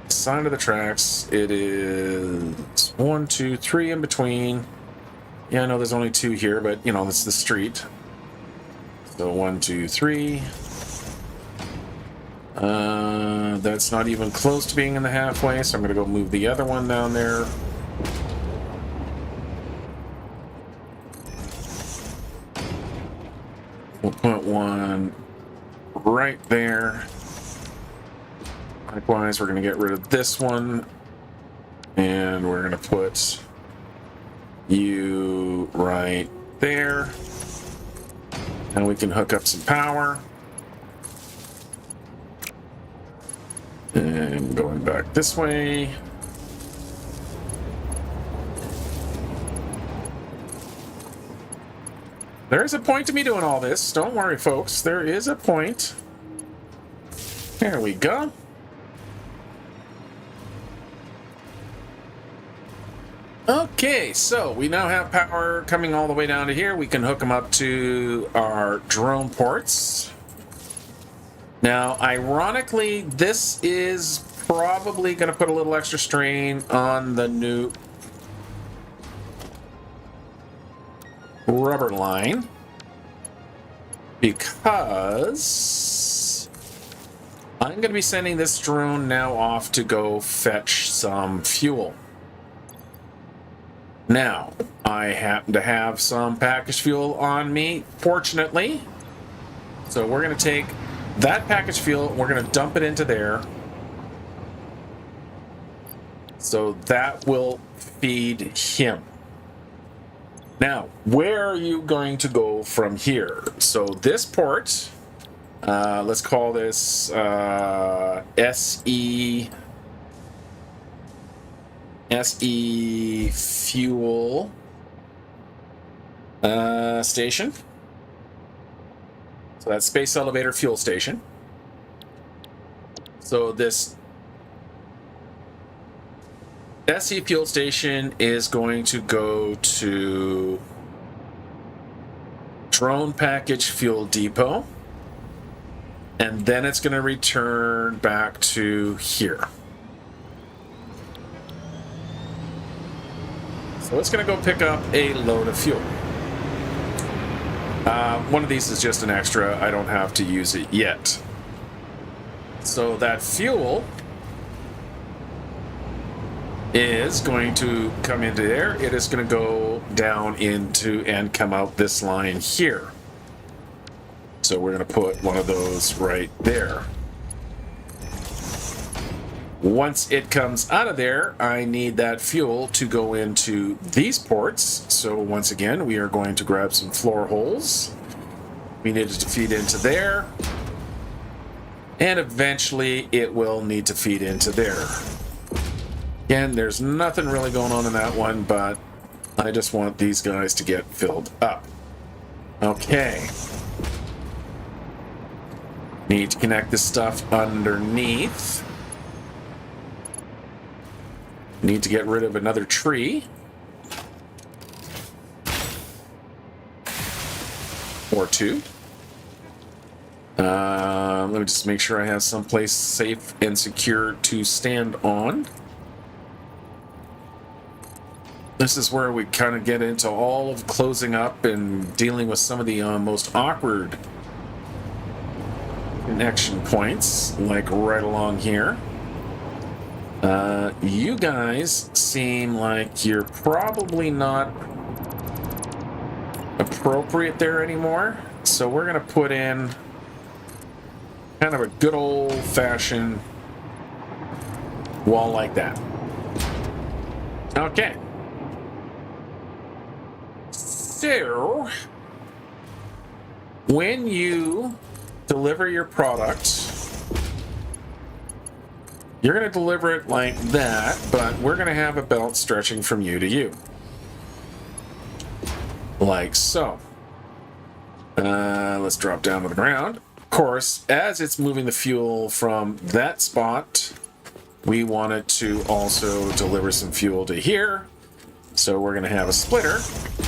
Speaker 1: the side of the tracks. It is 1, 2, 3 in between. Yeah, I know there's only 2 here, but you know, that's the street. So 1, 2, 3. That's not even close to being in the halfway, so I'm going to go move the other one down there. We'll put one right there. Likewise, we're going to get rid of this one, and we're going to put you right there. And we can hook up some power. And going back this way. There is a point to me doing all this. Don't worry, folks. There is a point. There we go. Okay, so we now have power coming all the way down to here. We can hook them up to our drone ports. Now, ironically, this is probably going to put a little extra strain on the new rubber line, because I'm going to be sending this drone now off to go fetch some fuel. Now, I happen to have some packaged fuel on me, fortunately. So we're going to take that packaged fuel, we're going to dump it into there. So that will feed him. Now, where are you going to go from here? So this port, let's call this SE fuel Station. So that's Space Elevator Fuel Station. So this SE Fuel Station is going to go to Drone Package Fuel Depot. And then it's going to return back to here. So it's going to go pick up a load of fuel. One of these is just an extra. I don't have to use it yet. So that fuel is going to come into there. It is going to go down into and come out this line here. So we're going to put one of those right there. Once it comes out of there, I need that fuel to go into these ports. So once again, we are going to grab some floor holes. We need it to feed into there. And eventually it will need to feed into there. Again, there's nothing really going on in that one, but I just want these guys to get filled up. Okay. Need to connect this stuff underneath. Need to get rid of another tree. Or two. Let me just make sure I have someplace safe and secure to stand on. This is where we kind of get into all of closing up and dealing with some of the most awkward connection points, like right along here. You guys seem like you're probably not appropriate there anymore, so we're going to put in kind of a good old-fashioned wall like that. Okay. So, when you deliver your product, you're going to deliver it like that, but we're going to have a belt stretching from you to you. Like so. Let's drop down to the ground. Of course, as it's moving the fuel from that spot, we want it to also deliver some fuel to here. So we're going to have a splitter,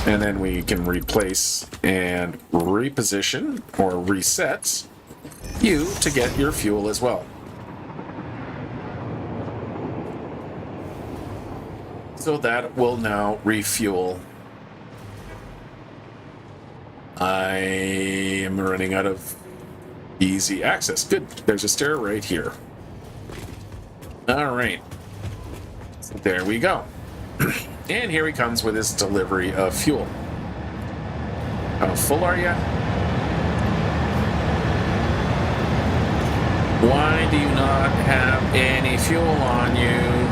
Speaker 1: and then we can replace and reposition or reset you to get your fuel as well. So that will now refuel. I am running out of easy access. Good. There's a stair right here. All right. There we go. And here he comes with his delivery of fuel. How full are you? Why do you not have any fuel on you?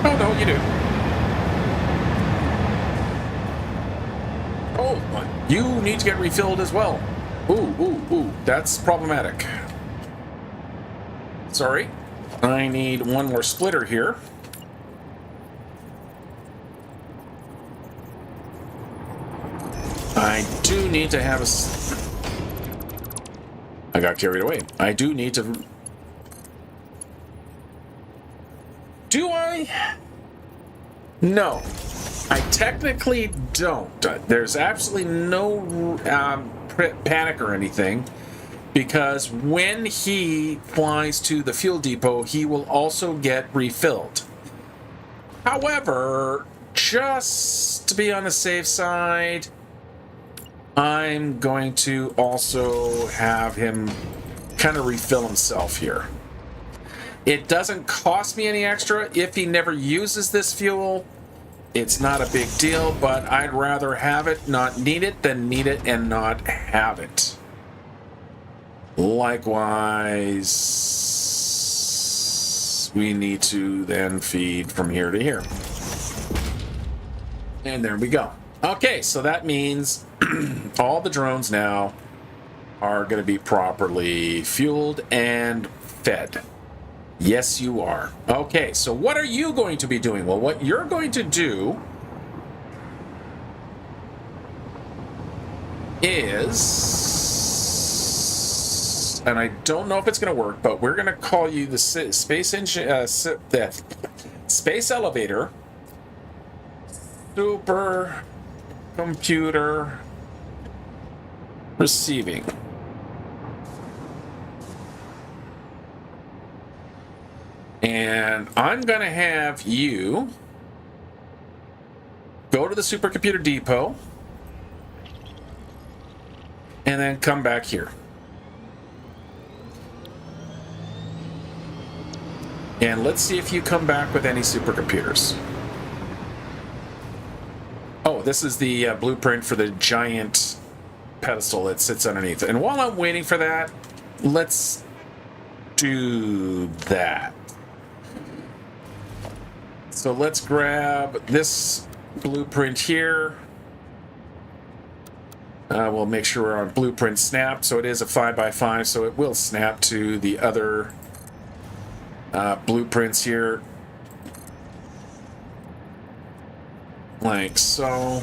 Speaker 1: Oh, no, you do. Oh, you need to get refilled as well. Ooh, that's problematic. Sorry. I need one more splitter here. I do need to have I got carried away. I do need to... Do I? No. I technically don't. There's absolutely no panic or anything, because when he flies to the fuel depot, he will also get refilled. However, just to be on the safe side, I'm going to also have him kind of refill himself here. It doesn't cost me any extra if he never uses this fuel. It's not a big deal, but I'd rather have it, not need it, than need it and not have it. Likewise, we need to then feed from here to here. And there we go. Okay, so that means all the drones now are going to be properly fueled and fed. Yes, you are. Okay, so what are you going to be doing? Well, what you're going to do is, and I don't know if it's going to work, but we're going to call you the space elevator supercomputer receiving. And I'm going to have you go to the supercomputer depot and then come back here. And let's see if you come back with any supercomputers. Oh, this is the blueprint for the giant pedestal that sits underneath. And while I'm waiting for that, let's do that. So let's grab this blueprint here. We'll make sure we're on blueprint snap. So it is a 5x5, so it will snap to the other blueprints here. Like so.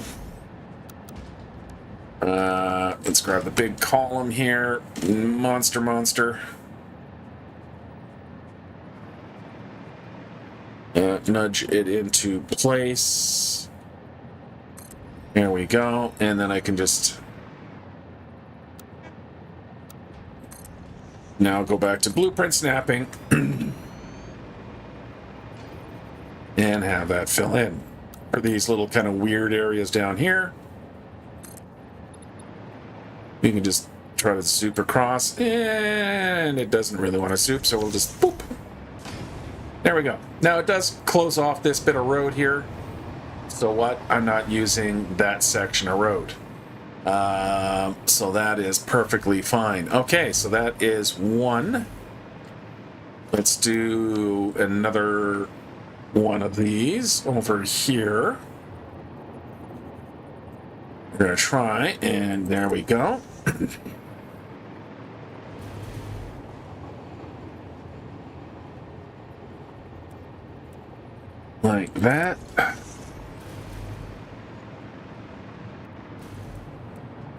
Speaker 1: Let's grab the big column here. Monster. Nudge it into place. There we go. And then I can just now go back to blueprint snapping and have that fill in for these little kind of weird areas down here. You can just try to zoop across, and it doesn't really want to zoop, so we'll just boop. There we go. Now it does close off this bit of road here. So what? I'm not using that section of road. So that is perfectly fine. Okay, so that is one. Let's do another one of these over here. We're going to try, and there we go. Like that.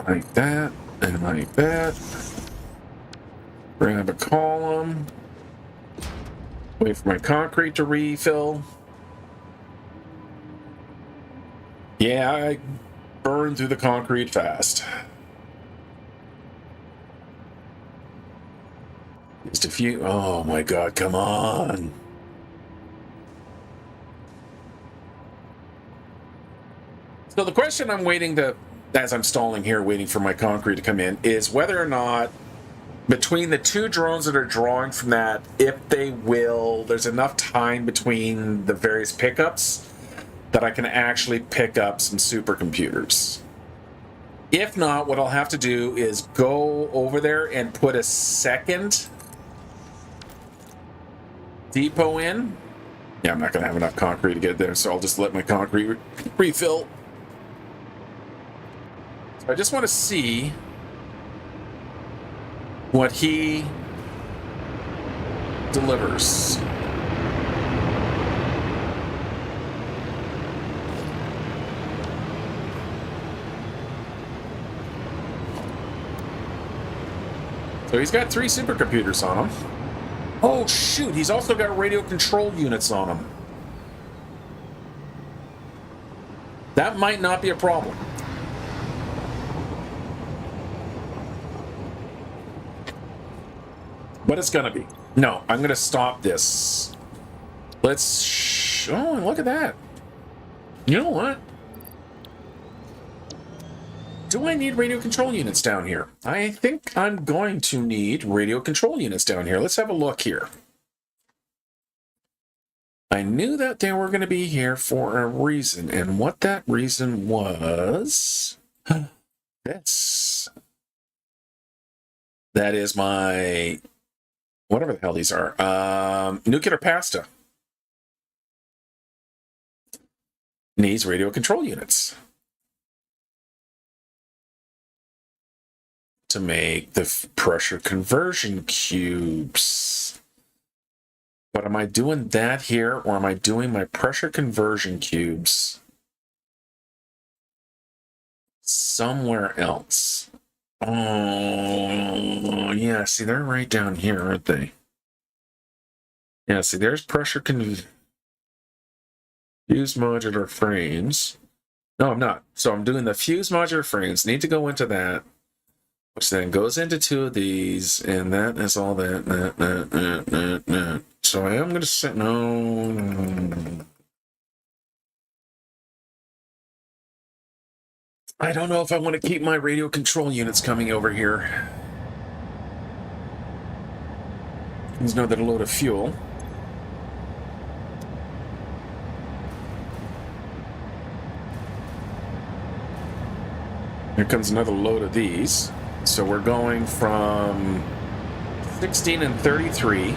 Speaker 1: Like that, and like that. Grab a column. Wait for my concrete to refill. Yeah, I burn through the concrete fast. Just a few. Oh my god, come on. So the question I'm waiting to, as I'm stalling here, waiting for my concrete to come in, is whether or not between the two drones that are drawing from that, if they will, there's enough time between the various pickups that I can actually pick up some supercomputers. If not, what I'll have to do is go over there and put a second depot in. Yeah, I'm not going to have enough concrete to get there, so I'll just let my concrete refill. So I just want to see what he delivers. So he's got 3 supercomputers on him. Oh shoot, he's also got radio control units on him. That might not be a problem. But it's gonna be. No, I'm gonna stop this. Let's. Oh, look at that. You know what? Do I need radio control units down here? I think I'm going to need radio control units down here. Let's have a look here. I knew that they were going to be here for a reason, and what that reason was... this. That is my... whatever the hell these are. Nuclear pasta. Needs radio control units to make the pressure conversion cubes. But am I doing that here, or am I doing my pressure conversion cubes somewhere else? Oh, yeah, see, they're right down here, aren't they? Yeah, see, there's pressure fused modular frames. No, I'm not. So I'm doing the fused modular frames. Need to go into that, which then goes into two of these, and that is all that. So I am going to set... No. I don't know if I want to keep my radio control units coming over here. There's another load of fuel. Here comes another load of these. So we're going from 16 and 33.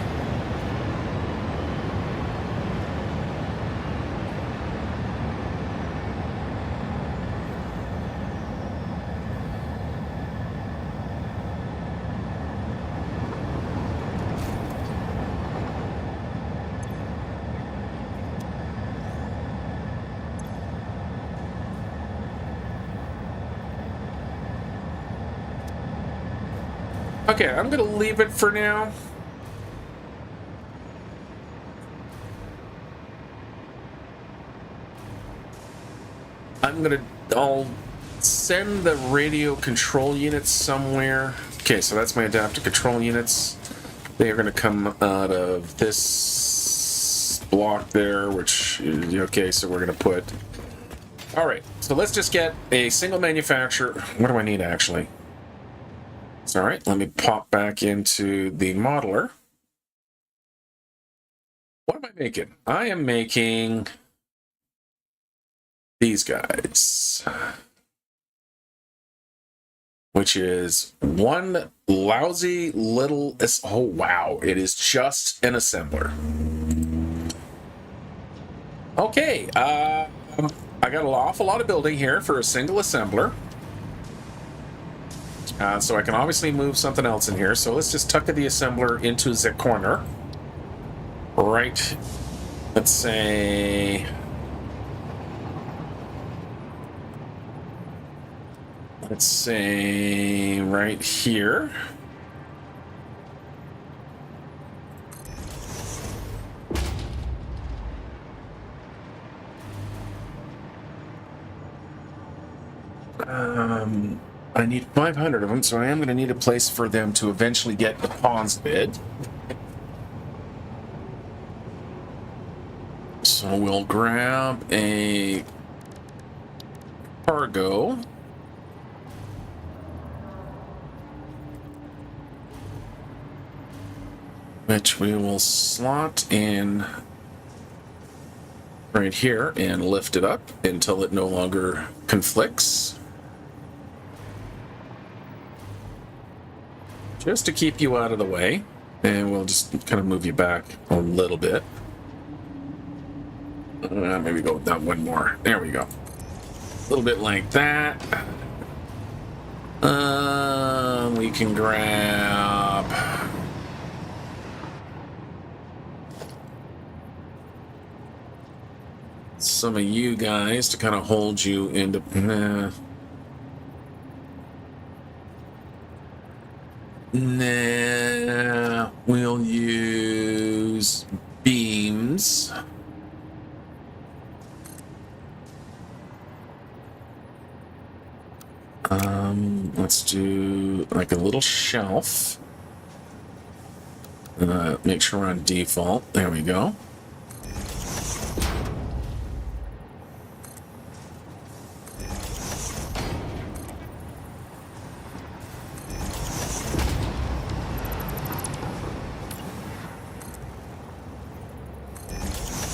Speaker 1: Okay, I'm going to leave it for now. I'll send the radio control units somewhere. Okay, so that's my adaptive control units. They are going to come out of this block there, which, okay, so we're going to put... All right, so let's just get a single manufacturer. What do I need, actually? All right, let me pop back into the modeler. What am I making? I am making these guys, which is one lousy little... Oh, wow, it is just an assembler. Okay, I got an awful lot of building here for a single assembler. So I can obviously move something else in here. So let's just tuck the assembler into the corner. Right. Let's say... right here. I need 500 of them, so I am going to need a place for them to eventually get deposited. So we'll grab a cargo. Which we will slot in right here and lift it up until it no longer conflicts. Just to keep you out of the way, and we'll just kind of move you back a little bit. Maybe go down one more. There we go. A little bit like that. We can grab... some of you guys to kind of hold you into... Nah, we'll use beams. Let's do like a little shelf. Make sure we're on default. There we go.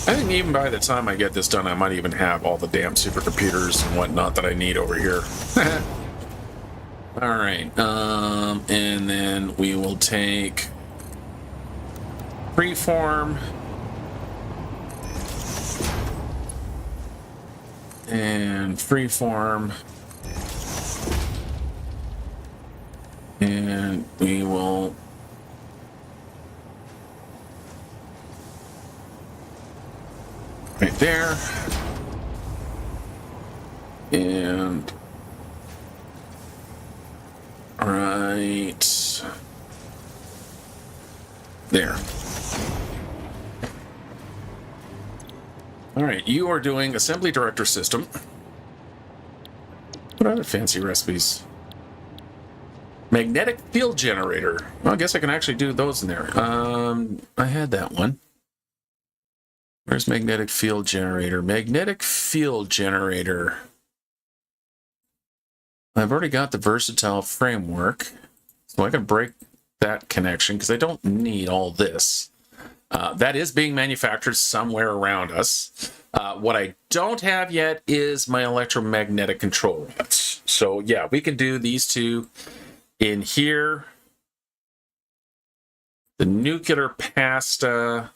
Speaker 1: I think even by the time I get this done, I might even have all the damn supercomputers and whatnot that I need over here. All right, and then we will take freeform and freeform, and we will right there, and right there. All right, you are doing assembly director system. What other fancy recipes? Magnetic field generator. Well, I guess I can actually do those in there. I had that one. Where's magnetic field generator? Magnetic field generator. I've already got the versatile framework, so I can break that connection because I don't need all this. That is being manufactured somewhere around us. What I don't have yet is my electromagnetic control rods. So yeah, we can do these two in here. The nuclear pasta.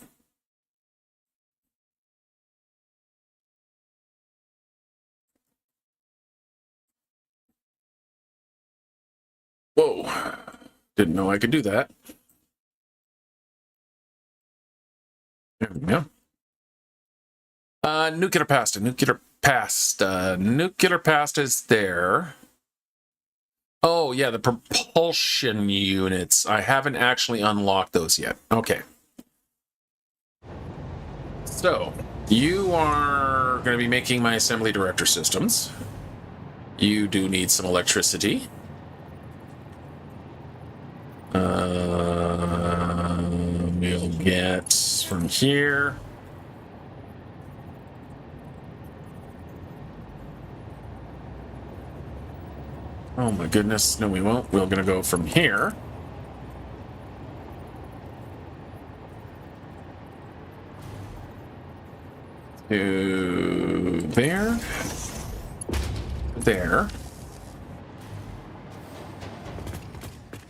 Speaker 1: Whoa, didn't know I could do that. There we go. Nuclear pasta is there. Oh, yeah, the propulsion units. I haven't actually unlocked those yet. Okay. So, you are going to be making my assembly director systems. You do need some electricity. We'll get from here. Oh my goodness, no we won't. We're gonna go from here. To there. There.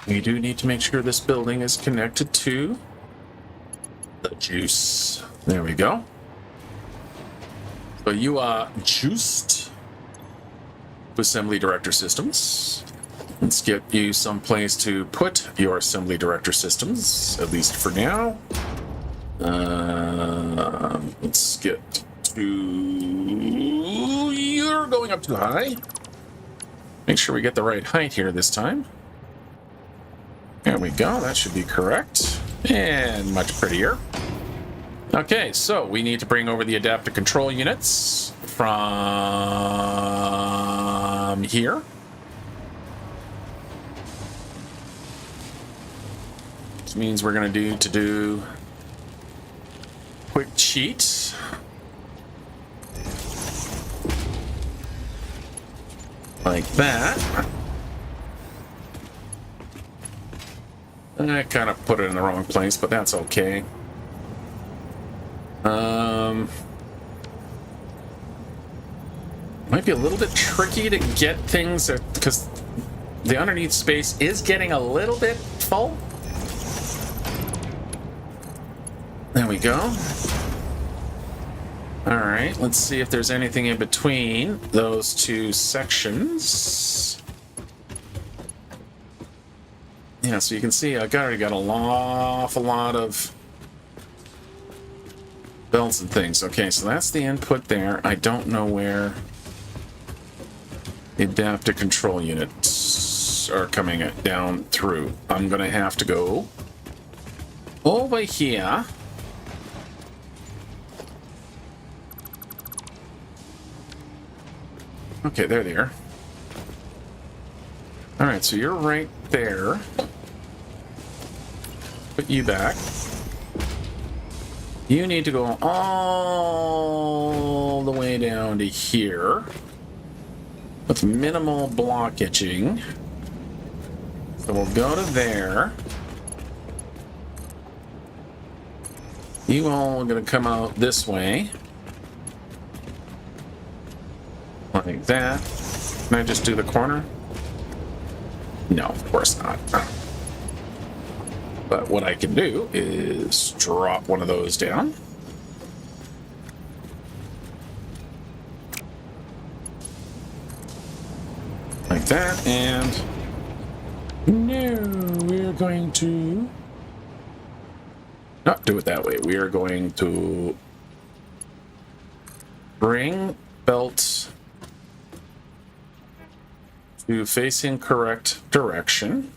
Speaker 1: We do need to make sure this building is connected to the juice. There we go. So you are juiced assembly director systems. Let's get you someplace to put your assembly director systems, at least for now. Let's get to... You're going up too high. Make sure we get the right height here this time. There we go, that should be correct. And much prettier. Okay, so we need to bring over the adaptive control units from here. Which means we're going to do quick cheat. Like that. I kind of put it in the wrong place, but that's okay. Might be a little bit tricky to get things because the underneath space is getting a little bit full. There we go. All right, let's see if there's anything in between those two sections. Yeah, so you can see I already got an awful lot of belts and things. Okay, so that's the input there. I don't know where the adaptive control units are coming down through. I'm going to have to go over here. Okay, there they are. All right, so you're right there. Put you back. You need to go all the way down to here with minimal blockaging. So we'll go to there. You all are going to come out this way. Like that. Can I just do the corner? No, of course not. But what I can do is drop one of those down. Like that, and no, we're going to not do it that way. We are going to bring belt to facing correct direction.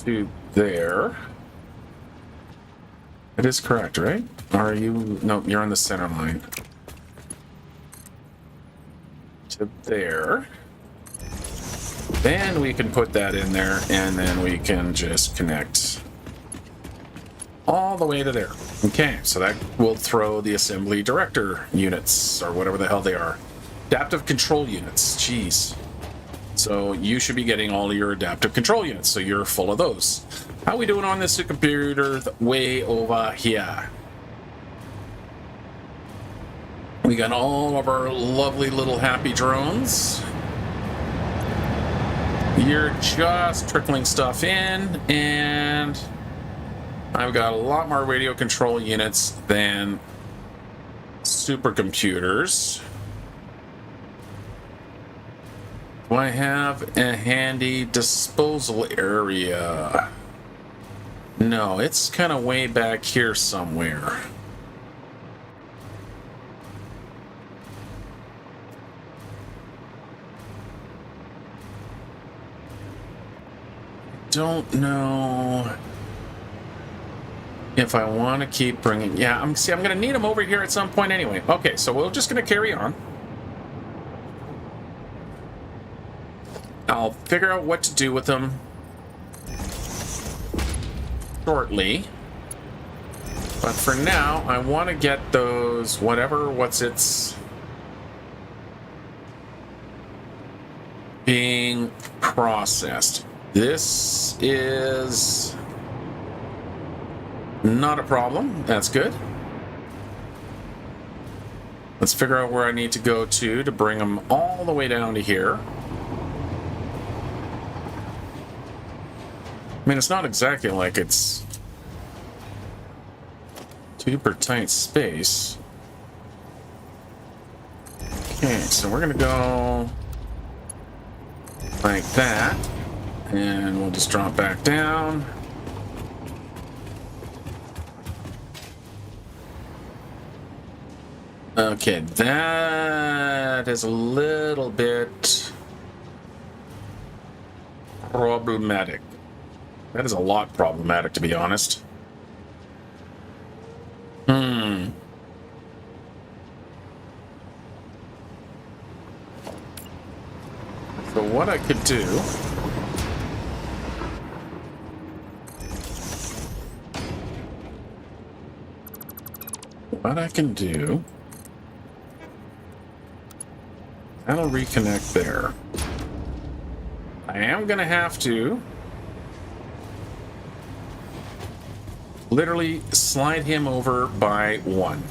Speaker 1: To there. It is correct, right? Are you? No, you're on the center line. To there. Then we can put that in there, and then we can just connect all the way to there. Okay, so that will throw the assembly director units, or whatever the hell they are. Adaptive control units, jeez. So you should be getting all of your adaptive control units, so you're full of those. How we doing on this computer way over here? We got all of our lovely little happy drones. You're just trickling stuff in, and I've got a lot more radio control units than supercomputers. Do I have a handy disposal area? No, it's kind of way back here somewhere. Don't know if I want to keep bringing. Yeah, I'm going to need them over here at some point anyway. Okay, so we're just going to carry on. I'll figure out what to do with them shortly. But for now, I want to get those what's its being processed. This is not a problem. That's good. Let's figure out where I need to go to bring them all the way down to here. I mean, it's not exactly like it's super tight space. Okay, so we're gonna go like that, and we'll just drop back down. Okay, that is a little bit problematic. That is a lot problematic, to be honest. So what I could do... What I can do... That'll reconnect there. I am going to have to... literally slide him over by one.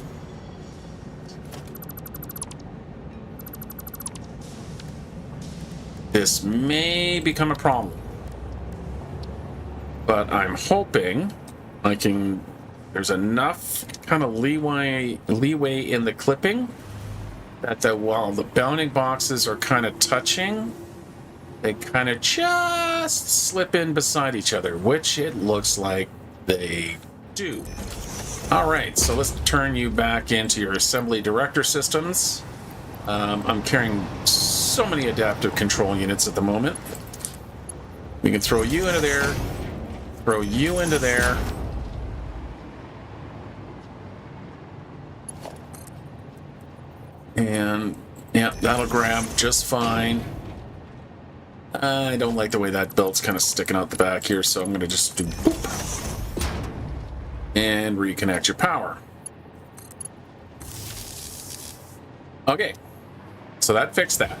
Speaker 1: This may become a problem, but I'm hoping I can. There's enough kind of leeway in the clipping that while the bounding boxes are kind of touching, they kind of just slip in beside each other, which it looks like they do. All right, so let's turn you back into your assembly director systems. I'm carrying so many adaptive control units at the moment. We can throw you into there, throw you into there. And yeah, that'll grab just fine. I don't like the way that belt's kind of sticking out the back here, so I'm going to just do boop and reconnect your power. Okay, so that fixed that.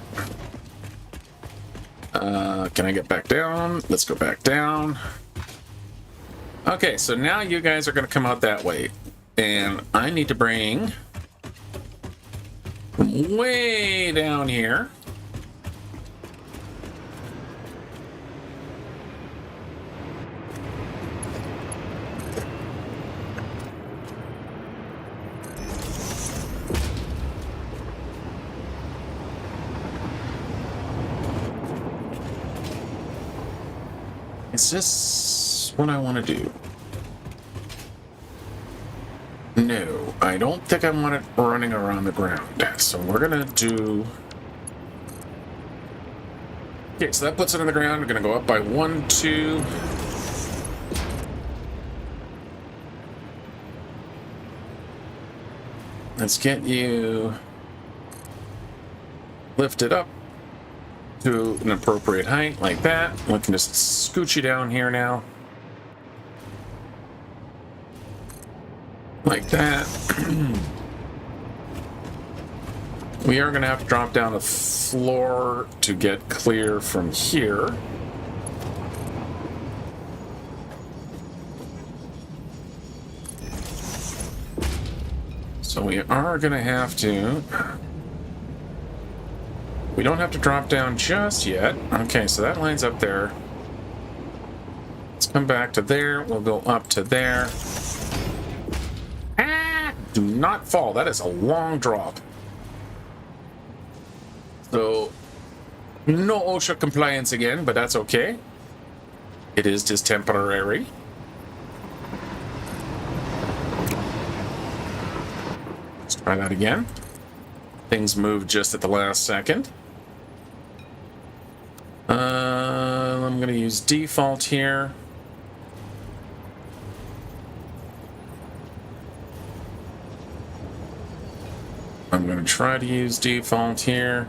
Speaker 1: Can I get back down? Let's go back down. Okay, so now you guys are going to come out that way. And I need to bring from way down here. Is this what I want to do? No, I don't think I want it running around the ground. So we're going to do... Okay, so that puts it on the ground. We're going to go up by 1, 2... Let's get you lifted up to an appropriate height, like that. We can just scoot you down here now. Like that. We are going to have to drop down the floor to get clear from here. So we are going to have to... We don't have to drop down just yet. Okay, so that line's up there. Let's come back to there. We'll go up to there. Ah! Do not fall. That is a long drop. So, no OSHA compliance again, but that's okay. It is just temporary. Let's try that again. Things move just at the last second. I'm going to use default here. I'm going to try to use default here.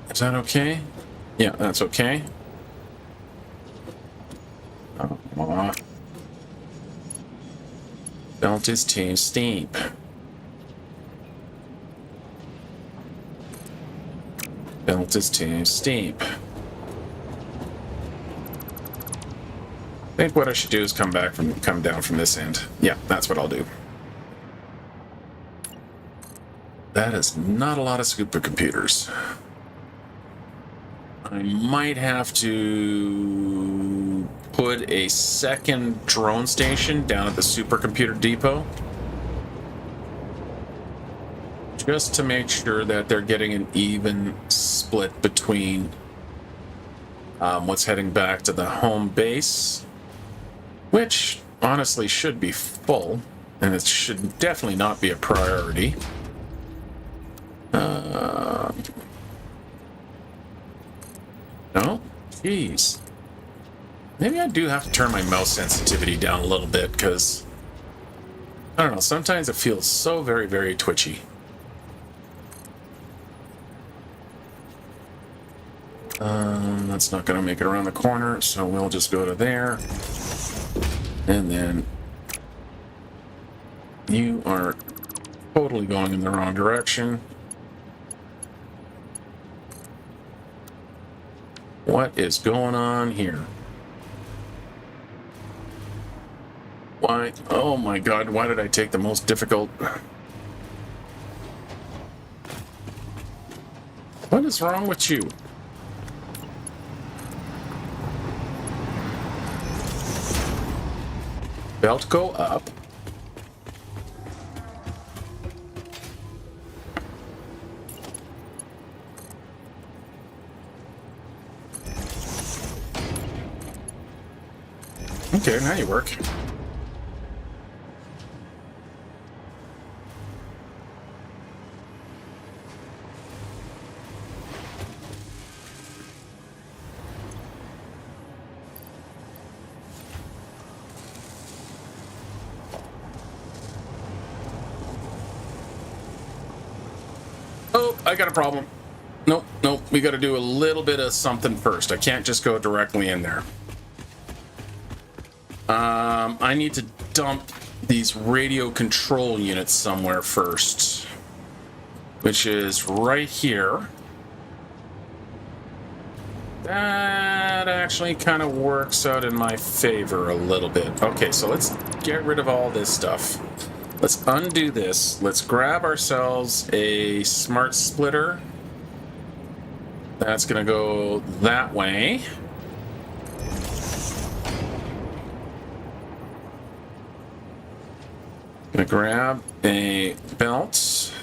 Speaker 1: Is that okay? Yeah, that's okay. Oh, belt is too steep. Belt is too steep. I think what I should do is come down from this end. Yeah, that's what I'll do. That is not a lot of supercomputers. I might have to put a second drone station down at the supercomputer depot. Just to make sure that they're getting an even split between what's heading back to the home base, which honestly should be full, and it should definitely not be a priority. No? Jeez. Maybe I do have to turn my mouse sensitivity down a little bit, because I don't know, sometimes it feels so very, very twitchy. That's not going to make it around the corner, so we'll just go to there. And then you are totally going in the wrong direction. What is going on here? Why? Oh my God, why did I take the most difficult? What is wrong with you? Belt go up. Okay, now you work. Oh, I got a problem. Nope, we got to do a little bit of something first. I can't just go directly in there. I need to dump these radio control units somewhere first. which is right here. That actually kind of works out in my favor a little bit. Okay, so let's get rid of all this stuff. Let's undo this. Let's grab ourselves a smart splitter. That's going to go that way. Going to grab a belt,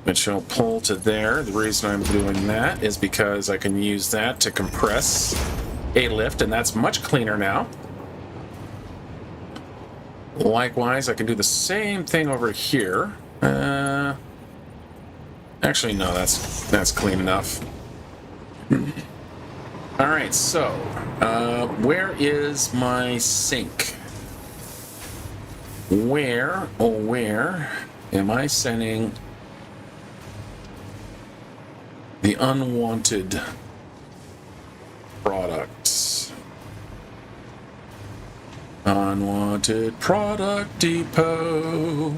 Speaker 1: which will pull to there. The reason I'm doing that is because I can use that to compress a lift, and that's much cleaner now. Likewise, I can do the same thing over here. Actually, no, that's clean enough. All right, so where is my sink? Where, oh where, am I sending the unwanted products? Unwanted product depot.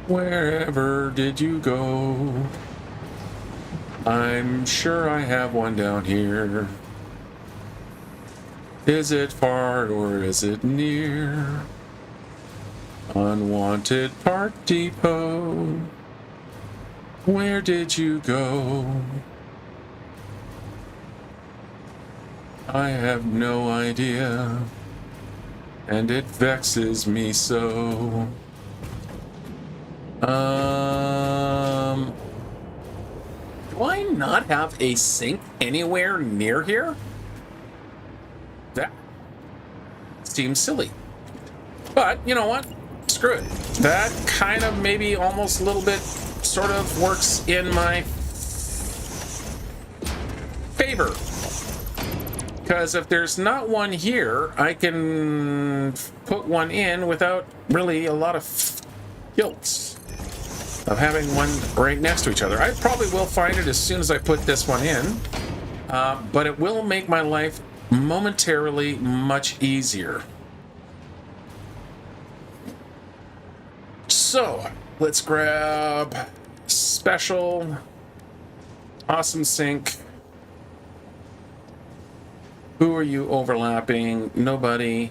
Speaker 1: Wherever did you go? I'm sure I have one down here. Is it far or is it near? Unwanted part depot. Where did you go? I have no idea, and it vexes me so. Do I not have a sink anywhere near here? That seems silly. But, you know what? Screw it. That kind of maybe almost a little bit sort of works in my favor. Because if there's not one here, I can put one in without really a lot of guilt of having one right next to each other. I probably will find it as soon as I put this one in, but it will make my life momentarily much easier. So, let's grab special, awesome sink. Who are you overlapping? Nobody.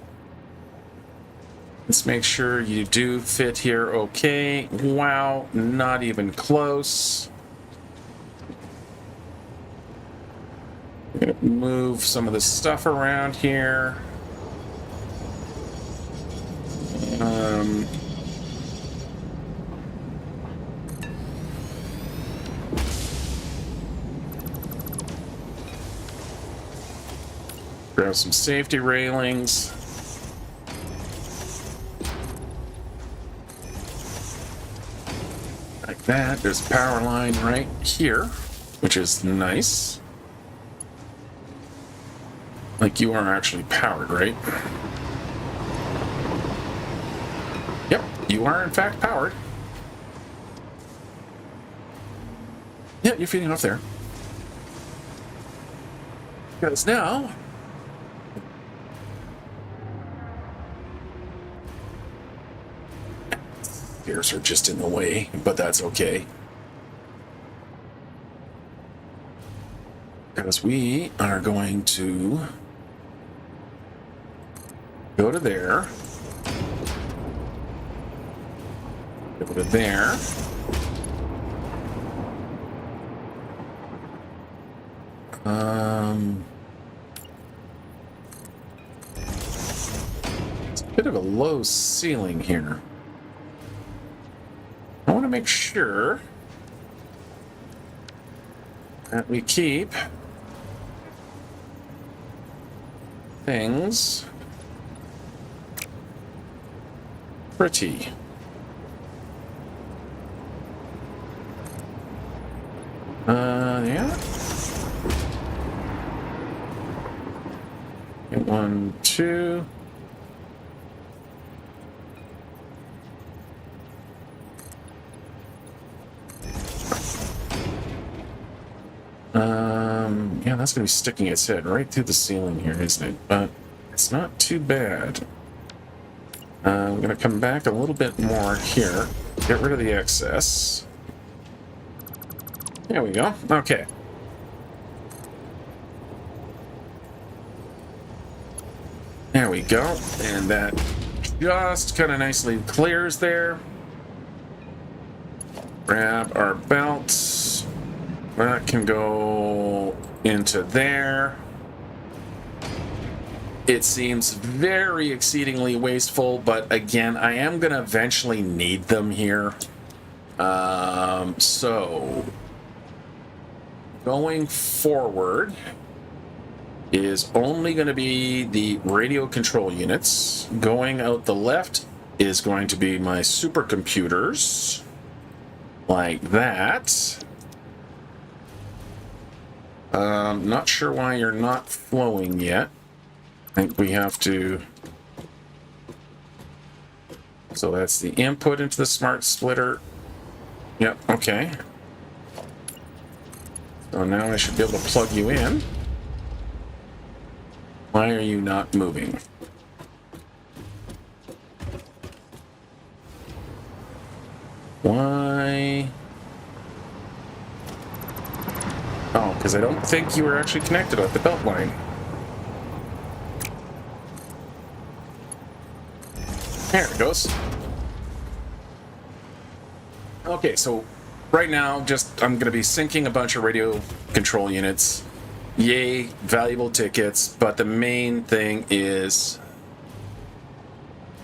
Speaker 1: Let's make sure you do fit here okay. Wow, not even close. I'm gonna move some of the stuff around here. Grab some safety railings. Like that. There's a power line right here, which is nice. Like you are actually powered, right? Yep, you are in fact powered. Yeah, you're feeding off there. Because now stairs are just in the way, but that's okay. Because we are going to go to there, go to there, it's a bit of a low ceiling here. I want to make sure that we keep things pretty. Yeah. Get 1, 2. Yeah, that's gonna be sticking its head right through the ceiling here, isn't it? But it's not too bad. I'm going to come back a little bit more here. Get rid of the excess. There we go. Okay. There we go. And that just kind of nicely clears there. Grab our belts. That can go into there. It seems very exceedingly wasteful, but again, I am going to eventually need them here. So, going forward is only going to be the radio control units. Going out the left is going to be my supercomputers, like that. Not sure why you're not flowing yet. I think we have to... So that's the input into the smart splitter. Yep, okay. So now I should be able to plug you in. Why are you not moving? Why? Oh, because I don't think you were actually connected at the belt line. There it goes. Okay, so right now, I'm going to be syncing a bunch of radio control units. Yay, valuable tickets, but the main thing is,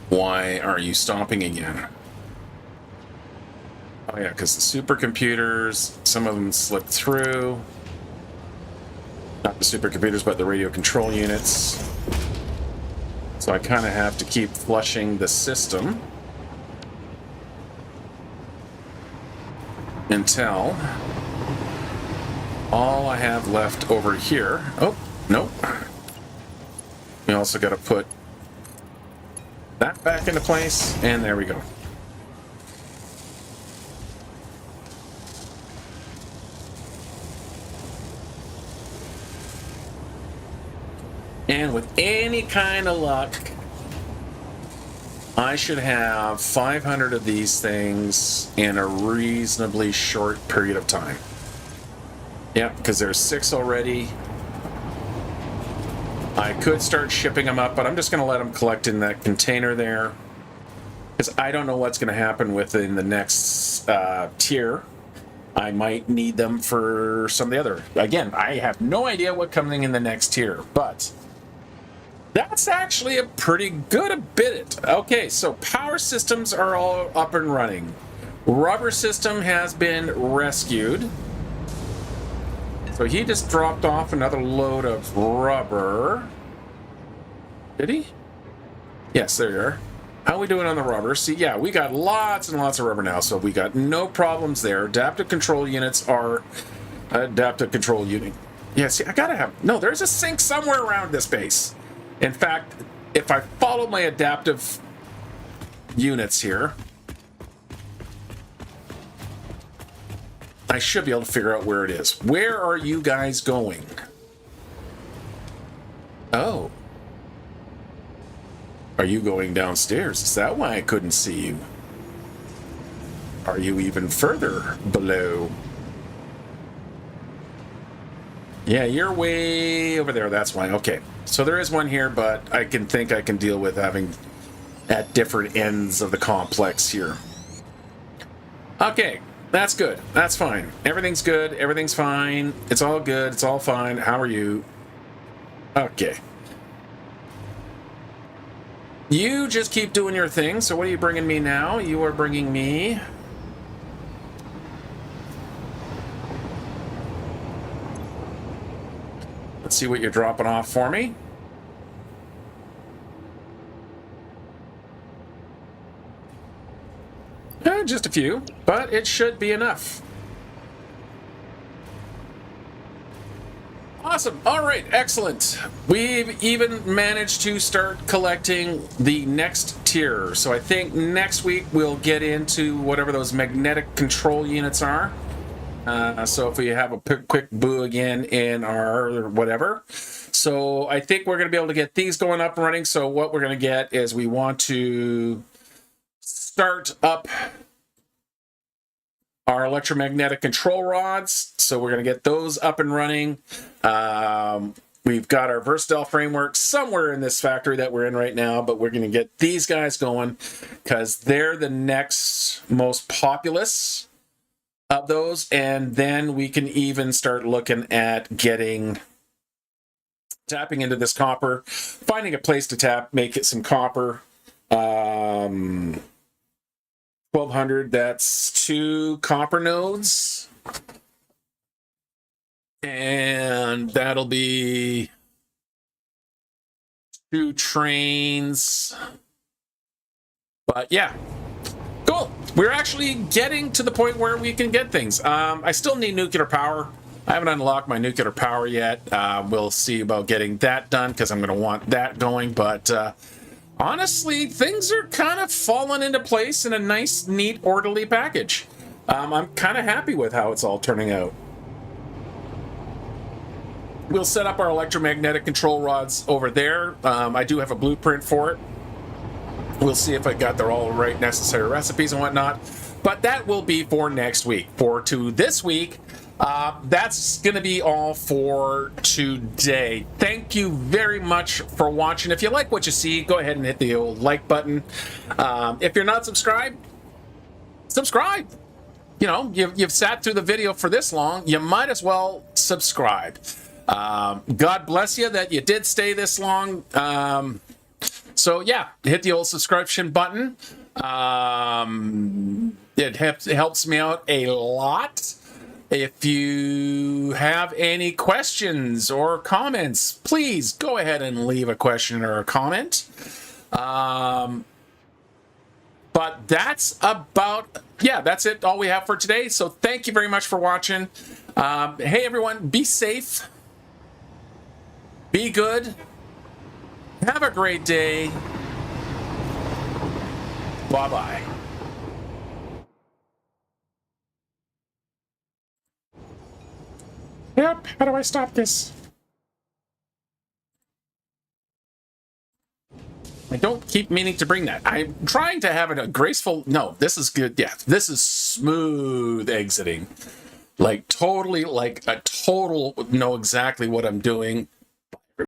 Speaker 1: why are you stopping again? Oh yeah, because the supercomputers, some of them slipped through. Not the supercomputers, but the radio control units. So I kind of have to keep flushing the system until all I have left over here. Oh, nope. We also got to put that back into place, and there we go. And with any kind of luck, I should have 500 of these things in a reasonably short period of time. Yep, because there's 6 already. I could start shipping them up, but I'm just going to let them collect in that container there. Because I don't know what's going to happen within the next tier. I might need them for some of the other. Again, I have no idea what's coming in the next tier, but that's actually a pretty good bit. Okay, so power systems are all up and running. Rubber system has been rescued. So he just dropped off another load of rubber. Did he? Yes, there you are. How are we doing on the rubber? See, yeah, we got lots and lots of rubber now, so we got no problems there. Adaptive control units are adaptive control unit. Yeah, see, I gotta have... No, there's a sink somewhere around this base. In fact, if I follow my adaptive units here, I should be able to figure out where it is. Where are you guys going? Oh. Are you going downstairs? Is that why I couldn't see you? Are you even further below? Yeah, you're way over there. That's why. Okay. So there is one here, but I can deal with having at different ends of the complex here. Okay. That's good. That's fine. Everything's good. Everything's fine. It's all good. It's all fine. How are you? Okay. You just keep doing your thing. So what are you bringing me now? You are bringing me... Let's see what you're dropping off for me. Just a few, but it should be enough. Awesome. All right, excellent. We've even managed to start collecting the next tier. So I think next week we'll get into whatever those magnetic control units are. So if we have a quick boo again in our whatever. So I think we're going to be able to get these going up and running. So what we're going to get is we want to start up our electromagnetic control rods. So we're going to get those up and running. We've got our Versatile framework somewhere in this factory that we're in right now, but we're going to get these guys going because they're the next most populous of those. And then we can even start looking at tapping into this copper, finding a place to tap, make it some copper. 1200, that's 2 copper nodes. And that'll be 2 trains. But yeah, cool. We're actually getting to the point where we can get things. I still need nuclear power. I haven't unlocked my nuclear power yet. We'll see about getting that done because I'm going to want that going. But honestly, things are kind of falling into place in a nice, neat, orderly package. I'm kind of happy with how it's all turning out. We'll set up our electromagnetic control rods over there. I do have a blueprint for it. We'll see if I got the all right necessary recipes and whatnot. But that will be for next week. To this week, that's going to be all for today. Thank you very much for watching. If you like what you see, go ahead and hit the old like button. If you're not subscribed, subscribe. You know, you've sat through the video for this long, you might as well subscribe. God bless you that you did stay this long. So yeah, hit the old subscription button. It helps me out a lot. If you have any questions or comments, please go ahead and leave a question or a comment. But that's that's it. All we have for today. So thank you very much for watching. Hey everyone, be safe. Be good. Have a great day. Bye-bye. Yep, how do I stop this? I don't keep meaning to bring that. I'm trying to have it a graceful... No, this is good. Yeah, this is smooth exiting. Like, totally, like a total know exactly what I'm doing.